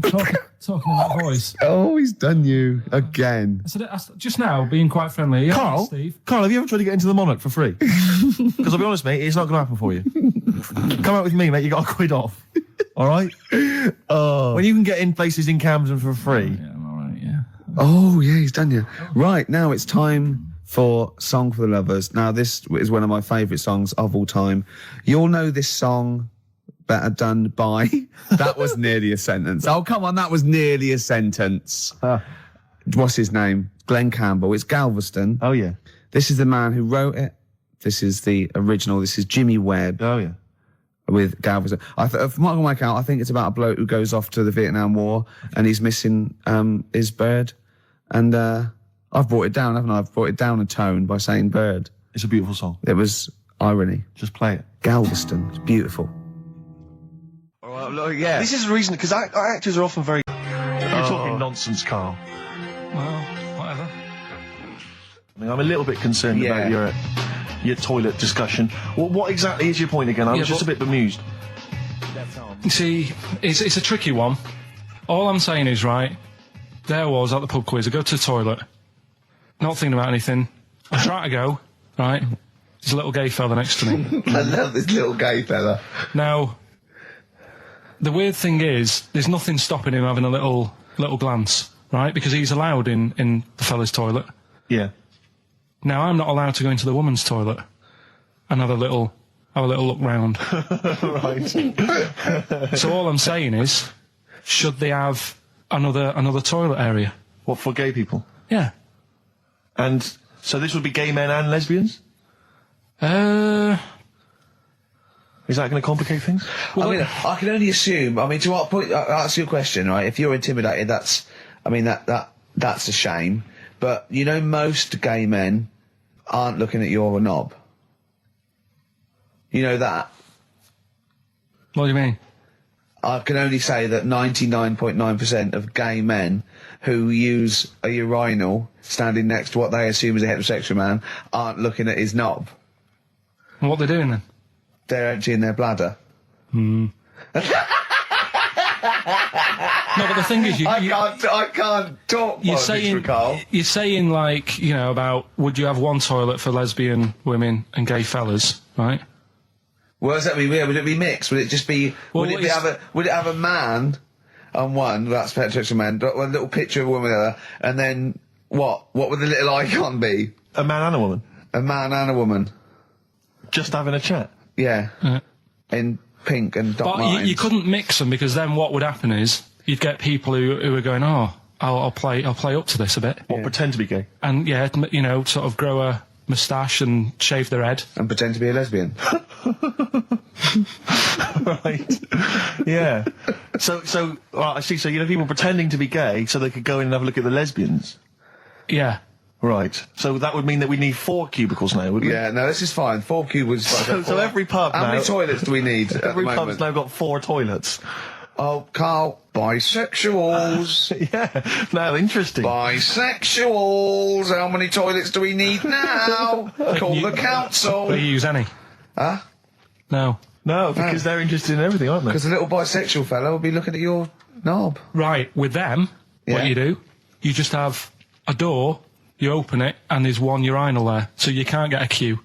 Speaker 2: talking in that voice.
Speaker 6: Oh, he's done you again.
Speaker 2: I said, just now, being quite friendly. Yeah,
Speaker 1: Carl,
Speaker 2: Steve.
Speaker 1: Carl, have you ever tried to get into the Monarch for free? Because I'll be honest, mate, it's not going to happen for you. Come out with me, mate. You got a quid off. All right. When you can get in places in Camden for free.
Speaker 2: Yeah, I'm all right. Yeah.
Speaker 6: Oh, yeah, he's done you. Right, now it's time for Song for the Lovers. Now, this is one of my favourite songs of all time. You'll know this song better done by... That was nearly a sentence. Oh, come on, that was nearly a sentence. What's his name? Glenn Campbell. It's Galveston.
Speaker 1: Oh, yeah.
Speaker 6: This is the man who wrote it. This is the original. This is Jimmy Webb.
Speaker 1: Oh, yeah.
Speaker 6: With Galveston. From what I can work out, I think it's about a bloke who goes off to the Vietnam War and he's missing his bird. And I've brought it down, haven't I? I've brought it down a tone by saying bird.
Speaker 1: It's a beautiful song.
Speaker 6: It was irony.
Speaker 1: Just play it.
Speaker 6: Galveston. It's beautiful.
Speaker 1: All right, look, yeah. This is the reason, because actors are often very... You're talking nonsense, Carl.
Speaker 2: Well, whatever.
Speaker 1: I mean, I'm a little bit concerned about your toilet discussion. What exactly is your point again? I was just a bit bemused.
Speaker 2: You see, it's a tricky one. All I'm saying is, right, there I was at the pub quiz. I go to the toilet, not thinking about anything. I try to go, right? There's a little gay fella next to me.
Speaker 6: I love this little gay fella.
Speaker 2: Now, the weird thing is, there's nothing stopping him having a little glance, right? Because he's allowed in the fella's toilet.
Speaker 1: Yeah.
Speaker 2: Now, I'm not allowed to go into the woman's toilet and have a little look round.
Speaker 1: Right.
Speaker 2: So all I'm saying is, should they have another toilet area?
Speaker 1: What, for gay people?
Speaker 2: Yeah.
Speaker 1: And so this would be gay men and lesbians?
Speaker 2: Well,
Speaker 1: Is that going to complicate things?
Speaker 6: I mean, I can only assume. I mean, to what point? I'll ask you a question, right? If you're intimidated, that's a shame. But you know, most gay men aren't looking at your knob. You know that.
Speaker 2: what do you mean?
Speaker 6: I can only say that 99.9% of gay men who use a urinal standing next to what they assume is a heterosexual man aren't looking at his knob.
Speaker 2: And what they're doing then?
Speaker 6: They're emptying their bladder.
Speaker 2: No, but the thing is,
Speaker 6: I can't talk.
Speaker 2: you're
Speaker 6: Carl.
Speaker 2: saying like, you know, about would you have one toilet for lesbian women and gay fellas, right?
Speaker 6: Well, does that mean? Yeah, would it be mixed? Would it just be?
Speaker 2: Well,
Speaker 6: would it have a man on one? That's heterosexual man. One little picture of a woman, other, and then what? What would the little icon be?
Speaker 1: A man and a woman?
Speaker 6: A man and a woman.
Speaker 1: Just having a chat?
Speaker 6: Yeah.
Speaker 2: Yeah.
Speaker 6: In pink and Doc
Speaker 2: But
Speaker 6: Martens.
Speaker 2: you couldn't mix them, because then what would happen is you'd get people who are going, oh, I'll play up to this a bit,
Speaker 1: What, pretend to be gay?
Speaker 2: and yeah, you know, sort of grow a moustache and shave their head.
Speaker 6: And pretend to be a lesbian.
Speaker 1: Right. Yeah. So, I see. So, you know, people pretending to be gay so they could go in and have a look at the lesbians.
Speaker 2: Yeah.
Speaker 1: Right. So that would mean that we need 4 cubicles now, would we?
Speaker 6: Yeah, no, this is fine. 4 cubicles.
Speaker 1: So every pub
Speaker 6: How
Speaker 1: now...
Speaker 6: many toilets do we need at the
Speaker 1: Every pub's
Speaker 6: moment?
Speaker 1: now got 4 toilets.
Speaker 6: Oh, Carl, bisexuals.
Speaker 1: Yeah. Now, interesting.
Speaker 6: Bisexuals. How many toilets do we need now? Call the council.
Speaker 2: Do you use any?
Speaker 6: Huh?
Speaker 2: No.
Speaker 1: No, because they're interested in everything, aren't they?
Speaker 6: Because the little bisexual fella will be looking at your knob.
Speaker 2: Right, with them,
Speaker 6: Yeah.
Speaker 2: what you do, you just have a door, you open it, and there's one urinal there, so you can't get a queue.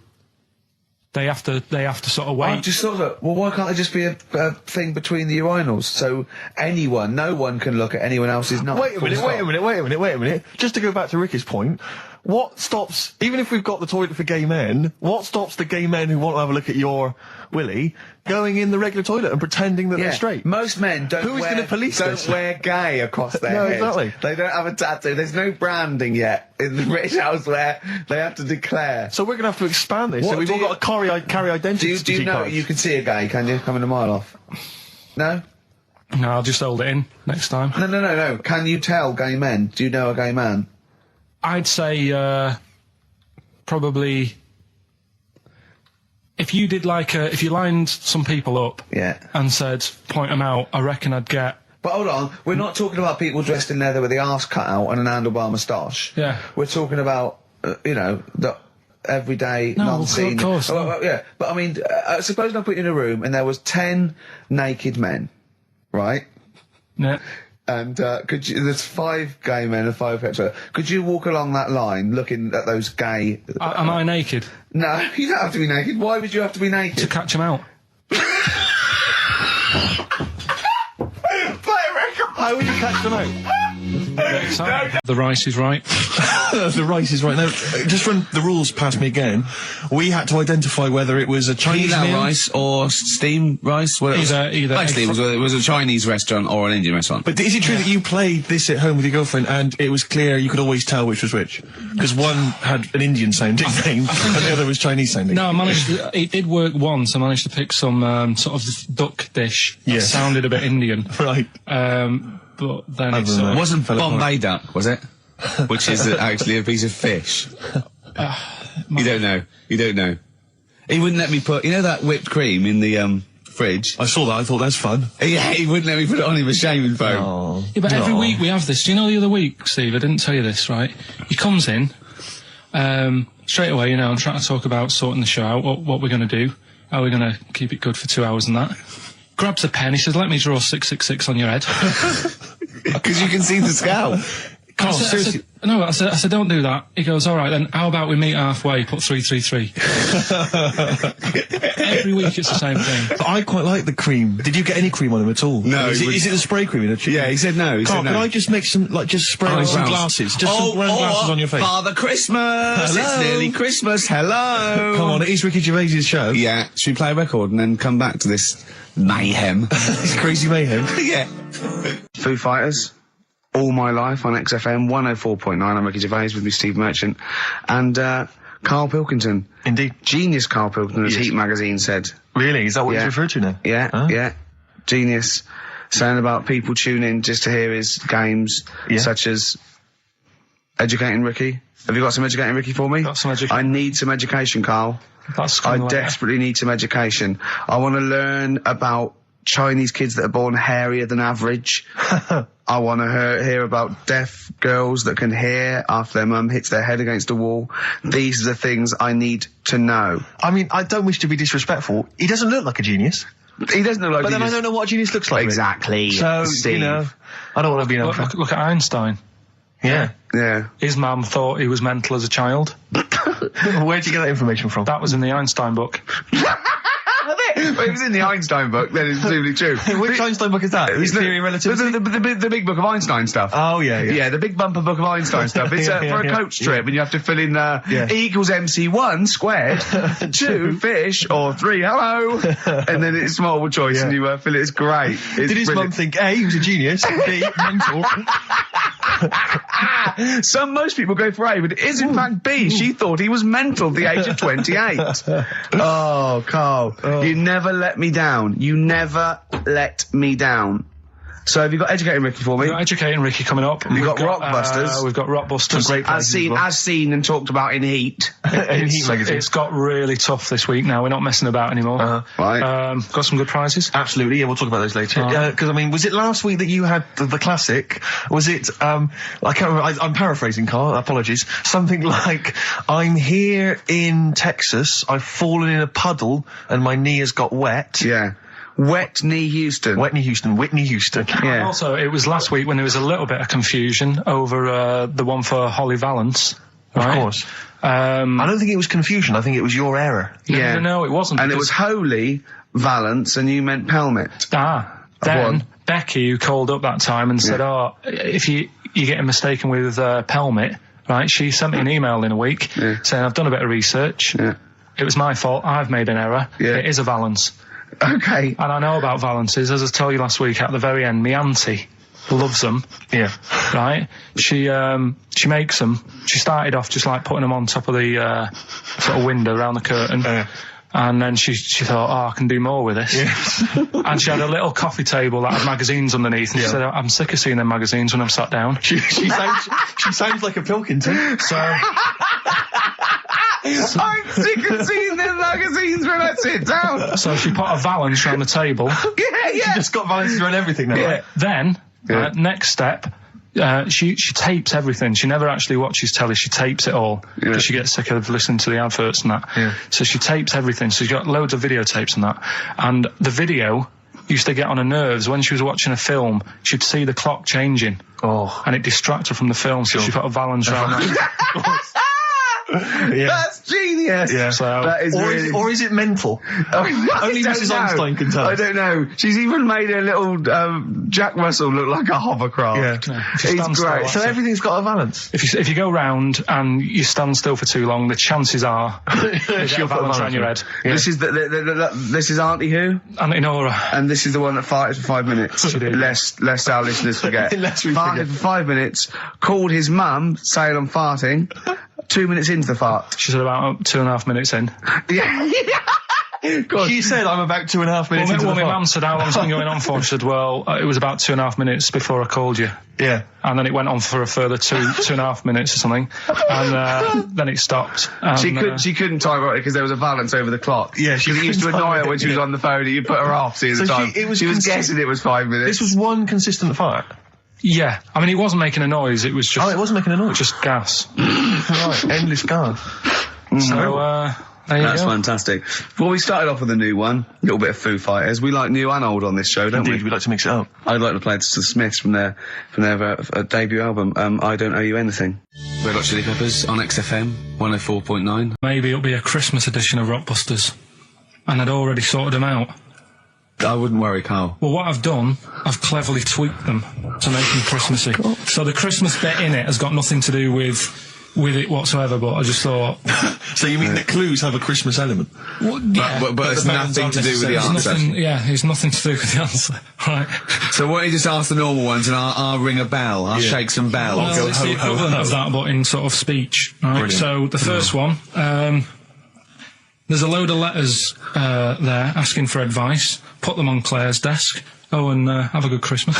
Speaker 2: They have to sort of wait.
Speaker 6: I've just thought of it. Well, why can't there just be a thing between the urinals so no one can look at anyone else's knob?
Speaker 1: Wait a minute. Just to go back to Ricky's point, what stops, even if we've got the toilet for gay men, what stops the gay men who want to have a look at your willy going in the regular toilet and pretending that they're straight?
Speaker 6: Most men don't
Speaker 1: Who is gonna police this?
Speaker 6: wear gay across their
Speaker 1: No,
Speaker 6: head.
Speaker 1: exactly.
Speaker 6: They don't have a tattoo. There's no branding yet in the British house where they have to declare.
Speaker 1: So we're going to have to expand this.
Speaker 6: What
Speaker 1: So we've
Speaker 6: do
Speaker 1: all
Speaker 6: you-
Speaker 1: got to carry identity
Speaker 6: Do you know
Speaker 1: cards.
Speaker 6: you can see a gay, can you? Coming a mile off. No?
Speaker 2: No, I'll just hold it in next time.
Speaker 6: No. Can you tell gay men? Do you know a gay man?
Speaker 2: I'd say probably if you did if you lined some people up
Speaker 6: Yeah.
Speaker 2: and said, point them out, I reckon I'd get...
Speaker 6: But hold on, we're not talking about people dressed in leather with the arse cut out and an handlebar moustache.
Speaker 2: Yeah.
Speaker 6: We're talking about, the everyday,
Speaker 2: No,
Speaker 6: non-seen...
Speaker 2: of course.
Speaker 6: Yeah, but I mean, suppose I put you in a room and there was 10 naked men, right?
Speaker 2: Yeah.
Speaker 6: And there's 5 gay men and 5 hetero. Could you walk along that line looking at those gay...
Speaker 2: Am I naked?
Speaker 6: No, you don't have to be naked. Why would you have to be naked?
Speaker 2: To catch them out.
Speaker 1: How would you catch them out?
Speaker 2: The rice is right.
Speaker 5: The rice is right. Now, just run the rules past me again. We had to identify whether it was a Chinese
Speaker 3: Pilau
Speaker 5: meal.
Speaker 3: rice or steam rice? Well,
Speaker 2: Either
Speaker 3: actually, it was a Chinese restaurant or an Indian restaurant.
Speaker 5: But is it true that you played this at home with your girlfriend and it was clear you could always tell which was which? Because one had an Indian sounding name and the other was Chinese sounding.
Speaker 2: No, I managed it did work once. I managed to pick some sort of duck dish that
Speaker 5: Yes.
Speaker 2: sounded a bit Indian.
Speaker 5: Right.
Speaker 2: But then it's...
Speaker 5: than that.
Speaker 3: It wasn't
Speaker 5: Fell apart.
Speaker 3: Bombay duck, was it? Which is actually a piece of fish. You don't know. You don't know. He wouldn't let me put, that whipped cream in the fridge.
Speaker 5: I saw that. I thought that's fun.
Speaker 3: Yeah, he wouldn't let me put it on. He was shaming foam.
Speaker 5: Oh.
Speaker 2: Yeah, but every week we have this. Do you know the other week, Steve? I didn't tell you this, right? He comes in, straight away, I'm trying to talk about sorting the show out, what we're going to do, how we're going to keep it good for 2 hours and that. Grabs a pen, he says, let me draw 666 on your head.
Speaker 3: Because you can see the scalp.
Speaker 2: I said, don't do that. He goes, all right, then how about we meet halfway, put 333. Every week it's the same thing.
Speaker 5: But I quite like the cream. Did you get any cream on him at all?
Speaker 3: No,
Speaker 5: Is
Speaker 3: he
Speaker 5: it the spray cream in a chicken?
Speaker 3: Yeah, he said no.
Speaker 5: Carl, can I just make some, just spray on some glasses? Just some round glasses on your face.
Speaker 3: Father Christmas!
Speaker 5: Hello?
Speaker 3: It's nearly Christmas, hello!
Speaker 5: Come on, it is Ricky Gervais' show.
Speaker 3: Yeah, should we play a record and then come back to this mayhem?
Speaker 5: It's crazy mayhem.
Speaker 3: Yeah.
Speaker 4: Foo Fighters, All My Life on XFM 104.9. I'm Ricky Gervais with me, Steve Merchant, and Karl Pilkington.
Speaker 1: Indeed.
Speaker 4: Genius Karl Pilkington, as
Speaker 1: Yes.
Speaker 4: Heat magazine said.
Speaker 1: Really? Is that what
Speaker 4: Yeah.
Speaker 1: he's referred to now?
Speaker 4: Yeah,
Speaker 1: Huh?
Speaker 4: yeah. Genius. Saying about people tune in just to hear his games,
Speaker 1: Yeah.
Speaker 4: such as Educating Ricky. Have you got some Educating Ricky for me?
Speaker 2: Got some education.
Speaker 4: I need some education, Carl.
Speaker 2: That's
Speaker 4: I
Speaker 2: kind of like-
Speaker 4: desperately need some education. I want to learn about Chinese kids that are born hairier than average. I want to hear about deaf girls that can hear after their mum hits their head against a wall. These are the things I need to know.
Speaker 1: I mean, I don't wish to be disrespectful. He doesn't look like a genius.
Speaker 4: He doesn't look like
Speaker 1: But then I
Speaker 4: genius.
Speaker 1: don't know what a genius looks like.
Speaker 4: Exactly.
Speaker 1: So,
Speaker 4: Steve.
Speaker 1: I don't want to be an unfair.
Speaker 2: Look at Einstein.
Speaker 1: Yeah.
Speaker 4: Yeah.
Speaker 2: His mum thought he was mental as a child.
Speaker 1: Where'd you get that information from?
Speaker 2: That was in the Einstein book.
Speaker 4: But it was in the Einstein book, then it's presumably true.
Speaker 1: Which Einstein book is that? His Theory of Relativity?
Speaker 4: The big book of Einstein stuff.
Speaker 1: Oh, yeah.
Speaker 4: Yeah, the big bumper book of Einstein stuff. It's
Speaker 1: Yeah,
Speaker 4: for a
Speaker 1: yeah,
Speaker 4: coach trip, and you have to fill in E equals MC1 squared, 2 fish, or 3 hello, and then it's multiple choice, and you fill it. It's great. It's
Speaker 1: Did his mum
Speaker 4: brilliant.
Speaker 1: think A, he was a genius, B, mental?
Speaker 4: Most people go for A, but it is in fact B. She thought he was mental at the age of 28. Oh, Carl, you never let me down. You never let me down. So have you got Educating Ricky for me?
Speaker 2: We've got Educating Ricky coming up.
Speaker 4: We've got Rockbusters.
Speaker 2: We've got Rockbusters.
Speaker 1: Great places as well.
Speaker 4: As seen and talked about in Heat.
Speaker 1: In Heat magazine.
Speaker 2: It's got really tough this week now. We're not messing about anymore.
Speaker 4: Right.
Speaker 2: Got some good prizes.
Speaker 1: Absolutely, yeah, we'll talk about those later.
Speaker 2: Right.
Speaker 1: Because, I mean, was it last week that you had the classic? Was it, I can't remember, I'm paraphrasing, Carl, apologies. Something like, I'm here in Texas, I've fallen in a puddle, and my knee has got wet.
Speaker 4: Yeah. Wet Knee Houston.
Speaker 1: Whitney Houston.
Speaker 4: Yeah.
Speaker 2: Also, it was last week when there was a little bit of confusion over the one for Holly Valance.
Speaker 1: Of
Speaker 2: Right?
Speaker 1: course. I don't think it was confusion, I think it was your error.
Speaker 4: Yeah.
Speaker 2: No, it wasn't.
Speaker 4: And it was
Speaker 2: because-
Speaker 4: Holy Valance, and you meant Pelmet.
Speaker 2: Then
Speaker 4: One.
Speaker 2: Becky, who called up that time and said, "Oh, if you're getting mistaken with Pelmet," right? She sent me an email in a week saying, "I've done a bit of research.
Speaker 4: Yeah.
Speaker 2: It was my fault. I've made an error.
Speaker 4: Yeah.
Speaker 2: It is a Valance."
Speaker 4: Okay.
Speaker 2: And I know about Valances, as I told you last week at the very end, my auntie loves them.
Speaker 1: Yeah.
Speaker 2: Right? She makes them. She started off just like putting them on top of the sort of window around the curtain. And then she thought, oh, I can do more with this. And she had a little coffee table that had magazines underneath. And she said, I'm sick of seeing them magazines when I'm sat down.
Speaker 1: She sounds like a Pilkington, so...
Speaker 6: I'm sick of seeing the magazines when I sit down.
Speaker 2: So she put a valance around the table.
Speaker 1: She just got valances around everything now. Right?
Speaker 2: Then, next step, she tapes everything. She never actually watches telly. She tapes it all because she gets sick of listening to the adverts and that. Yeah. So she tapes everything. So she's got loads of videotapes and that. And the video used to get on her nerves. When she was watching a film, she'd see the clock changing. Oh. And it distracted her from the film, so she put a valance around that.
Speaker 6: That's genius.
Speaker 1: Yeah.
Speaker 2: So,
Speaker 6: that is
Speaker 1: or is it mental? Only Mrs. Einstein can tell.
Speaker 6: I don't know. She's even made her little Jack Russell look like a hovercraft.
Speaker 1: Yeah.
Speaker 6: He's great.
Speaker 1: So everything's got a valance.
Speaker 2: If you go round and you stand still for too long, the chances are she'll put a valance around your head.
Speaker 6: Yeah. This is this is Auntie who?
Speaker 2: Auntie Nora.
Speaker 6: And this is the one that farted for 5 minutes. Lest our listeners forget.
Speaker 1: Lest we
Speaker 6: farted
Speaker 1: forget.
Speaker 6: for 5 minutes, called his mum, saying I'm farting. 2 minutes into the fart.
Speaker 2: She's about 2.5 minutes in.
Speaker 6: Yeah. God.
Speaker 1: She said I'm about 2.5 minutes into the
Speaker 2: my
Speaker 1: fart.
Speaker 2: mum said, how long's it been going on for? She said, well, it was about 2.5 minutes before I called you.
Speaker 1: Yeah.
Speaker 2: And then it went on for a further 2.5 minutes or something. And then it stopped. And,
Speaker 6: She couldn't time it because there was a valance over the clock.
Speaker 1: Yeah,
Speaker 6: because it used to annoy her when she was on the phone and you put her off seeing the time. She was guessing it was 5 minutes.
Speaker 1: This was one consistent fart.
Speaker 2: Yeah. I mean, it wasn't making a noise. It was just...
Speaker 1: Oh, it wasn't making a noise?
Speaker 2: Just gas.
Speaker 1: Right. Endless gas.
Speaker 2: So, there you
Speaker 6: That's
Speaker 2: go.
Speaker 6: fantastic. Well, we started off with a new one, a little bit of Foo Fighters. We like new and old on this show, don't
Speaker 1: Indeed,
Speaker 6: we?
Speaker 1: we like to mix it up.
Speaker 6: I'd like to play the Smiths from their debut album, I Don't Owe You Anything. Red Hot Chili Peppers on XFM 104.9.
Speaker 2: Maybe it'll be a Christmas edition of Rockbusters. And I'd already sorted them out.
Speaker 6: I wouldn't worry, Carl.
Speaker 2: Well, what I've done, I've cleverly tweaked them to make them Christmassy. So the Christmas bit in it has got nothing to do with it whatsoever, but I just thought...
Speaker 5: So you mean the clues have a Christmas element?
Speaker 2: Well, yeah,
Speaker 6: But it's nothing to do with the answer.
Speaker 2: It's nothing to do with the answer. Right.
Speaker 6: So why don't you just ask the normal ones and I'll ring a bell. I'll shake some bells.
Speaker 2: Well, it's the equivalent of that, but in sort of speech. Right?
Speaker 5: Brilliant.
Speaker 2: So the first one, there's a load of letters there asking for advice. Put them on Claire's desk. Oh, and have a good Christmas.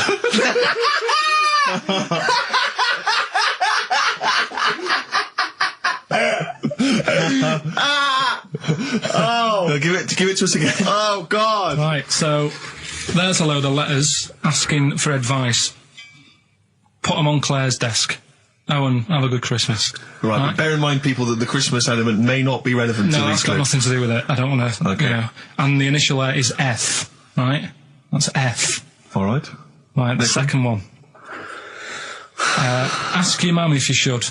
Speaker 5: Oh, give it to us again.
Speaker 6: Oh, God.
Speaker 2: Right, so there's a load of letters asking for advice. Put them on Claire's desk. Oh, and have a good Christmas.
Speaker 5: Right, but bear in mind, people, that the Christmas element may not be relevant to
Speaker 2: No,
Speaker 5: these
Speaker 2: that's got
Speaker 5: clues.
Speaker 2: nothing to do with it. I don't want to,
Speaker 5: Okay.
Speaker 2: you know. And the initial letter is F, right? That's F.
Speaker 5: All right.
Speaker 2: Right, the second one. Ask your mum if you should,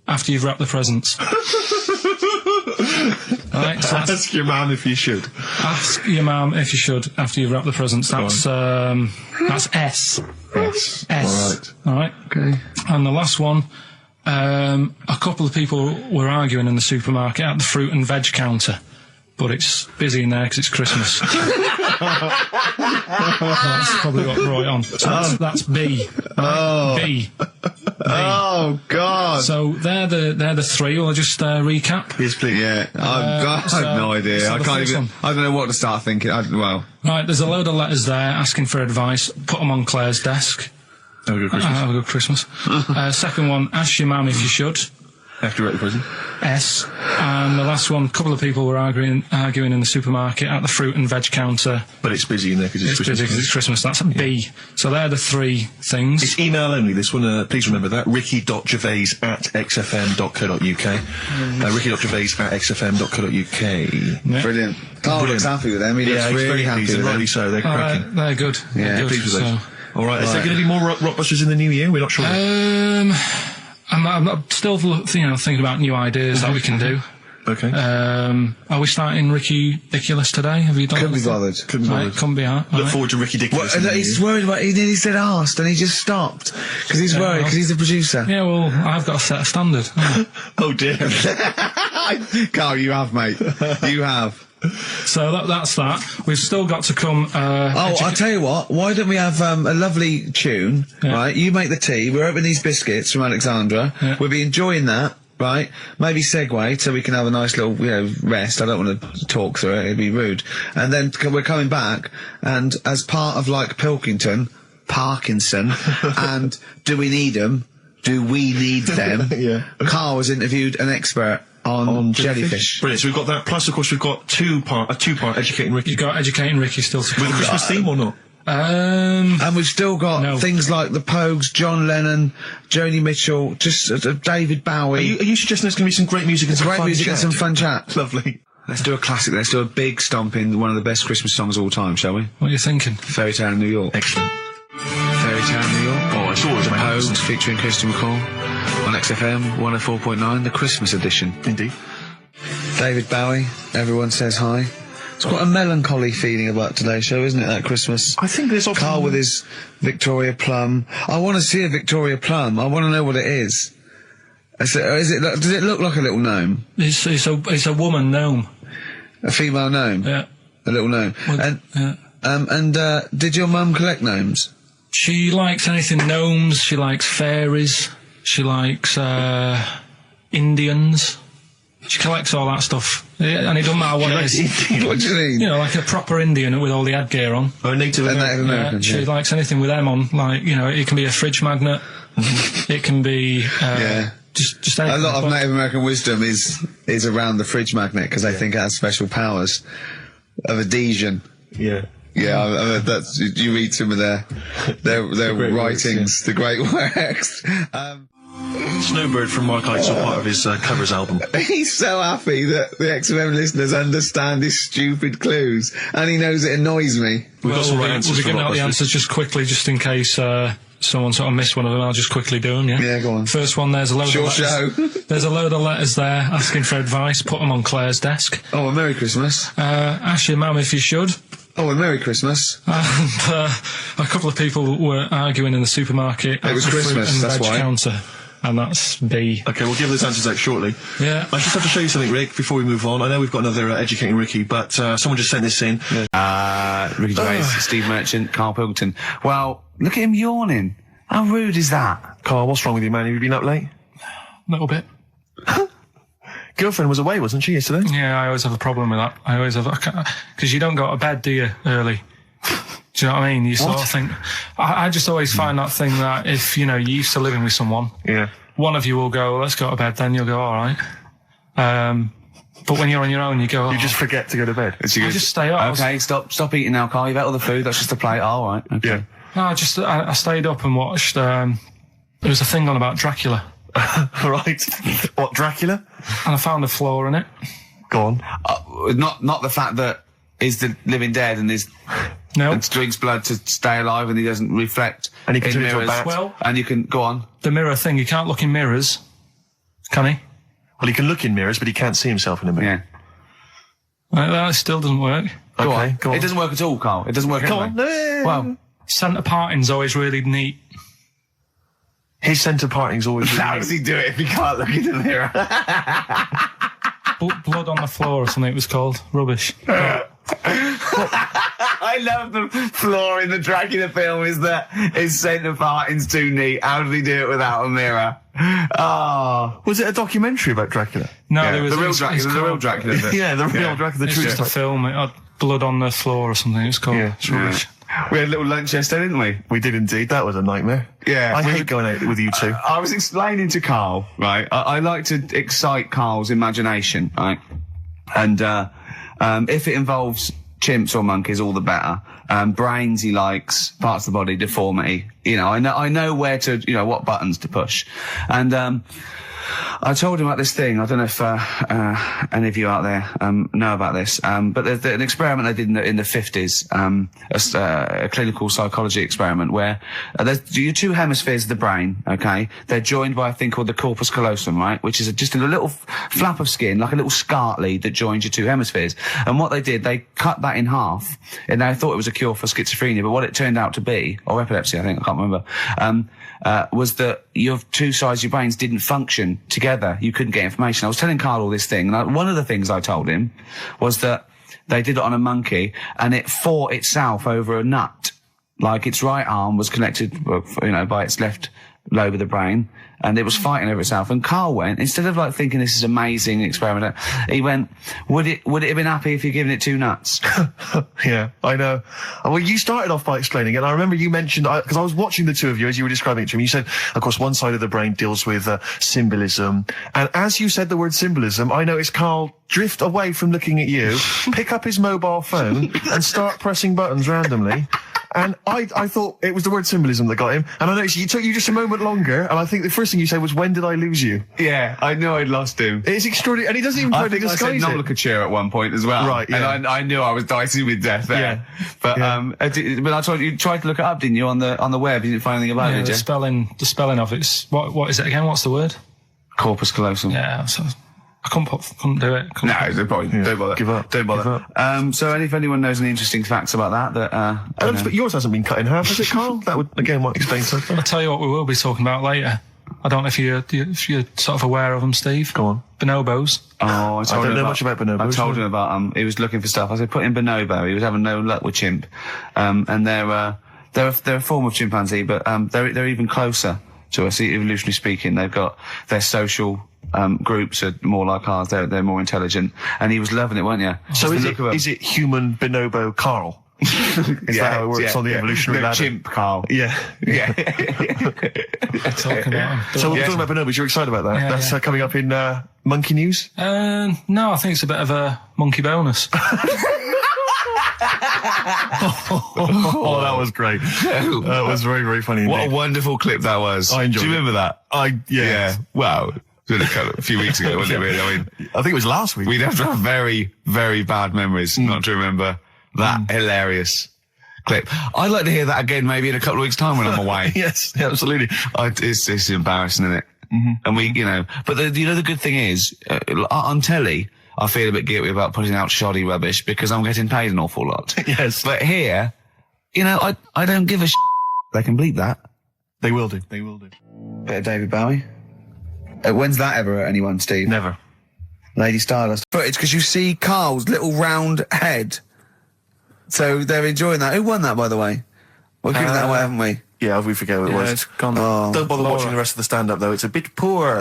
Speaker 2: after you've wrapped the presents. Right, so
Speaker 5: Ask your man if you should.
Speaker 2: ask your mum if you should, after you've wrapped the presents. That's S.
Speaker 5: Yes.
Speaker 2: S. All right. Okay. And the last one, a couple of people were arguing in the supermarket at the fruit and veg counter, but it's busy in there because it's Christmas. That's probably what brought it on. So that's B. Right? B.
Speaker 6: Oh, God.
Speaker 2: So they're the three. Will I just recap?
Speaker 5: Yes, please.
Speaker 6: Yeah, I have no idea.
Speaker 2: so
Speaker 6: I
Speaker 2: the
Speaker 6: can't
Speaker 2: first
Speaker 6: even.
Speaker 2: one.
Speaker 6: I don't know what to start thinking.
Speaker 2: Right, there's a load of letters there asking for advice. Put them on Claire's desk.
Speaker 5: Have a good Christmas.
Speaker 2: Have a good Christmas. Second one, ask your mum if you should.
Speaker 5: After you're at the present.
Speaker 2: S. And the last one, a couple of people were arguing in the supermarket at the fruit and veg counter.
Speaker 5: But it's busy in there because it's
Speaker 2: It's
Speaker 5: Christmas.
Speaker 2: busy because it's Christmas. That's a B. So they're the three things.
Speaker 5: It's email only, this one. Please remember that. ricky.gervais@xfm.co.uk. ricky.gervais@xfm.co.uk.
Speaker 6: Brilliant. Carl looks happy with them. He looks
Speaker 5: he's
Speaker 6: really
Speaker 5: very
Speaker 6: happy
Speaker 5: pleased,
Speaker 6: with
Speaker 5: and
Speaker 6: them.
Speaker 5: rightly so. They're cracking.
Speaker 2: They're good.
Speaker 6: Yeah,
Speaker 2: They're good.
Speaker 5: Pleased with those.
Speaker 2: So,
Speaker 5: All right. Is there going to be more Rockbusters in the new year? We're not sure.
Speaker 2: I'm still, thinking about new ideas that we can do.
Speaker 5: Okay.
Speaker 2: Are we starting Ridiculous today? Have you done
Speaker 6: Couldn't be
Speaker 2: anything?
Speaker 6: bothered.
Speaker 5: Couldn't be
Speaker 2: Right,
Speaker 5: bothered.
Speaker 2: couldn't be hard.
Speaker 5: Look
Speaker 2: Right.
Speaker 5: forward to Ricky Dickless.
Speaker 6: He's worried about. He nearly said asked, and he just stopped because he's worried because he's the producer.
Speaker 2: Yeah, well, I've got to set a standard.
Speaker 5: Oh dear.
Speaker 6: Carl, you have, mate. You have.
Speaker 2: So that's that. We've still got to come.
Speaker 6: I'll tell you what. Why don't we have a lovely tune?
Speaker 2: Yeah.
Speaker 6: Right, you make the tea. We're opening these biscuits from Alexandra.
Speaker 2: Yeah.
Speaker 6: We'll be enjoying that. Right, maybe segue so we can have a nice little, rest. I don't want to talk through it; it'd be rude. And then we're coming back, and as part of like Pilkington, Parkinson, and Do We Need Them? Do We Need Them?
Speaker 5: Yeah.
Speaker 6: Carl has interviewed an expert
Speaker 4: on jellyfish.
Speaker 5: Brilliant. So we've got that. Plus, of course, we've got a two-part Educating Ricky.
Speaker 2: You've got Educating Ricky still to come.
Speaker 5: With a Christmas theme or not?
Speaker 4: And we've still got things like the Pogues, John Lennon, Joni Mitchell, just David Bowie.
Speaker 5: Are you suggesting there's going to be some great music and some fun chat?
Speaker 4: And some fun chat.
Speaker 5: Lovely.
Speaker 3: Let's do a classic. Let's do a big stomp in one of the best Christmas songs of all time, shall we?
Speaker 2: What are you thinking?
Speaker 3: Fairy Tale in New York.
Speaker 5: Excellent.
Speaker 3: Fairy Tale in New York.
Speaker 5: Oh, it's always amazing.
Speaker 3: Pogues featuring Christian McCall on XFM 104.9, the Christmas edition.
Speaker 5: Indeed.
Speaker 4: David Bowie, Everyone Says Hi. It's quite a melancholy feeling about today's show, isn't it, that Christmas?
Speaker 5: I think there's often...
Speaker 4: Carl with his Victoria Plum. I want to see a Victoria Plum. I want to know what it is. Does it look like a little gnome?
Speaker 2: It's a woman gnome.
Speaker 4: A female gnome?
Speaker 2: Yeah.
Speaker 4: A little gnome. Did your mum collect gnomes?
Speaker 2: She likes anything gnomes. She likes fairies. She likes Indians. She collects all that stuff. And it doesn't matter what it is.
Speaker 4: What do you mean?
Speaker 2: You know, like a proper Indian with all the headgear on.
Speaker 5: Or a Native American.
Speaker 2: She likes anything with them on. Like, you know, it can be a fridge magnet. It can be... Just anything.
Speaker 4: A lot of Native American wisdom is around the fridge magnet because they think it has special powers of adhesion.
Speaker 5: Yeah.
Speaker 4: Yeah, I mean, that's, you read some of their
Speaker 5: great
Speaker 4: writings,
Speaker 5: works,
Speaker 4: the great works.
Speaker 5: Snowbird from Mark Eitzel, part of his covers album.
Speaker 4: He's so happy that the XFM listeners understand his stupid clues, and he knows it annoys me.
Speaker 5: We've got some right answers.
Speaker 2: We'll be giving out the answers just quickly, just in case someone sort of missed one of them. I'll just quickly do them, yeah?
Speaker 4: Yeah, go on.
Speaker 2: First one, there's a load of letters. There's a load of letters there asking for advice. Put them on Claire's desk.
Speaker 4: Oh, a Merry Christmas.
Speaker 2: Ask your mum if you should.
Speaker 4: Oh, a Merry Christmas.
Speaker 2: And a couple of people were arguing in the supermarket.
Speaker 4: It was
Speaker 2: at the fruit
Speaker 4: Christmas,
Speaker 2: and
Speaker 4: that's
Speaker 2: veg
Speaker 4: why.
Speaker 2: counter. And that's B.
Speaker 5: Okay, we'll give those answers out shortly.
Speaker 2: Yeah.
Speaker 5: I just have to show you something, Rick, before we move on. I know we've got another Educating Ricky, but someone just sent this in.
Speaker 6: Ricky Gervais, Steve Merchant, Karl Pilkington. Well, look at him yawning. How rude is that?
Speaker 5: Carl, what's wrong with you, man? Have you been up late?
Speaker 2: A little bit.
Speaker 5: Girlfriend was away, wasn't she, yesterday?
Speaker 2: Yeah, I always have a problem with that. I always have... Because you don't go to bed, do you, early? Do you know what I mean? You sort of think... I just always find that thing that if, you know, you're used to living with someone, one of you will go, let's go to bed, then you'll go, all right. But when you're on your own, you go...
Speaker 5: You just forget to go to bed.
Speaker 2: I just stay up.
Speaker 6: Okay, stop eating now, Carl. You've ate all the food. That's just a plate. All right. Okay.
Speaker 5: Yeah.
Speaker 2: No, I stayed up and watched... there was a thing on about Dracula.
Speaker 5: Right. What, Dracula?
Speaker 2: And I found a flaw in it.
Speaker 5: Go on.
Speaker 6: Not the fact that he's the living dead and and drinks blood to stay alive and he doesn't reflect
Speaker 5: and he can
Speaker 6: in
Speaker 5: turn into a
Speaker 6: mirrors.
Speaker 5: bat.
Speaker 2: Well,
Speaker 6: and you can go on.
Speaker 2: The mirror thing, you can't look in mirrors, can he?
Speaker 5: Well, he can look in mirrors, but he can't see himself in a mirror.
Speaker 2: Yeah. That still doesn't work.
Speaker 6: Go
Speaker 5: Okay,
Speaker 6: on.
Speaker 5: go on.
Speaker 6: It doesn't work at all, Carl. It doesn't work
Speaker 5: Go
Speaker 6: anyway.
Speaker 5: on.
Speaker 6: Well,
Speaker 2: Centre parting's always really neat.
Speaker 5: His centre parting's always...
Speaker 6: how does he do it if he can't look in the mirror?
Speaker 2: Blood on the floor or something it was called. Rubbish.
Speaker 6: I love the flaw in the Dracula film is that his centre parting's too neat. How did he do it without a mirror? Oh.
Speaker 5: Was it a documentary about Dracula?
Speaker 2: No,
Speaker 6: Yeah,
Speaker 2: there was...
Speaker 6: the real
Speaker 2: it's
Speaker 6: Dracula, the real
Speaker 2: called-
Speaker 6: Dracula bit.
Speaker 5: Yeah, the real Dracula, the
Speaker 2: It's
Speaker 5: true
Speaker 2: just a
Speaker 5: story.
Speaker 2: film. It had blood on the floor or something. It's called.
Speaker 5: Yeah.
Speaker 2: It's rubbish.
Speaker 6: We had a little lunch yesterday, didn't we?
Speaker 5: We did indeed. That was a nightmare.
Speaker 6: Yeah,
Speaker 5: I
Speaker 6: we-
Speaker 5: hate going out with you two.
Speaker 6: I was explaining to Carl, right? I like to excite Carl's imagination, right? And if it involves chimps or monkeys, all the better. Brains he likes, parts of the body, deformity. You know, I know where to, you know, what buttons to push. And I told him about this thing. I don't know if any of you out there know about this, but there's an experiment they did in the 50s, a clinical psychology experiment where there's your two hemispheres of the brain, okay? They're joined by a thing called the corpus callosum, right? Which is just a little flap of skin, like a little scarlet lead that joins your two hemispheres. And what they did, they cut that in half, and they thought it was a cure for schizophrenia, but what it turned out to be, or epilepsy, I think, I can't remember, was that your two sides of your brains didn't function together. You couldn't get information. I was telling Carl all this thing, and one of the things I told him was that they did it on a monkey, and it fought itself over a nut. Like its right arm was connected, you know, by its left lobe of the brain, and it was fighting over itself. And Karl went, instead of like thinking this is amazing experiment, he went, would it have been happy if you'd given it 2 nuts?
Speaker 1: Yeah, I know. Well, you started off by explaining it, and I remember you mentioned, because I was watching the two of you as you were describing it to me, you said, of course, one side of the brain deals with symbolism, and as you said the word symbolism, I noticed Karl drift away from looking at you, pick up his mobile phone, and start pressing buttons randomly. And I thought it was the word symbolism that got him. And I noticed it took you just a moment longer. And I think the first thing you said was, when did I lose you?
Speaker 3: Yeah, I knew I'd lost him.
Speaker 1: It's extraordinary. And he doesn't even try to disguise
Speaker 3: I said
Speaker 1: it.
Speaker 3: nomenclature at one point as well.
Speaker 1: Right, yeah.
Speaker 3: And I knew I was dicing with death there.
Speaker 1: Yeah.
Speaker 3: But,
Speaker 6: But I told you tried to look it up, didn't you, on the web? You didn't find anything about it,
Speaker 2: Yeah,
Speaker 6: did
Speaker 2: the
Speaker 6: you?
Speaker 2: spelling of it's what is it again? What's the word?
Speaker 6: Corpus callosum.
Speaker 2: Yeah, so I couldn't do it.
Speaker 3: no, don't bother.
Speaker 1: Give up.
Speaker 3: Don't bother.
Speaker 1: Give up.
Speaker 6: So if anyone knows any interesting facts about that,
Speaker 1: I don't expect yours hasn't been cut in half, has it, Karl? That would, again, might explain something.
Speaker 2: I'll tell you what we will be talking about later. I don't know if you're sort of aware of them, Steve.
Speaker 1: Go on.
Speaker 2: Bonobos.
Speaker 6: Oh, I
Speaker 1: don't know much about bonobos.
Speaker 6: I told him about he was looking for stuff. I said put in bonobo. He was having no luck with chimp, and they're a form of chimpanzee, but they're even closer to us, evolutionarily speaking. They've got their social groups are more like ours. They're more intelligent, and he was loving it, weren't you?
Speaker 1: So is it human bonobo Karl? Is that how it works on the evolutionary ladder?
Speaker 3: Chimp, Karl.
Speaker 1: Yeah.
Speaker 3: Yeah.
Speaker 2: Talking about them.
Speaker 1: So we're talking about bonobos. You're excited about that?
Speaker 2: Yeah,
Speaker 1: That's
Speaker 2: yeah.
Speaker 1: Coming up in Monkey News?
Speaker 2: No, I think it's a bit of a monkey bonus.
Speaker 1: Oh, that was great. That was very, very funny
Speaker 3: What a
Speaker 1: indeed.
Speaker 3: wonderful clip that was.
Speaker 1: I enjoyed
Speaker 3: Do you
Speaker 1: it.
Speaker 3: remember that?
Speaker 1: Yeah.
Speaker 3: Wow. It was a few weeks ago, wasn't it, really? I mean,
Speaker 1: I think it was last week.
Speaker 3: we'd have to have very, very bad memories not to remember that hilarious clip. I'd like to hear that again maybe in a couple of weeks' time when I'm away.
Speaker 1: Yes, absolutely.
Speaker 3: It's embarrassing, isn't it? Mm-hmm. And we, but the good thing is, on telly, I feel a bit guilty about putting out shoddy rubbish because I'm getting paid an awful lot.
Speaker 1: Yes.
Speaker 3: But here, I don't give a They can bleep that.
Speaker 1: They will do. They will do.
Speaker 6: Bit of David Bowie. When's that ever hurt anyone, Steve?
Speaker 1: Never.
Speaker 6: Lady Stardust. Footage, because you see Karl's little round head. So they're enjoying that. Who won that, by the way? We've given that away, haven't we?
Speaker 1: Yeah, we forget what it was.
Speaker 2: It's gone.
Speaker 1: Don't bother watching the rest of the stand-up, though. It's a bit poor.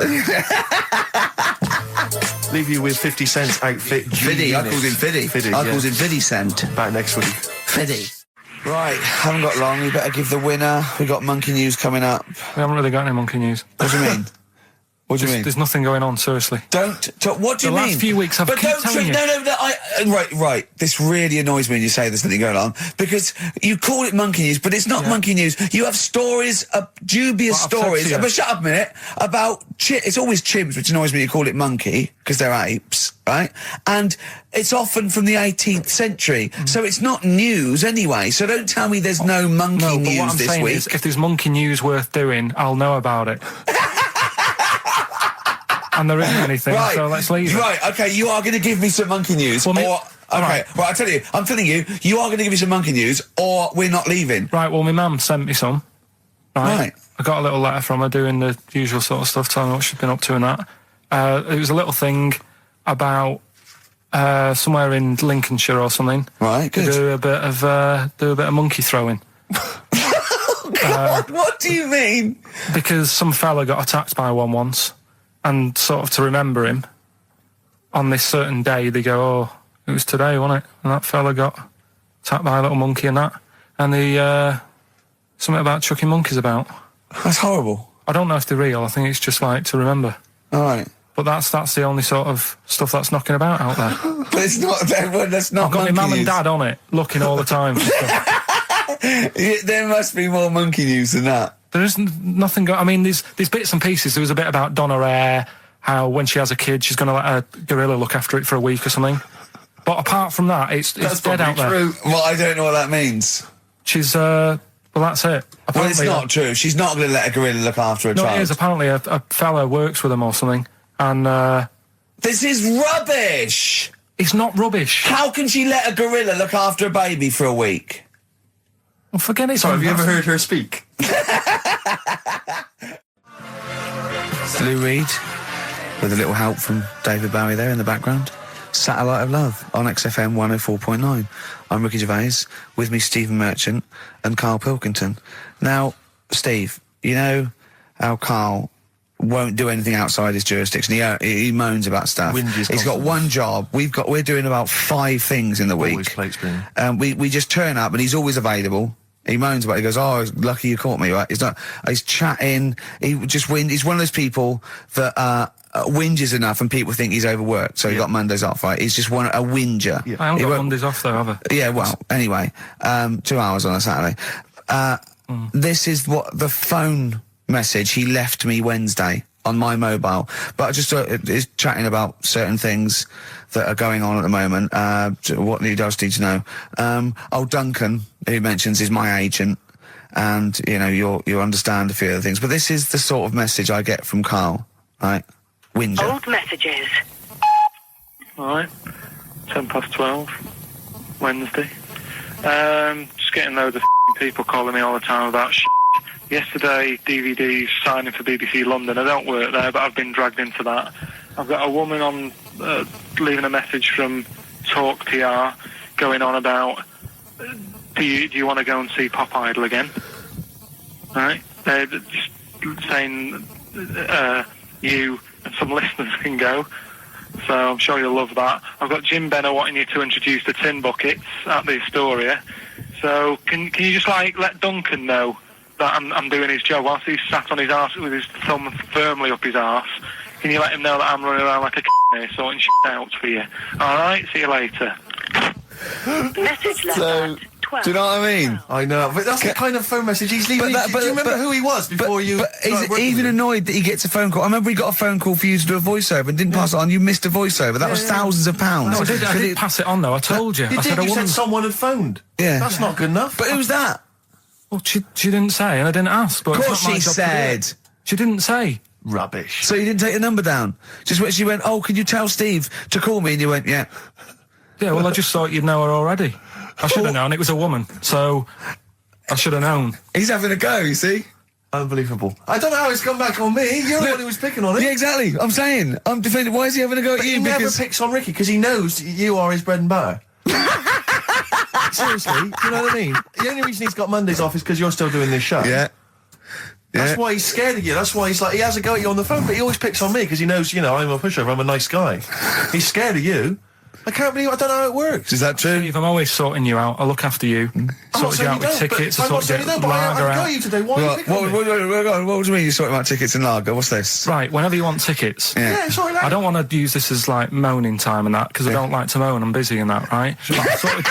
Speaker 1: Leave you with 50 Cent's outfit.
Speaker 6: Fiddy. I called him Fiddy.
Speaker 1: Fiddy,
Speaker 6: I
Speaker 1: yeah.
Speaker 6: called him Fiddy Cent.
Speaker 1: Back next week.
Speaker 6: Fiddy. Right, haven't got long. We better give the winner. We got Monkey News coming up.
Speaker 2: We haven't really got any monkey news.
Speaker 6: What do you mean? What do you mean?
Speaker 2: There's nothing going on, seriously.
Speaker 6: Don't talk. What do you
Speaker 2: The
Speaker 6: mean?
Speaker 2: last few weeks, I've
Speaker 6: but
Speaker 2: keep
Speaker 6: don't
Speaker 2: telling you.
Speaker 6: No. Right. This really annoys me when you say there's something going on because you call it monkey news, but it's not monkey news. You have stories, dubious
Speaker 2: Well, I've said
Speaker 6: stories.
Speaker 2: to you.
Speaker 6: But shut up a minute about it's always chimps, which annoys me. You call it monkey because they're apes, right? And it's often from the 18th century, so it's not news anyway. So don't tell me there's no monkey
Speaker 2: No, but
Speaker 6: news
Speaker 2: what I'm
Speaker 6: this
Speaker 2: saying
Speaker 6: week.
Speaker 2: is, if there's monkey news worth doing, I'll know about it. And there isn't anything, so let's leave it.
Speaker 6: Right, okay, you are going to give me some monkey news,
Speaker 2: Well,
Speaker 6: okay, well, I'm telling you, you are going to give me some monkey news, or we're not leaving.
Speaker 2: Right, well, my mum sent me some.
Speaker 6: Right.
Speaker 2: I got a little letter from her doing the usual sort of stuff, telling me what she's been up to and that. It was a little thing about somewhere in Lincolnshire or something.
Speaker 6: Right, good.
Speaker 2: To do a bit of monkey throwing.
Speaker 6: God, what do you mean?
Speaker 2: Because some fella got attacked by one once, and sort of to remember him, on this certain day, they go, oh, it was today, wasn't it? And that fella got attacked by a little monkey and that. And the something about chucking monkeys about.
Speaker 6: That's horrible.
Speaker 2: I don't know if they're real. I think it's just like to remember.
Speaker 6: All right.
Speaker 2: But that's the only sort of stuff that's knocking about out there.
Speaker 6: But it's not, that's not
Speaker 2: I've got my
Speaker 6: monkey
Speaker 2: mum and
Speaker 6: news.
Speaker 2: dad on it, looking all the time. For stuff.
Speaker 6: There must be more monkey news than that.
Speaker 2: There isn't nothing. I mean, there's bits and pieces. There was a bit about Donna Eyre, how when she has a kid, she's going to let a gorilla look after it for a week or something. But apart from that, it's dead out there.
Speaker 6: True. Well, I don't know what that means.
Speaker 2: She's well, that's it.
Speaker 6: Well, it's
Speaker 2: Apparently,
Speaker 6: not true. She's not going to let a gorilla look after a
Speaker 2: No,
Speaker 6: child.
Speaker 2: it is. Apparently, a fella works with them or something, and
Speaker 6: This is rubbish!
Speaker 2: it's not rubbish.
Speaker 6: How can she let a gorilla look after a baby for a week?
Speaker 2: Well, forget it.
Speaker 1: So have you ever heard her speak?
Speaker 6: Lou Reed, with a little help from David Bowie there in the background. Satellite of Love on XFM 104.9. I'm Ricky Gervais, with me Stephen Merchant and Karl Pilkington. Now, Steve, you know how Karl won't do anything outside his jurisdiction. He moans about stuff.
Speaker 1: Whinges
Speaker 6: He's got
Speaker 1: constantly.
Speaker 6: one job. We're doing about 5 things in the
Speaker 1: Always
Speaker 6: week.
Speaker 1: plate spinning.
Speaker 6: We just turn up and he's always available. He moans about it. He goes, "Oh, lucky you caught me." Right? He's chatting. He's one of those people that whinges enough and people think he's overworked. So he got Mondays off, right? He's just a whinger.
Speaker 1: Yeah.
Speaker 2: I haven't
Speaker 6: He
Speaker 2: got
Speaker 6: won't-
Speaker 2: Mondays off though, have I?
Speaker 6: Yeah, well, anyway, 2 hours on a Saturday. This is what the phone message he left me Wednesday on my mobile. But I just is chatting about certain things that are going on at the moment. What he does need to know. Duncan, who mentions, is my agent. And, you know, you'll understand a few other things. But this is the sort of message I get from Karl, right? Whinger.
Speaker 7: Old messages.
Speaker 8: Alright. 12:10, Wednesday. Just getting loads of people calling me all the time about Yesterday, DVD's signing for BBC London. I don't work there, but I've been dragged into that. I've got a woman on leaving a message from Talk PR going on about do you want to go and see Pop Idol again? Right? They're just saying you and some listeners can go. So I'm sure you'll love that. I've got Jim Benner wanting you to introduce the tin buckets at the Astoria. So can you just let Duncan know that I'm doing his job whilst he's sat on his arse with his thumb firmly up his arse? Can you let him know that I'm running around like a here sorting shit out for you? Alright, see you later.
Speaker 7: Message left
Speaker 6: So,
Speaker 7: at 12.
Speaker 6: do you know what I mean?
Speaker 1: I know, but that's the kind of phone message he's leaving. Do you remember who he was before you?
Speaker 6: But
Speaker 1: started
Speaker 6: he's
Speaker 1: working
Speaker 6: even
Speaker 1: with him?
Speaker 6: annoyed that he gets a phone call. I remember he got a phone call for you to do a voiceover and didn't pass it on. You missed a voiceover. That was thousands of pounds.
Speaker 2: No, I did
Speaker 6: But
Speaker 2: pass it on though. I told you.
Speaker 1: You
Speaker 2: I said
Speaker 1: did.
Speaker 2: a
Speaker 1: You
Speaker 2: woman.
Speaker 1: said someone had phoned.
Speaker 6: Yeah.
Speaker 1: That's not good enough.
Speaker 6: But who's that?
Speaker 2: Well, she didn't say, and I didn't ask. But
Speaker 6: Of
Speaker 2: it's
Speaker 6: course
Speaker 2: not my
Speaker 6: she
Speaker 2: job to do
Speaker 6: said.
Speaker 2: it. She didn't say.
Speaker 1: Rubbish.
Speaker 6: So you didn't take the number down? Just when she went, "Oh, can you tell Steve to call me?" And you went, "Yeah."
Speaker 2: Yeah, well, I just thought you'd know her already. I should have known. It was a woman, so I should have known.
Speaker 6: He's having a go, you see?
Speaker 1: Unbelievable. I don't know how it's come back on me. You're the one who was picking on it.
Speaker 6: Yeah, exactly. I'm saying. I'm defending. Why is he having a go at
Speaker 1: But
Speaker 6: you?
Speaker 1: he never
Speaker 6: Because
Speaker 1: picks on Ricky because he knows you are his bread and butter. Seriously, do you know what I mean? The only reason he's got Mondays off is because you're still doing this show.
Speaker 6: yeah.
Speaker 1: That's why he's scared of you. That's why he's like, he has a go at you on the phone, but he always picks on me because he knows, you know, I'm a pushover, I'm a nice guy. He's scared of you. I can't believe, I don't know how it works.
Speaker 6: Is that true?
Speaker 2: Steve, I'm always sorting you out. I look after you.
Speaker 1: I'm not
Speaker 2: Sorted you
Speaker 1: saying
Speaker 2: out
Speaker 1: you
Speaker 2: with
Speaker 1: don't,
Speaker 2: tickets. I
Speaker 1: I'm not
Speaker 2: sorted
Speaker 1: saying
Speaker 2: you
Speaker 1: you
Speaker 2: out
Speaker 1: don't, but
Speaker 2: lager
Speaker 1: I've got
Speaker 2: out.
Speaker 1: you today. Why are you picking on me?
Speaker 6: What do you mean you're sorting about tickets and lager? What's this?
Speaker 2: Right, whenever you want tickets.
Speaker 6: Yeah.
Speaker 1: Yeah, sorry, like,
Speaker 2: I don't want to use this as like moaning time and that because I don't like to moan. I'm busy and that, right? But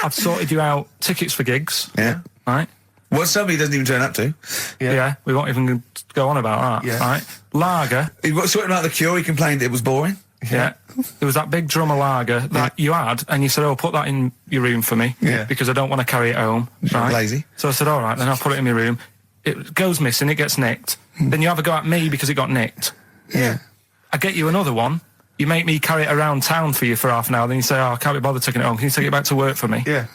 Speaker 2: I've sorted you out tickets for gigs.
Speaker 6: Yeah.
Speaker 2: Right?
Speaker 6: What somebody doesn't even turn up to.
Speaker 2: Yeah. We won't even go on about that.
Speaker 1: Yeah.
Speaker 2: Right? Lager.
Speaker 6: He was sorting out the Cure. He complained it was boring.
Speaker 2: Yeah. There was that big drum of lager that you had, and you said, "Oh, put that in your room for me,
Speaker 6: Yeah.
Speaker 2: because I don't want to carry it home." Right?
Speaker 6: Lazy.
Speaker 2: So I said, "All right, then I'll put it in my room." It goes missing, it gets nicked. Then you have a go at me because it got nicked.
Speaker 6: Yeah.
Speaker 2: I get you another one. You make me carry it around town for you for half an hour. Then you say, "Oh, I can't be bothered taking it home. Can you take it back to work for me?"
Speaker 1: Yeah.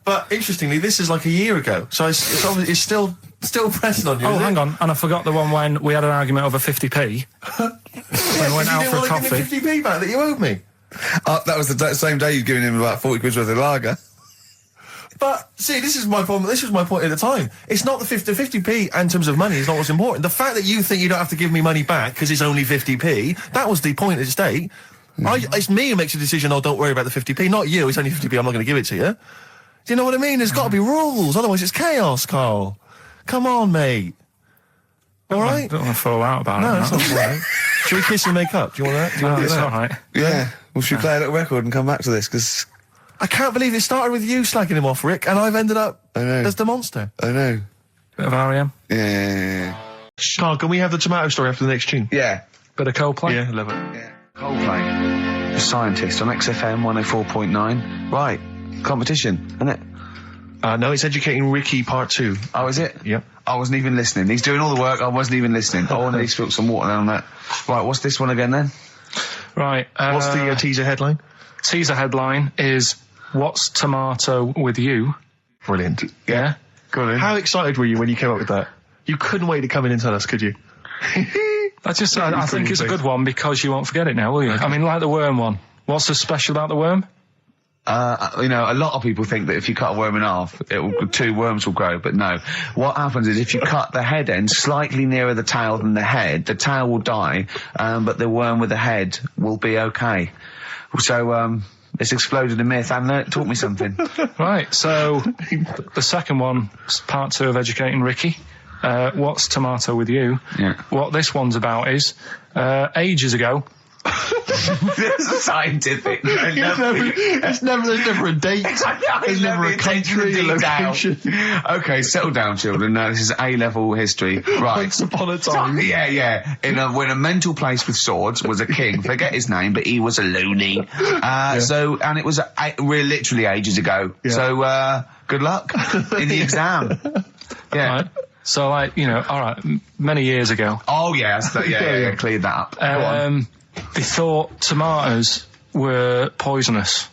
Speaker 1: But interestingly, this is like a year ago, so it's obviously it's still pressing on you.
Speaker 2: Oh,
Speaker 1: is it?
Speaker 2: hang on. And I forgot the one when we had an argument over 50p. When we went out
Speaker 1: you
Speaker 2: for a
Speaker 1: didn't want to
Speaker 2: coffee.
Speaker 1: give me 50p back that you owed me.
Speaker 6: That was the same day you'd given him about 40 quid worth of lager.
Speaker 1: But see, this is my problem. This was my point at the time. It's not the 50p in terms of money is not what's important. The fact that you think you don't have to give me money back because it's only 50p, that was the point at stake. It's me who makes the decision. Oh, don't worry about the 50p, not you. It's only 50p. I'm not going to give it to you. Do you know what I mean? There's got to be rules, otherwise it's chaos, Carl. Come on, mate. All
Speaker 2: I
Speaker 1: right?
Speaker 2: don't want to fall out about
Speaker 1: No,
Speaker 2: it.
Speaker 1: that's not all right. Should we kiss and make up? Do you want that? Do you want
Speaker 2: No,
Speaker 1: to do
Speaker 2: it's
Speaker 1: that?
Speaker 2: all right.
Speaker 6: Yeah. Well, should we play a little record and come back to this? Because
Speaker 1: I can't believe it started with you slagging him off, Rick, and I've ended up
Speaker 6: I know.
Speaker 1: as the monster.
Speaker 6: I know.
Speaker 2: Bit of R.E.M.
Speaker 6: Yeah.
Speaker 1: Carl, can we have the tomato story after the next tune?
Speaker 6: Yeah.
Speaker 2: Bit of Coldplay.
Speaker 1: Yeah, love it.
Speaker 6: Yeah. Coldplay. The Scientist on XFM 104.9. Right. Competition, isn't it?
Speaker 1: No, it's Educating Ricky Part 2.
Speaker 6: Oh, is it?
Speaker 1: Yep.
Speaker 6: I wasn't even listening. He's doing all the work. I wasn't even listening. Oh, and he spilled some water down that. Right, what's this one again then?
Speaker 2: Right.
Speaker 1: What's the teaser headline?
Speaker 2: teaser headline is "What's tomato with you?"
Speaker 1: Brilliant.
Speaker 2: Yeah.
Speaker 6: Go on in.
Speaker 1: How excited were you when you came up with that? You couldn't wait to come in and tell us, could you?
Speaker 2: I think it's a good one because you won't forget it now, will you? I mean, like the worm one. What's so special about the worm?
Speaker 3: a lot of people think that if you cut a worm in half, 2 worms will grow, but no. What happens is if you cut the head end slightly nearer the tail than the head, the tail will die, but the worm with the head will be okay. So, it's exploded a myth, and it taught me something.
Speaker 2: Right, so the second one, part 2 of educating Ricky. What's tomato with you?
Speaker 3: Yeah.
Speaker 2: What this one's about is, ages ago.
Speaker 3: It's scientific.
Speaker 1: There's never a date. There's never a country, a location.
Speaker 3: Okay, settle down, children. This is A-level history. Right.
Speaker 1: Once upon a time.
Speaker 3: Yeah. When a mental place with swords was a king. Forget his name, but he was a loony. So, and it was we're literally ages ago. Yeah. So, good luck in the exam. Yeah.
Speaker 2: Right. So, all right, many years ago.
Speaker 3: Oh, yeah, cleared that up. Go on.
Speaker 2: They thought tomatoes were poisonous.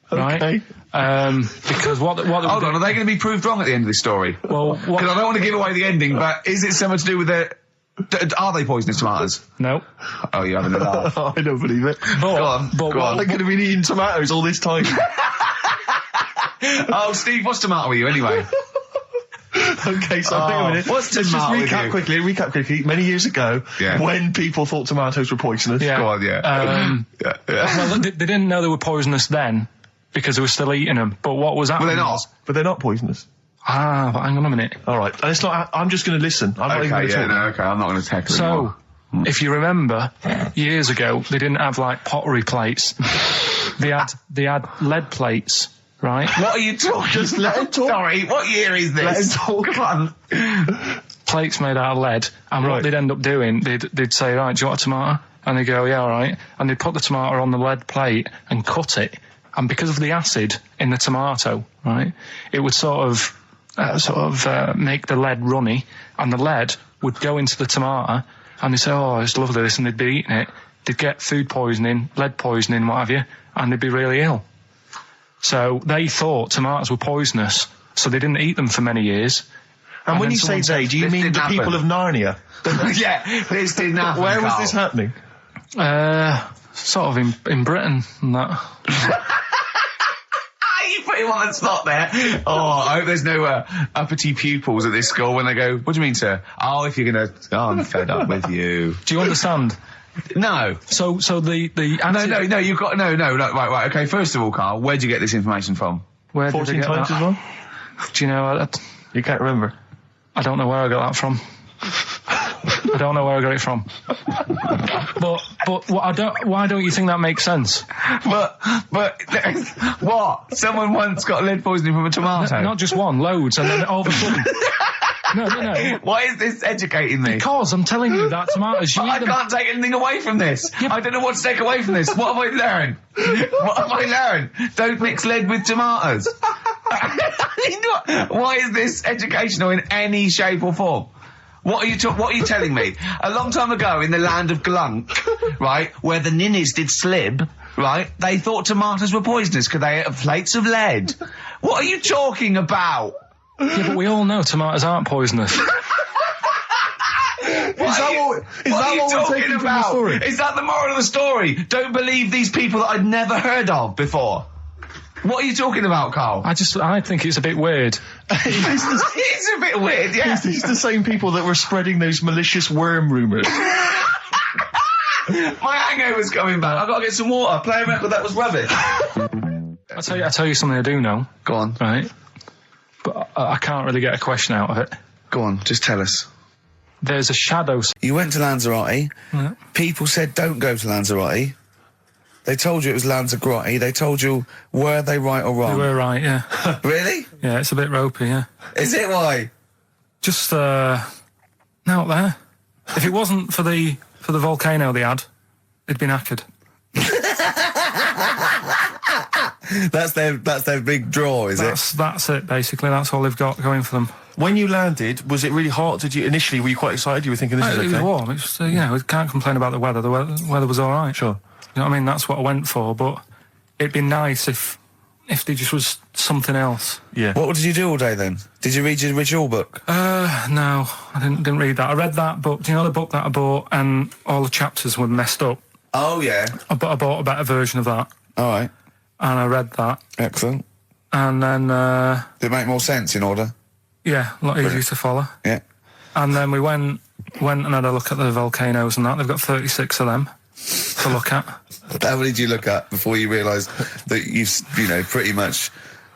Speaker 2: Right? Because what
Speaker 3: Hold on, are they going to be proved wrong at the end of this story?
Speaker 2: Well,
Speaker 3: because I don't want to give away the ending, but is it something to do with are they poisonous tomatoes?
Speaker 2: No.
Speaker 3: Oh, you're having a laugh.
Speaker 1: I don't believe it.
Speaker 3: Go on.
Speaker 1: They could have been eating tomatoes all this time.
Speaker 3: Oh, Steve, what's tomato with you anyway?
Speaker 1: Okay, so I think a minute.
Speaker 3: What's
Speaker 1: Let's just
Speaker 3: tomato with
Speaker 1: recap quickly. Many years ago, when people thought tomatoes were poisonous.
Speaker 2: Yeah.
Speaker 3: Go on,
Speaker 2: Well, they didn't know they were poisonous then because they were still eating them. But what was happening?
Speaker 3: Well, they're not.
Speaker 1: But they're not poisonous.
Speaker 2: But hang on a minute.
Speaker 1: All right, and it's not. I'm just going to listen. I'm not even going to talk.
Speaker 3: Okay, I'm not going to tackle anymore.
Speaker 2: If you remember, years ago they didn't have like pottery plates. They had lead plates. Right.
Speaker 3: What are you talking?
Speaker 1: Just let him talk.
Speaker 3: Sorry, what year is this?
Speaker 1: Let him talk.
Speaker 3: Come on.
Speaker 2: Plates made out of lead, and what they'd end up doing, they'd say, right, do you want a tomato? And they'd go, yeah, all right. And they'd put the tomato on the lead plate and cut it. And because of the acid in the tomato, right, it would sort of make the lead runny, and the lead would go into the tomato, and they'd say, oh, it's lovely this, and they'd be eating it. They'd get food poisoning, lead poisoning, what have you, and they'd be really ill. So they thought tomatoes were poisonous, so they didn't eat them for many years.
Speaker 1: And when you say they, do you mean the people of Narnia?
Speaker 3: Yeah, this didn't happen.
Speaker 1: Where was this happening?
Speaker 2: Sort of in Britain and that.
Speaker 3: You put him on the spot there. Oh, I hope there's no uppity pupils at this school when they go, what do you mean, sir? Oh, if you're going to... Oh, I'm fed up with you.
Speaker 2: Do you understand?
Speaker 3: No.
Speaker 2: So the
Speaker 3: No, you've got... No, right, okay, first of all, Carl, where'd you get this information from?
Speaker 2: Where
Speaker 1: 14 times as well?
Speaker 2: Do you know...
Speaker 1: You can't remember?
Speaker 2: I don't know where I got that from. I don't know where I got it from. But why don't you think that makes sense?
Speaker 3: But what? Someone once got lead poisoning from a tomato?
Speaker 2: Not just one, loads, and then all of a sudden... No.
Speaker 3: Why is this educating me?
Speaker 2: Because I'm telling you that tomatoes...
Speaker 3: I can't take anything away from this. Yeah, I don't know what to take away from this. What have I learned? What have I learned? Don't mix lead with tomatoes. Why is this educational in any shape or form? What are you telling me? A long time ago in the land of Glunk, right, where the ninnies did slib, right, they thought tomatoes were poisonous because they ate plates of lead. What are you talking about?
Speaker 2: Yeah, but we all know tomatoes aren't poisonous.
Speaker 3: Is that what we're taking from the story? Is that the moral of the story? Don't believe these people that I'd never heard of before. What are you talking about, Carl?
Speaker 2: I think it's a bit weird.
Speaker 3: It's a bit weird, yeah.
Speaker 1: It's the same people that were spreading those malicious worm rumours.
Speaker 3: My hangover's coming back. I've got to get some water. Play a record that was rubbish.
Speaker 2: I'll tell you something I do know.
Speaker 3: Go on.
Speaker 2: Right? But I can't really get a question out of it.
Speaker 3: Go on, just tell us.
Speaker 2: There's a shadow...
Speaker 6: You went to Lanzarote.
Speaker 2: Yeah.
Speaker 6: People said don't go to Lanzarote. They told you it was Lanzarote. They told you, were they right or wrong?
Speaker 2: They were right, yeah.
Speaker 6: Really?
Speaker 2: Yeah, it's a bit ropey, yeah.
Speaker 6: Is it? Why?
Speaker 2: Just, out there. If it wasn't for the volcano they had, it'd been knackered.
Speaker 6: That's their big draw, is it?
Speaker 2: That's it, basically. That's all they've got going for them.
Speaker 1: When you landed, was it really hot? Were you quite excited? You were thinking this is okay?
Speaker 2: It was warm. It's we can't complain about the weather. The weather was all right.
Speaker 1: Sure.
Speaker 2: You know what I mean? That's what I went for, but it'd be nice if there just was something else.
Speaker 1: Yeah.
Speaker 6: What did you do all day then? Did you read your ritual book?
Speaker 2: No, I didn't read that. I read that book. Do you know the book that I bought and all the chapters were messed up?
Speaker 6: Oh, yeah.
Speaker 2: I bought a better version of that.
Speaker 6: All right.
Speaker 2: and I read that,
Speaker 6: Excellent.
Speaker 2: and then
Speaker 6: Did it make more sense in order?
Speaker 2: yeah, a lot easier to follow.
Speaker 6: Yeah.
Speaker 2: And then we went and had a look at the volcanoes and that. They've got 36 of them to look at.
Speaker 6: How many did you look at before you realised that pretty much,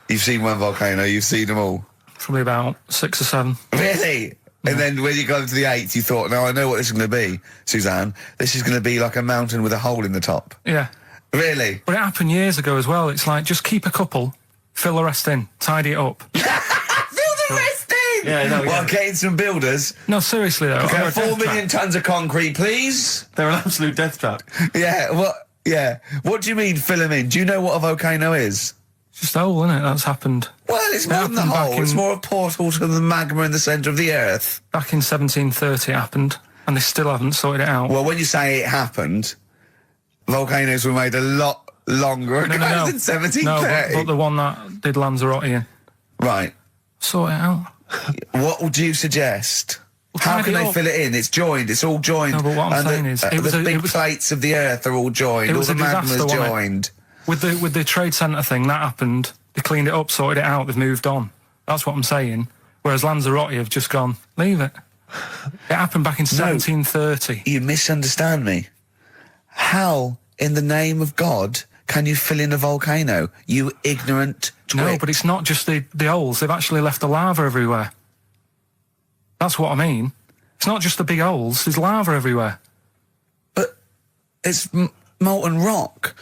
Speaker 6: you've seen one volcano, you've seen them all?
Speaker 2: Probably about 6 or 7.
Speaker 6: Really? And then when you got to the 8th, you thought, now I know what this is going to be, Suzanne. This is going to be like a mountain with a hole in the top.
Speaker 2: Yeah.
Speaker 6: Really?
Speaker 2: But it happened years ago as well. It's like, just keep a couple, fill the rest in, tidy it up.
Speaker 6: Fill the rest in!
Speaker 1: Yeah, no,
Speaker 6: Well, getting some builders.
Speaker 2: No, seriously though.
Speaker 6: Okay, 4 million tons of concrete, please.
Speaker 1: They're an absolute death trap.
Speaker 6: Yeah, what do you mean fill them in? Do you know what a volcano is?
Speaker 2: Just a hole, isn't it? That's happened.
Speaker 6: Well, it's more than the
Speaker 2: happened back
Speaker 6: hole. It's
Speaker 2: in-
Speaker 6: more a portal to the magma in the centre of the earth.
Speaker 2: Back in 1730 it happened, and they still haven't sorted it out.
Speaker 6: Well, when you say it happened, volcanoes were made a lot longer ago than 1730.
Speaker 2: No, but the one that did Lanzarote in.
Speaker 6: Right.
Speaker 2: Sort it out.
Speaker 6: What would you suggest? How
Speaker 2: tidy
Speaker 6: can they
Speaker 2: up.
Speaker 6: fill it in? It's joined. It's all joined.
Speaker 2: No, but what I'm
Speaker 6: And
Speaker 2: saying is, it was
Speaker 6: the
Speaker 2: a-
Speaker 6: big
Speaker 2: it was-
Speaker 6: plates of the earth are all joined.
Speaker 2: It
Speaker 6: All
Speaker 2: was
Speaker 6: the
Speaker 2: a disaster,
Speaker 6: magma's
Speaker 2: wasn't it?
Speaker 6: joined.
Speaker 2: With the trade centre thing, that happened. They cleaned it up, sorted it out, they've moved on. That's what I'm saying. Whereas Lanzarote have just gone, leave it. It happened back in 1730.
Speaker 6: You misunderstand me. How, in the name of God, can you fill in a volcano? You ignorant twit.
Speaker 2: No, but it's not just the holes. They've actually left the lava everywhere. That's what I mean. It's not just the big holes. There's lava everywhere.
Speaker 6: But it's molten rock.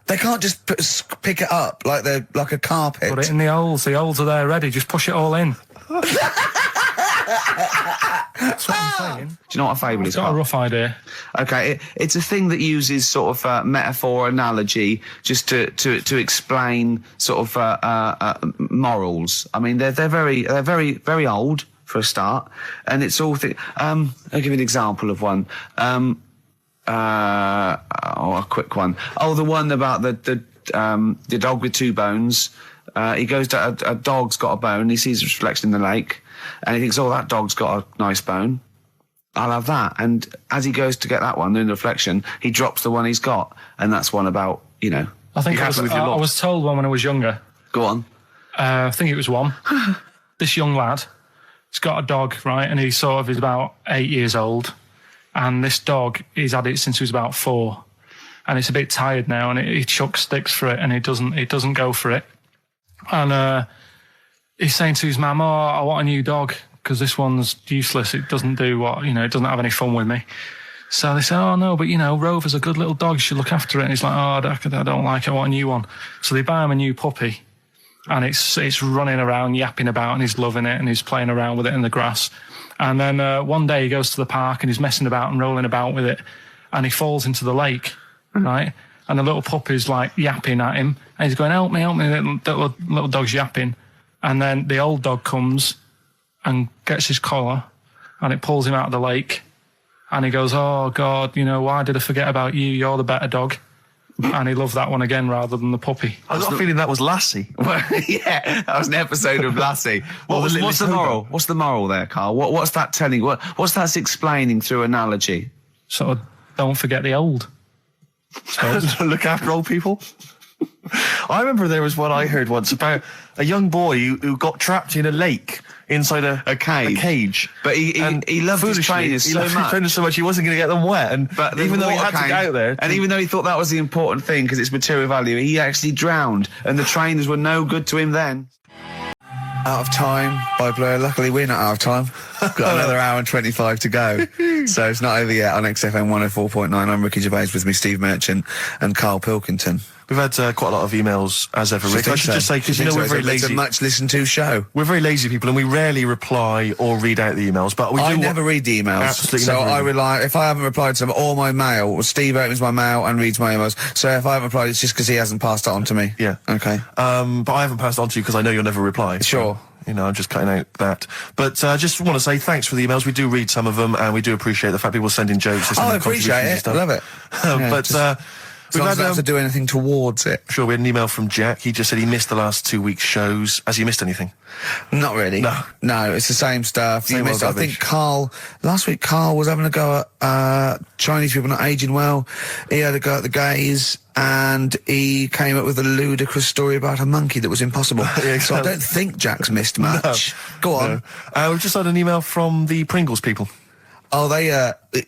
Speaker 6: They can't just pick it up like a carpet.
Speaker 2: Put it in the holes. The holes are there ready. Just push it all in. That's what I'm saying.
Speaker 6: Do you know what a fable is?
Speaker 2: I've got a rough idea.
Speaker 6: Okay, it's a thing that uses sort of metaphor, analogy, just to explain sort of morals. I mean, they're very old for a start, and it's all. I'll give you an example of one. A quick one. Oh, the one about the dog with 2 bones. He goes to a dog's got a bone. He sees a reflection in the lake, and he thinks, "Oh, that dog's got a nice bone. I'll have that." And as he goes to get that one in the reflection, he drops the one he's got, and that's one about
Speaker 2: I think I was told one when I was younger.
Speaker 6: Go on.
Speaker 2: I think it was one. This young lad, he's got a dog, right, and he sort of is about 8 years old. And this dog, he's had it since he was about 4, and it's a bit tired now, and he chucks sticks for it, and it doesn't go for it. And he's saying to his mum, "Oh, I want a new dog because this one's useless. It doesn't do what it doesn't have any fun with me." So they say, "Oh no, but Rover's a good little dog. You should look after it." And he's like, "Oh, I don't like it. I want a new one." So they buy him a new puppy, and it's running around, yapping about, and he's loving it, and he's playing around with it in the grass. And then one day he goes to the park and he's messing about and rolling about with it, and he falls into the lake, right? And the little puppy's like yapping at him, and he's going, help me, the little dog's yapping. And then the old dog comes and gets his collar, and it pulls him out of the lake, and he goes, "Oh God, why did I forget about you? You're the better dog." And he loved that one again rather than the puppy.
Speaker 1: I got a feeling that was Lassie.
Speaker 6: Well, yeah, that was an episode of Lassie. What's the moral? What's the moral there, Carl? What's that telling? What's that explaining through analogy?
Speaker 2: Sort of, don't forget the old. So,
Speaker 1: Look after old people. I remember there was one I heard once about a young boy who got trapped in a lake inside a cage.
Speaker 6: But he loved his
Speaker 1: foolishly,
Speaker 6: trainers
Speaker 1: he
Speaker 6: so
Speaker 1: loved his
Speaker 6: much.
Speaker 1: trainers so much he wasn't going to get them wet.
Speaker 6: But
Speaker 1: even though he had to get out there,
Speaker 6: and even though he thought that was the important thing because it's material value, he actually drowned, and the trainers were no good to him then. Out of time by Blur. Luckily, we're not out of time. Got another hour and 25 to go. So it's not over yet on XFM 104.9. I'm Ricky Gervais, with me Steve Merchant and Karl Pilkington.
Speaker 1: we've had quite a lot of emails as ever. Rick. I should just say, because we're very lazy.
Speaker 6: It's a much listened to show.
Speaker 1: We're very lazy people, and we rarely reply or read out the emails. But I
Speaker 6: never read the emails.
Speaker 1: Absolutely.
Speaker 6: So
Speaker 1: never
Speaker 6: I rely. If I haven't replied to them, or my mail, or Steve opens my mail and reads my emails. So if I haven't replied, it's just because he hasn't passed it on to me.
Speaker 1: Yeah.
Speaker 6: Okay.
Speaker 1: But I haven't passed it on to you because I know you'll never reply.
Speaker 6: Sure.
Speaker 1: So, I'm just cutting out that. But I just want to say thanks for the emails. We do read some of them, and we do appreciate the fact people send in jokes.
Speaker 6: I appreciate it. I love it.
Speaker 1: But
Speaker 6: As long as I don't have to do anything towards it.
Speaker 1: Sure, we had an email from Jack. He just said he missed the last 2 weeks' shows. Has he missed anything?
Speaker 6: Not really. No, it's the same stuff.
Speaker 1: Same old
Speaker 6: I
Speaker 1: rubbish.
Speaker 6: think last week Carl was having a go at Chinese people not aging well. He had a go at the gays, and he came up with a ludicrous story about a monkey that was impossible.
Speaker 1: Yeah,
Speaker 6: So I
Speaker 1: exactly.
Speaker 6: don't think Jack's missed much. Go on.
Speaker 1: No. We've just had an email from the Pringles people.
Speaker 6: Oh,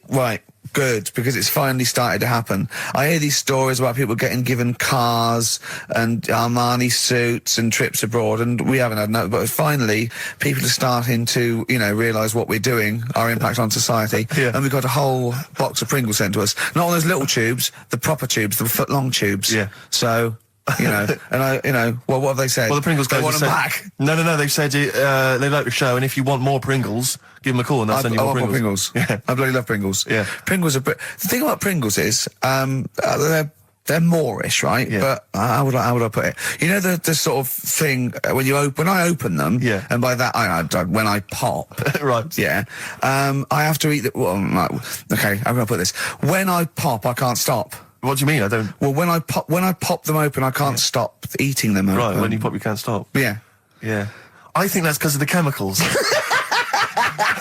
Speaker 6: right. Good, because it's finally started to happen. I hear these stories about people getting given cars and Armani suits and trips abroad, and we haven't had no, but finally people are starting to, realise what we're doing, our impact on society,
Speaker 1: Yeah.
Speaker 6: and we've got a whole box of Pringles sent to us. Not all those little tubes, the proper tubes, the foot-long tubes.
Speaker 1: Yeah.
Speaker 6: So, and well, what have they said?
Speaker 1: Well, the Pringles
Speaker 6: They
Speaker 1: guys
Speaker 6: want
Speaker 1: have
Speaker 6: them
Speaker 1: said,
Speaker 6: back.
Speaker 1: No, they've said they like the show, and if you want more Pringles, give them a call and they'll send you
Speaker 6: I
Speaker 1: more
Speaker 6: want more
Speaker 1: Pringles.
Speaker 6: Pringles.
Speaker 1: Yeah.
Speaker 6: I bloody love Pringles.
Speaker 1: Yeah.
Speaker 6: Pringles are... The thing about Pringles is, they're Moorish, right?
Speaker 1: Yeah.
Speaker 6: But how would I put it? You know the sort of thing when I open them,
Speaker 1: Yeah.
Speaker 6: and by that when I pop,
Speaker 1: Right.
Speaker 6: yeah, I have to eat the. Well, okay, how can I put this? When I pop, I can't stop.
Speaker 1: What do you mean? I don't...
Speaker 6: Well, when I pop them open, I can't stop eating them.
Speaker 1: Right,
Speaker 6: open.
Speaker 1: when you pop, you can't stop.
Speaker 6: Yeah.
Speaker 1: Yeah. I think that's because of the chemicals.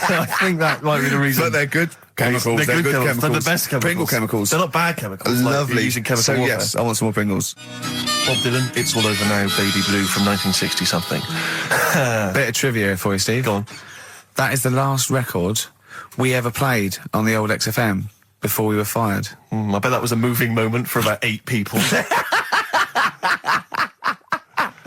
Speaker 1: I think that might be the reason.
Speaker 6: But they're good chemicals.
Speaker 1: They're good chemicals. They're the best chemicals.
Speaker 6: Pringle chemicals.
Speaker 1: They're not bad chemicals. like
Speaker 6: Lovely.
Speaker 1: you're using chemical
Speaker 6: so
Speaker 1: warfare.
Speaker 6: yes, I want some more Pringles.
Speaker 1: Bob Dylan, It's All Over Now, Baby Blue from 1960 something.
Speaker 6: Bit of trivia for you, Steve.
Speaker 1: Go on.
Speaker 6: That is the last record we ever played on the old XFM before we were fired.
Speaker 1: I bet that was a moving moment for about 8 people.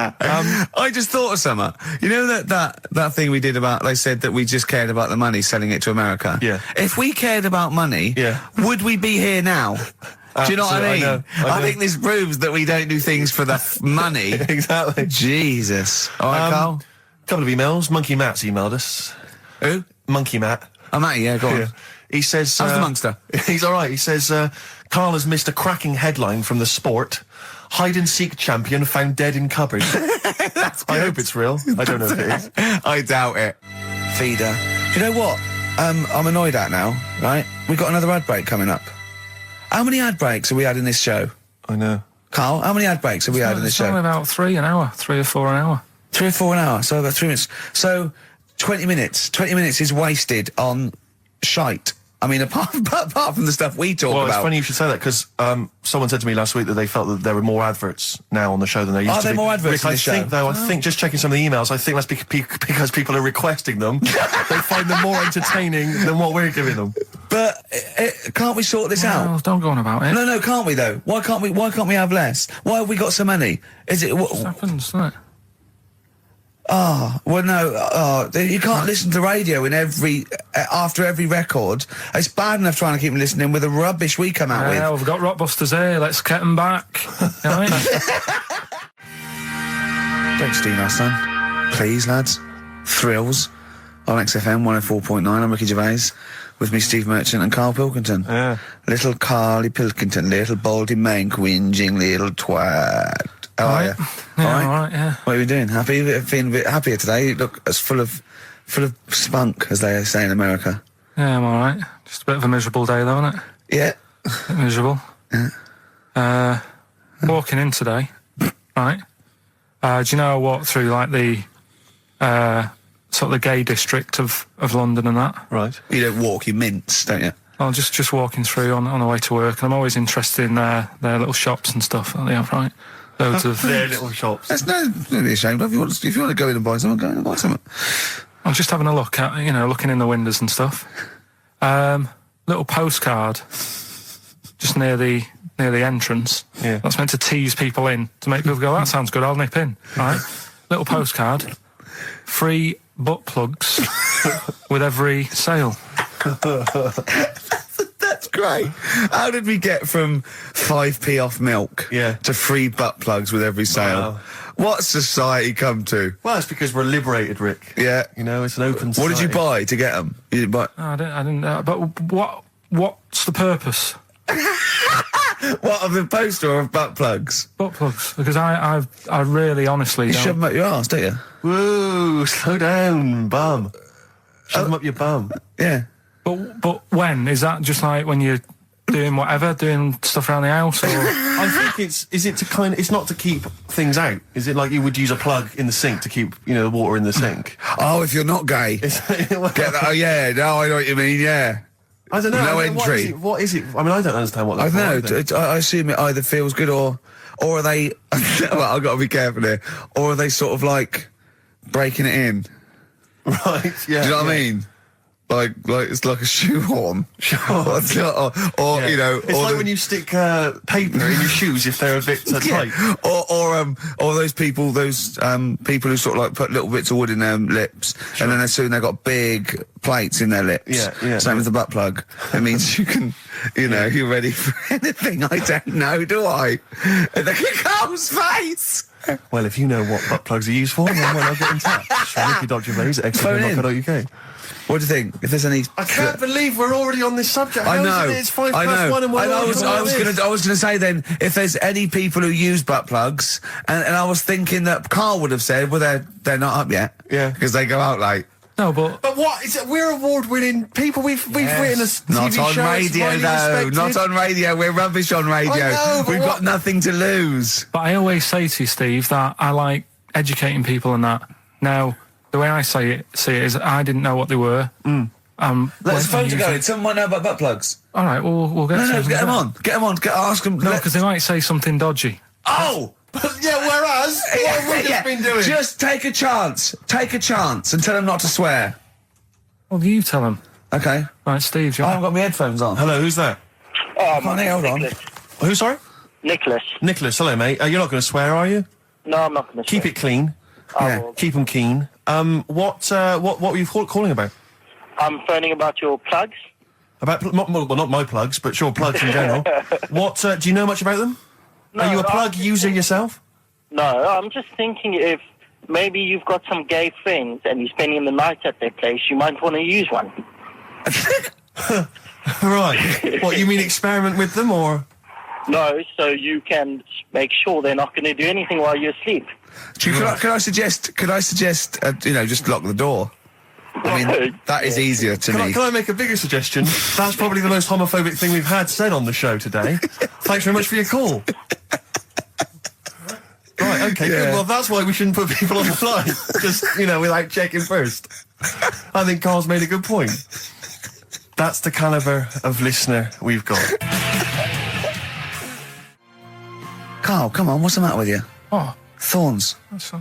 Speaker 6: I just thought of something. You know that thing we did about, they said that we just cared about the money, selling it to America?
Speaker 1: Yeah.
Speaker 6: If we cared about money,
Speaker 1: Yeah.
Speaker 6: would we be here now? Do you know what I mean?
Speaker 1: Absolutely, I know.
Speaker 6: I think this proves that we don't do things for the money.
Speaker 1: Exactly.
Speaker 6: Jesus. All right, Carl?
Speaker 1: Couple of emails. Monkey Matt's emailed us.
Speaker 6: Who?
Speaker 1: Monkey Matt.
Speaker 6: I'm at you, yeah, go on.
Speaker 1: Yeah. He says...
Speaker 6: How's the Monster?
Speaker 1: He's all right. He says, Carl has missed a cracking headline from The Sport. Hide-and-seek champion found dead in cupboard. I hope it's real. I don't know if it is.
Speaker 6: I doubt it. Feeder. Do you know what? I'm annoyed at now, right? We've got another ad break coming up. How many ad breaks have we had in this show?
Speaker 1: I know.
Speaker 6: Carl, how many ad breaks have we had in this
Speaker 2: It's only
Speaker 6: show?
Speaker 2: about 3 an hour, 3 or 4 an hour.
Speaker 6: 3 or 4 an hour, so about 3 minutes. So, 20 minutes. 20 minutes is wasted on shite. I mean, apart from the stuff we talk
Speaker 1: Well,
Speaker 6: about.
Speaker 1: it's funny you should say that, because someone said to me last week that they felt that there were more adverts now on the show than there used
Speaker 6: Are
Speaker 1: to be.
Speaker 6: there more adverts
Speaker 1: Rick,
Speaker 6: in this
Speaker 1: I think,
Speaker 6: show?
Speaker 1: though, I think, just checking some of the emails, I think that's because people are requesting them. They find them more entertaining than what we're giving them.
Speaker 6: But can't we sort this out?
Speaker 2: Well, don't go on about it.
Speaker 6: No, can't we though? Why can't we have less? Why have we got so many? Is it?
Speaker 2: It happens, doesn't it?
Speaker 6: Well, no. You can't listen to radio in after every record. It's bad enough trying to keep them listening with the rubbish we come out
Speaker 2: Yeah,
Speaker 6: with.
Speaker 2: we've got Rockbusters here. Let's get them back. You know what I mean?
Speaker 6: Don't steal our son, please, lads. Thrills on XFM 104.9. I'm Ricky Gervais. With me, Steve Merchant and Karl Pilkington.
Speaker 1: Yeah.
Speaker 6: Little Carly Pilkington, little baldy mank, whinging little twat. How are you?
Speaker 2: Yeah, all right, yeah.
Speaker 6: What are you doing? Happy? Feeling a bit happier today? You look as full of spunk, as they say in America.
Speaker 2: Yeah, I'm all right. Just a bit of a miserable day, though, isn't it?
Speaker 6: Yeah.
Speaker 2: A bit miserable.
Speaker 6: Yeah.
Speaker 2: Walking in today, right? Do you know I walked through, like, the sort of the gay district of London and that?
Speaker 1: Right.
Speaker 6: You don't walk, you mince, don't you?
Speaker 2: Well, just walking through on the way to work, and I'm always interested in their little shops and stuff that they have, right? Loads of...
Speaker 1: Their little shops.
Speaker 6: That's don't be ashamed of. If you want to go in and buy something, go in and buy something.
Speaker 2: I'm just having a look at, looking in the windows and stuff. Little postcard just near the entrance.
Speaker 1: Yeah.
Speaker 2: That's meant to tease people in, to make people go, that sounds good, I'll nip in. Right? Little postcard. Free butt plugs with every sale.
Speaker 6: That's great. How did we get from 5p off milk to free butt plugs with every sale?
Speaker 1: Wow.
Speaker 6: What's society come to?
Speaker 1: Well, it's because we're liberated, Rick.
Speaker 6: Yeah.
Speaker 1: You know, it's an open
Speaker 6: What
Speaker 1: society.
Speaker 6: did you buy to get them? You didn't buy...
Speaker 2: Oh, I didn't but what's the purpose?
Speaker 6: What, of the poster or of butt plugs?
Speaker 2: Butt plugs. Because I really honestly
Speaker 6: You
Speaker 2: don't...
Speaker 6: shove them up your arse, don't you?
Speaker 1: Whoa, slow down, bum. Shove them up your bum.
Speaker 6: Yeah.
Speaker 2: But when? Is that just like when you're doing whatever, doing stuff around the house, or
Speaker 1: I think it's not to keep things out. Is it like you would use a plug in the sink to keep, the water in the sink?
Speaker 6: Oh, if you're not gay. Get that? Oh, yeah. No, I know what you mean, yeah.
Speaker 1: I don't know.
Speaker 6: No entry.
Speaker 1: What is it? I mean, I don't understand what
Speaker 6: I
Speaker 1: that's
Speaker 6: don't know. I assume it either feels good or are they... well, I've got to be careful here. Or are they sort of like breaking it in?
Speaker 1: Right, yeah.
Speaker 6: Do you know what I mean? Like it's like a shoehorn.
Speaker 1: Sure.
Speaker 6: or
Speaker 1: It's like when you stick paper in your shoes if they're a bit tight.
Speaker 6: Or those people who sort of like put little bits of wood in their lips, and then as soon they've got big plates in their lips.
Speaker 1: Yeah.
Speaker 6: Same with the butt plug. It means you can, you're ready for anything. I don't know, do I? And look at Carl's face.
Speaker 1: Well, if you know what butt plugs are used for, then why not get in touch? Ricky.Gervais at extra.co.uk.
Speaker 6: What do you think? If there's any...
Speaker 1: I can't believe we're already on this subject.
Speaker 6: I know.
Speaker 1: It's 1:05 and we're
Speaker 6: I was going to say then, if there's any people who use butt plugs, and I was thinking that Carl would have said, well, they're not up yet.
Speaker 1: Yeah.
Speaker 6: Because they go out late.
Speaker 2: no, but
Speaker 1: what is it? We're award-winning people. We've written a TV
Speaker 6: Not on
Speaker 1: show. It's
Speaker 6: radio,
Speaker 1: highly
Speaker 6: though.
Speaker 1: respected.
Speaker 6: Not on radio. We're rubbish on radio.
Speaker 1: I know, but
Speaker 6: We've got nothing to lose.
Speaker 2: I always say to you, Steve, that I like educating people and that. Now, the way I see it is I didn't know what they were.
Speaker 6: Let's phone to go in. Someone might know about butt plugs.
Speaker 2: All right, we'll get.
Speaker 6: No, get them on. Get them on. Ask them.
Speaker 2: No, because they might say something dodgy.
Speaker 6: Oh.
Speaker 1: Yeah, whereas what have we just been doing?
Speaker 6: Just take a chance. Take a chance and tell them not to swear.
Speaker 2: Well, you tell them.
Speaker 6: Okay.
Speaker 2: Right, Steve.
Speaker 6: I haven't got my headphones on.
Speaker 1: Hello, who's that?
Speaker 6: Hold on.
Speaker 1: Who, sorry?
Speaker 9: Nicholas.
Speaker 1: Nicholas, hello, mate. You're not going to swear, are you?
Speaker 9: No, I'm not going to
Speaker 1: Keep it clean.
Speaker 6: Yeah.
Speaker 1: Keep them keen. What were you calling about?
Speaker 9: I'm phoning about your plugs.
Speaker 1: About not my plugs, but sure, plugs in general. What do you know much about them?
Speaker 9: No,
Speaker 1: Are you a plug user yourself?
Speaker 9: No, I'm just thinking if maybe you've got some gay friends and you're spending the night at their place, you might want to use one.
Speaker 1: Right. What, you mean experiment with them, or?
Speaker 9: No, so you can make sure they're not going to do anything while you're asleep.
Speaker 6: Could I suggest, just lock the door? I mean, that is easier to me.
Speaker 1: Can I make a bigger suggestion? That's probably the most homophobic thing we've had said on the show today. Thanks very much for your call. Right, okay, good. Well, that's why we shouldn't put people on the line. Just, without checking first. I think Carl's made a good point. That's the calibre of listener we've got.
Speaker 6: Carl, come on, what's the matter with you?
Speaker 2: Oh,
Speaker 6: Thorns.
Speaker 2: that's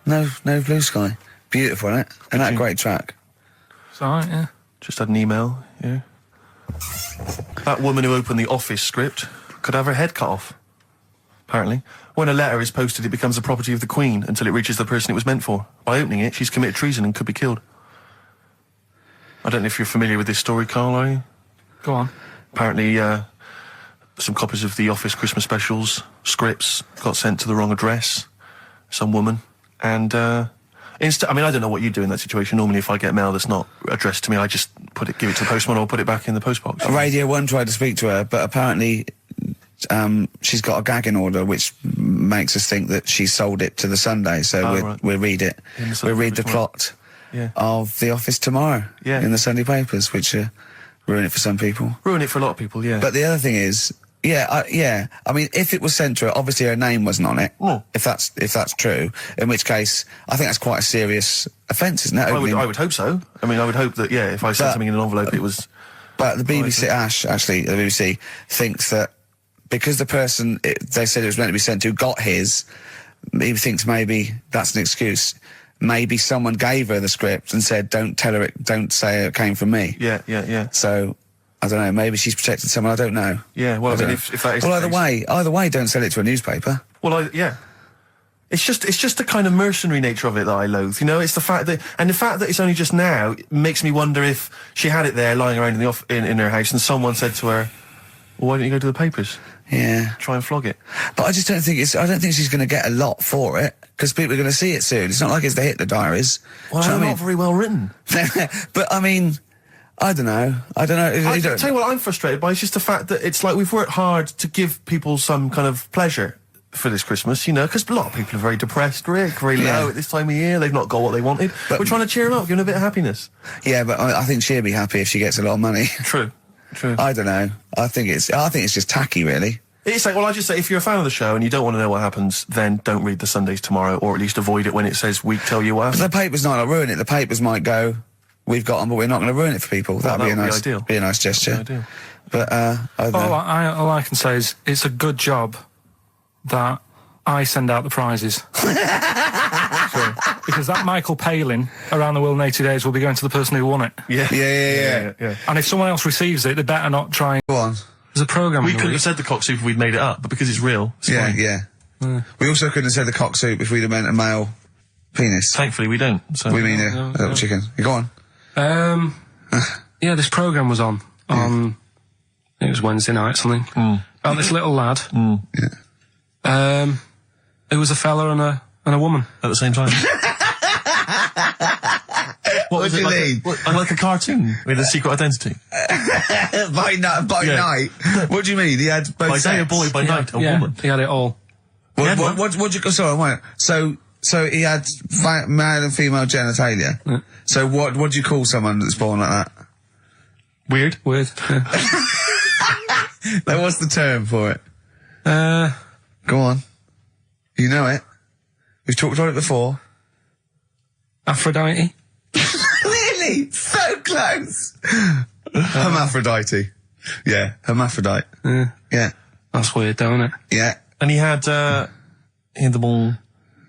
Speaker 6: No blue sky. Beautiful, isn't it? And that great track.
Speaker 2: it's all right, yeah.
Speaker 1: Just had an email, yeah. That woman who opened the Office script could have her head cut off. Apparently. When a letter is posted, it becomes the property of the Queen until it reaches the person it was meant for. By opening it, she's committed treason and could be killed. I don't know if you're familiar with this story, Carl, are you?
Speaker 2: Go on.
Speaker 1: Apparently, some copies of the Office Christmas specials scripts got sent to the wrong address. Some woman. And, I don't know what you do in that situation. Normally, if I get mail that's not addressed to me, I just give it to the postman or put it back in the postbox.
Speaker 6: Radio 1 tried to speak to her, but apparently she's got a gagging order, which makes us think that she sold it to the Sunday. So we'll read it. We'll read the plot of The Office tomorrow in the Sunday papers, which ruin it for some people.
Speaker 1: Ruin it for a lot of people, yeah.
Speaker 6: But the other thing is, I mean, if it was sent to her, obviously her name wasn't on it.
Speaker 1: Oh.
Speaker 6: If that's true, in which case, I think that's quite a serious offence, isn't it?
Speaker 1: I would hope so. I mean, I would hope that, if I sent something in an envelope, it was...
Speaker 6: But the BBC, the BBC thinks that because the person they said it was meant to be sent to got his, he thinks maybe that's an excuse. Maybe someone gave her the script and said, don't say it came from me.
Speaker 1: Yeah.
Speaker 6: So, I don't know, maybe she's protected someone, I don't know.
Speaker 1: Yeah, well, I mean, if that is...
Speaker 6: Well, either way, don't sell it to a newspaper.
Speaker 1: Well, It's just the kind of mercenary nature of it that I loathe. It's the fact that it's only just now makes me wonder if she had it there lying around in her house and someone said to her, well, why don't you go to the papers?
Speaker 6: Yeah.
Speaker 1: Try and flog it.
Speaker 6: But I just don't think I don't think she's going to get a lot for it, because people are going to see it soon. It's not like it's the Hitler Diaries.
Speaker 1: Well, they're not very well written.
Speaker 6: But, I mean, I don't know.
Speaker 1: I tell you what I'm frustrated by is just the fact that it's like we've worked hard to give people some kind of pleasure for this Christmas, because a lot of people are very depressed, Rick, very low at this time of year. They've not got what they wanted. But we're trying to cheer them up, give them a bit of happiness.
Speaker 6: Yeah, but I think she'll be happy if she gets a lot of money.
Speaker 1: True. True.
Speaker 6: I don't know. I think it's just tacky, really.
Speaker 1: It's like, well, I just say, if you're a fan of the show and you don't want to know what happens, then don't read the Sundays Tomorrow, or at least avoid it when it says we tell you what.
Speaker 6: The papers might not ruin it. The papers might go, we've got them, but we're not going to ruin it for people. That'd be a nice,
Speaker 1: ideal.
Speaker 6: Be a nice gesture.
Speaker 1: Ideal.
Speaker 6: But I don't know.
Speaker 2: All I can say is it's a good job that I send out the prizes. Because that Michael Palin around the world in 80 days will be going to the person who won it.
Speaker 6: Yeah.
Speaker 2: And if someone else receives it, they better not try and...
Speaker 6: Go on.
Speaker 2: There's a programme.
Speaker 1: We couldn't have said the cock soup if we'd made it up, but because it's real, it's fine.
Speaker 6: We also couldn't have said the cock soup if we'd have meant a male penis.
Speaker 1: Thankfully, we don't. So.
Speaker 6: We mean a little chicken. You go on.
Speaker 2: Yeah, this programme was on. It was Wednesday night, something. About this little lad. It was a fella and a woman.
Speaker 1: At the same time.
Speaker 6: What do you mean?
Speaker 1: Like a cartoon with a secret identity.
Speaker 6: By night? What do you mean? He had both
Speaker 1: By
Speaker 6: sex?
Speaker 1: day a boy, by night a woman.
Speaker 2: He had it all.
Speaker 6: What'd you... Sorry, wait. So he had male and female genitalia.
Speaker 2: Yeah.
Speaker 6: So what do you call someone that's born like that?
Speaker 2: Weird. Yeah.
Speaker 6: Like, what's the term for it? Go on. You know it. We've talked about it before.
Speaker 2: Aphrodite.
Speaker 6: Really? So close. Hermaphrodite. Yeah, hermaphrodite. Yeah.
Speaker 2: That's weird, though, isn't it?
Speaker 6: Yeah.
Speaker 1: And he had the ball.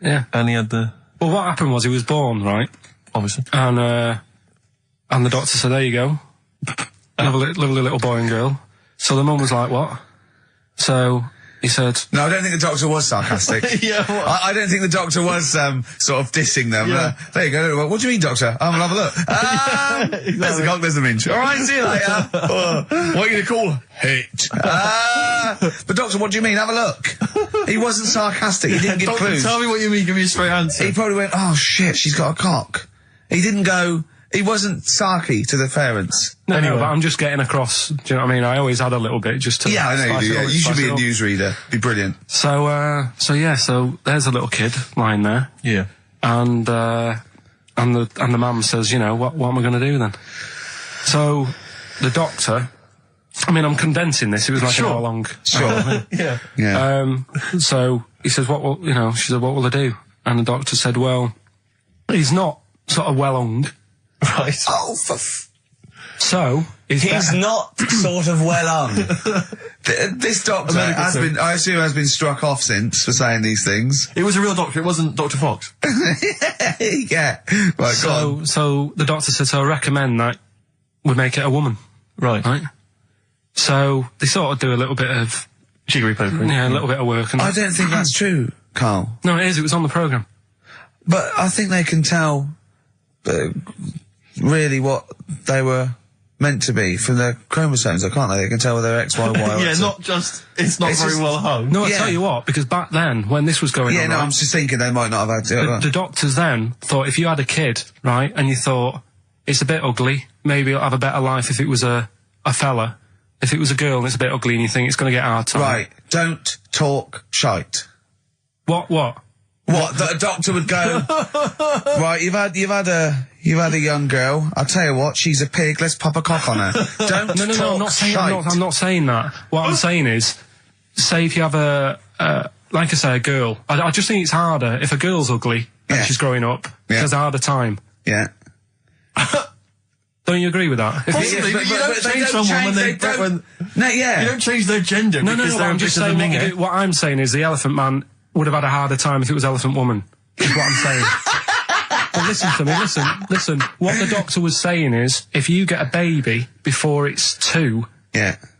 Speaker 2: Yeah.
Speaker 1: And he had the...
Speaker 2: Well, what happened was he was born, right?
Speaker 1: Obviously.
Speaker 2: And the doctor said, there you go. Lovely little boy and girl. So the mum was like, what? So he said...
Speaker 6: No, I don't think the doctor was sarcastic.
Speaker 1: Yeah, what?
Speaker 6: I don't think the doctor was sort of dissing them.
Speaker 1: Yeah.
Speaker 6: There you go. What do you mean, doctor? I'm gonna have a look. There's a cock, there's a minch. All right, see you later. What are you going to call her? Hit. But doctor, what do you mean? Have a look. He wasn't sarcastic. He didn't give
Speaker 1: Doctor,
Speaker 6: clues.
Speaker 1: tell me what you mean. Give me a straight answer.
Speaker 6: He probably went, oh shit, she's got a cock. He didn't go... He wasn't sarky to the parents.
Speaker 2: No, but I'm just getting across. Do you know what I mean? I always had a little bit just to...
Speaker 6: Yeah, I know you do. Yeah. You should be a newsreader. Be brilliant.
Speaker 2: So there's a little kid lying there.
Speaker 1: Yeah.
Speaker 2: And the mum says, you know, what am I going to do then? So the doctor... I mean, I'm condensing this. It was like an hour long.
Speaker 6: Sure.
Speaker 1: Yeah.
Speaker 2: So he says, she said, what will I do? And the doctor said, well, he's not sort of well hung.
Speaker 1: Right.
Speaker 6: Oh,
Speaker 2: so
Speaker 6: he's not sort of well on. This doctor has been, I assume, has been struck off since for saying these things.
Speaker 1: It was a real doctor. It wasn't Dr. Fox.
Speaker 6: Yeah. Right,
Speaker 2: so the doctor said, so I recommend that we make it a woman.
Speaker 1: Right.
Speaker 2: So they sort of do a little bit of
Speaker 1: jiggery pokery.
Speaker 2: Yeah, a little bit of work. And
Speaker 6: I don't think that's true, Carl.
Speaker 2: No, it is. It was on the programme.
Speaker 6: But I think they can tell really what they were meant to be from their chromosomes, can't they? They can tell whether they're X, Y, Y, or
Speaker 1: yeah,
Speaker 6: X.
Speaker 1: not just, it's not very well hung.
Speaker 2: No, I tell you what, because back then, when this was going on...
Speaker 6: Yeah, no,
Speaker 2: right,
Speaker 6: I'm just thinking they might not have had to.
Speaker 2: The doctors then thought if you had a kid, right, and you thought, it's a bit ugly, maybe it'll have a better life if it was a fella. If it was a girl and it's a bit ugly and you think it's going to get a hard time.
Speaker 6: Right, don't talk shite.
Speaker 2: What?
Speaker 6: What? That a doctor would go, right, you've had a young girl, I'll tell you what, she's a pig, let's pop a cock on her. Don't talk shite.
Speaker 2: I'm not saying that. What I'm saying is, say if you have like I say, a girl, I just think it's harder if a girl's ugly and she's growing up, she has a harder time.
Speaker 6: Yeah.
Speaker 2: Don't you agree with that?
Speaker 1: Possibly, but you don't change someone when they don't...
Speaker 6: No, yeah.
Speaker 1: You don't change their gender because they're
Speaker 2: I'm just saying, what I'm saying is the Elephant Man would have had a harder time if it was Elephant Woman, is what I'm saying. But listen to me, listen. What the doctor was saying is, if you get a baby before it's 2,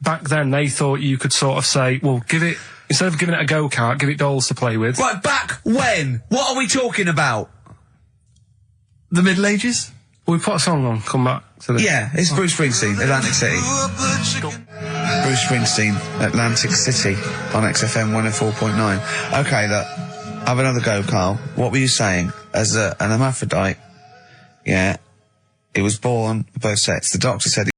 Speaker 2: back then they thought you could sort of say, well, instead of giving it a go-kart, give it dolls to play with.
Speaker 6: Right, back when? What are we talking about?
Speaker 1: The Middle Ages?
Speaker 2: We put a song on, come back to this.
Speaker 6: Yeah, it's Bruce Springsteen, Atlantic City. Bruce Springsteen, Atlantic City, on XFM 104.9. Okay, look, have another go, Carl. What were you saying? As an hermaphrodite, it was born both sexes. The doctor said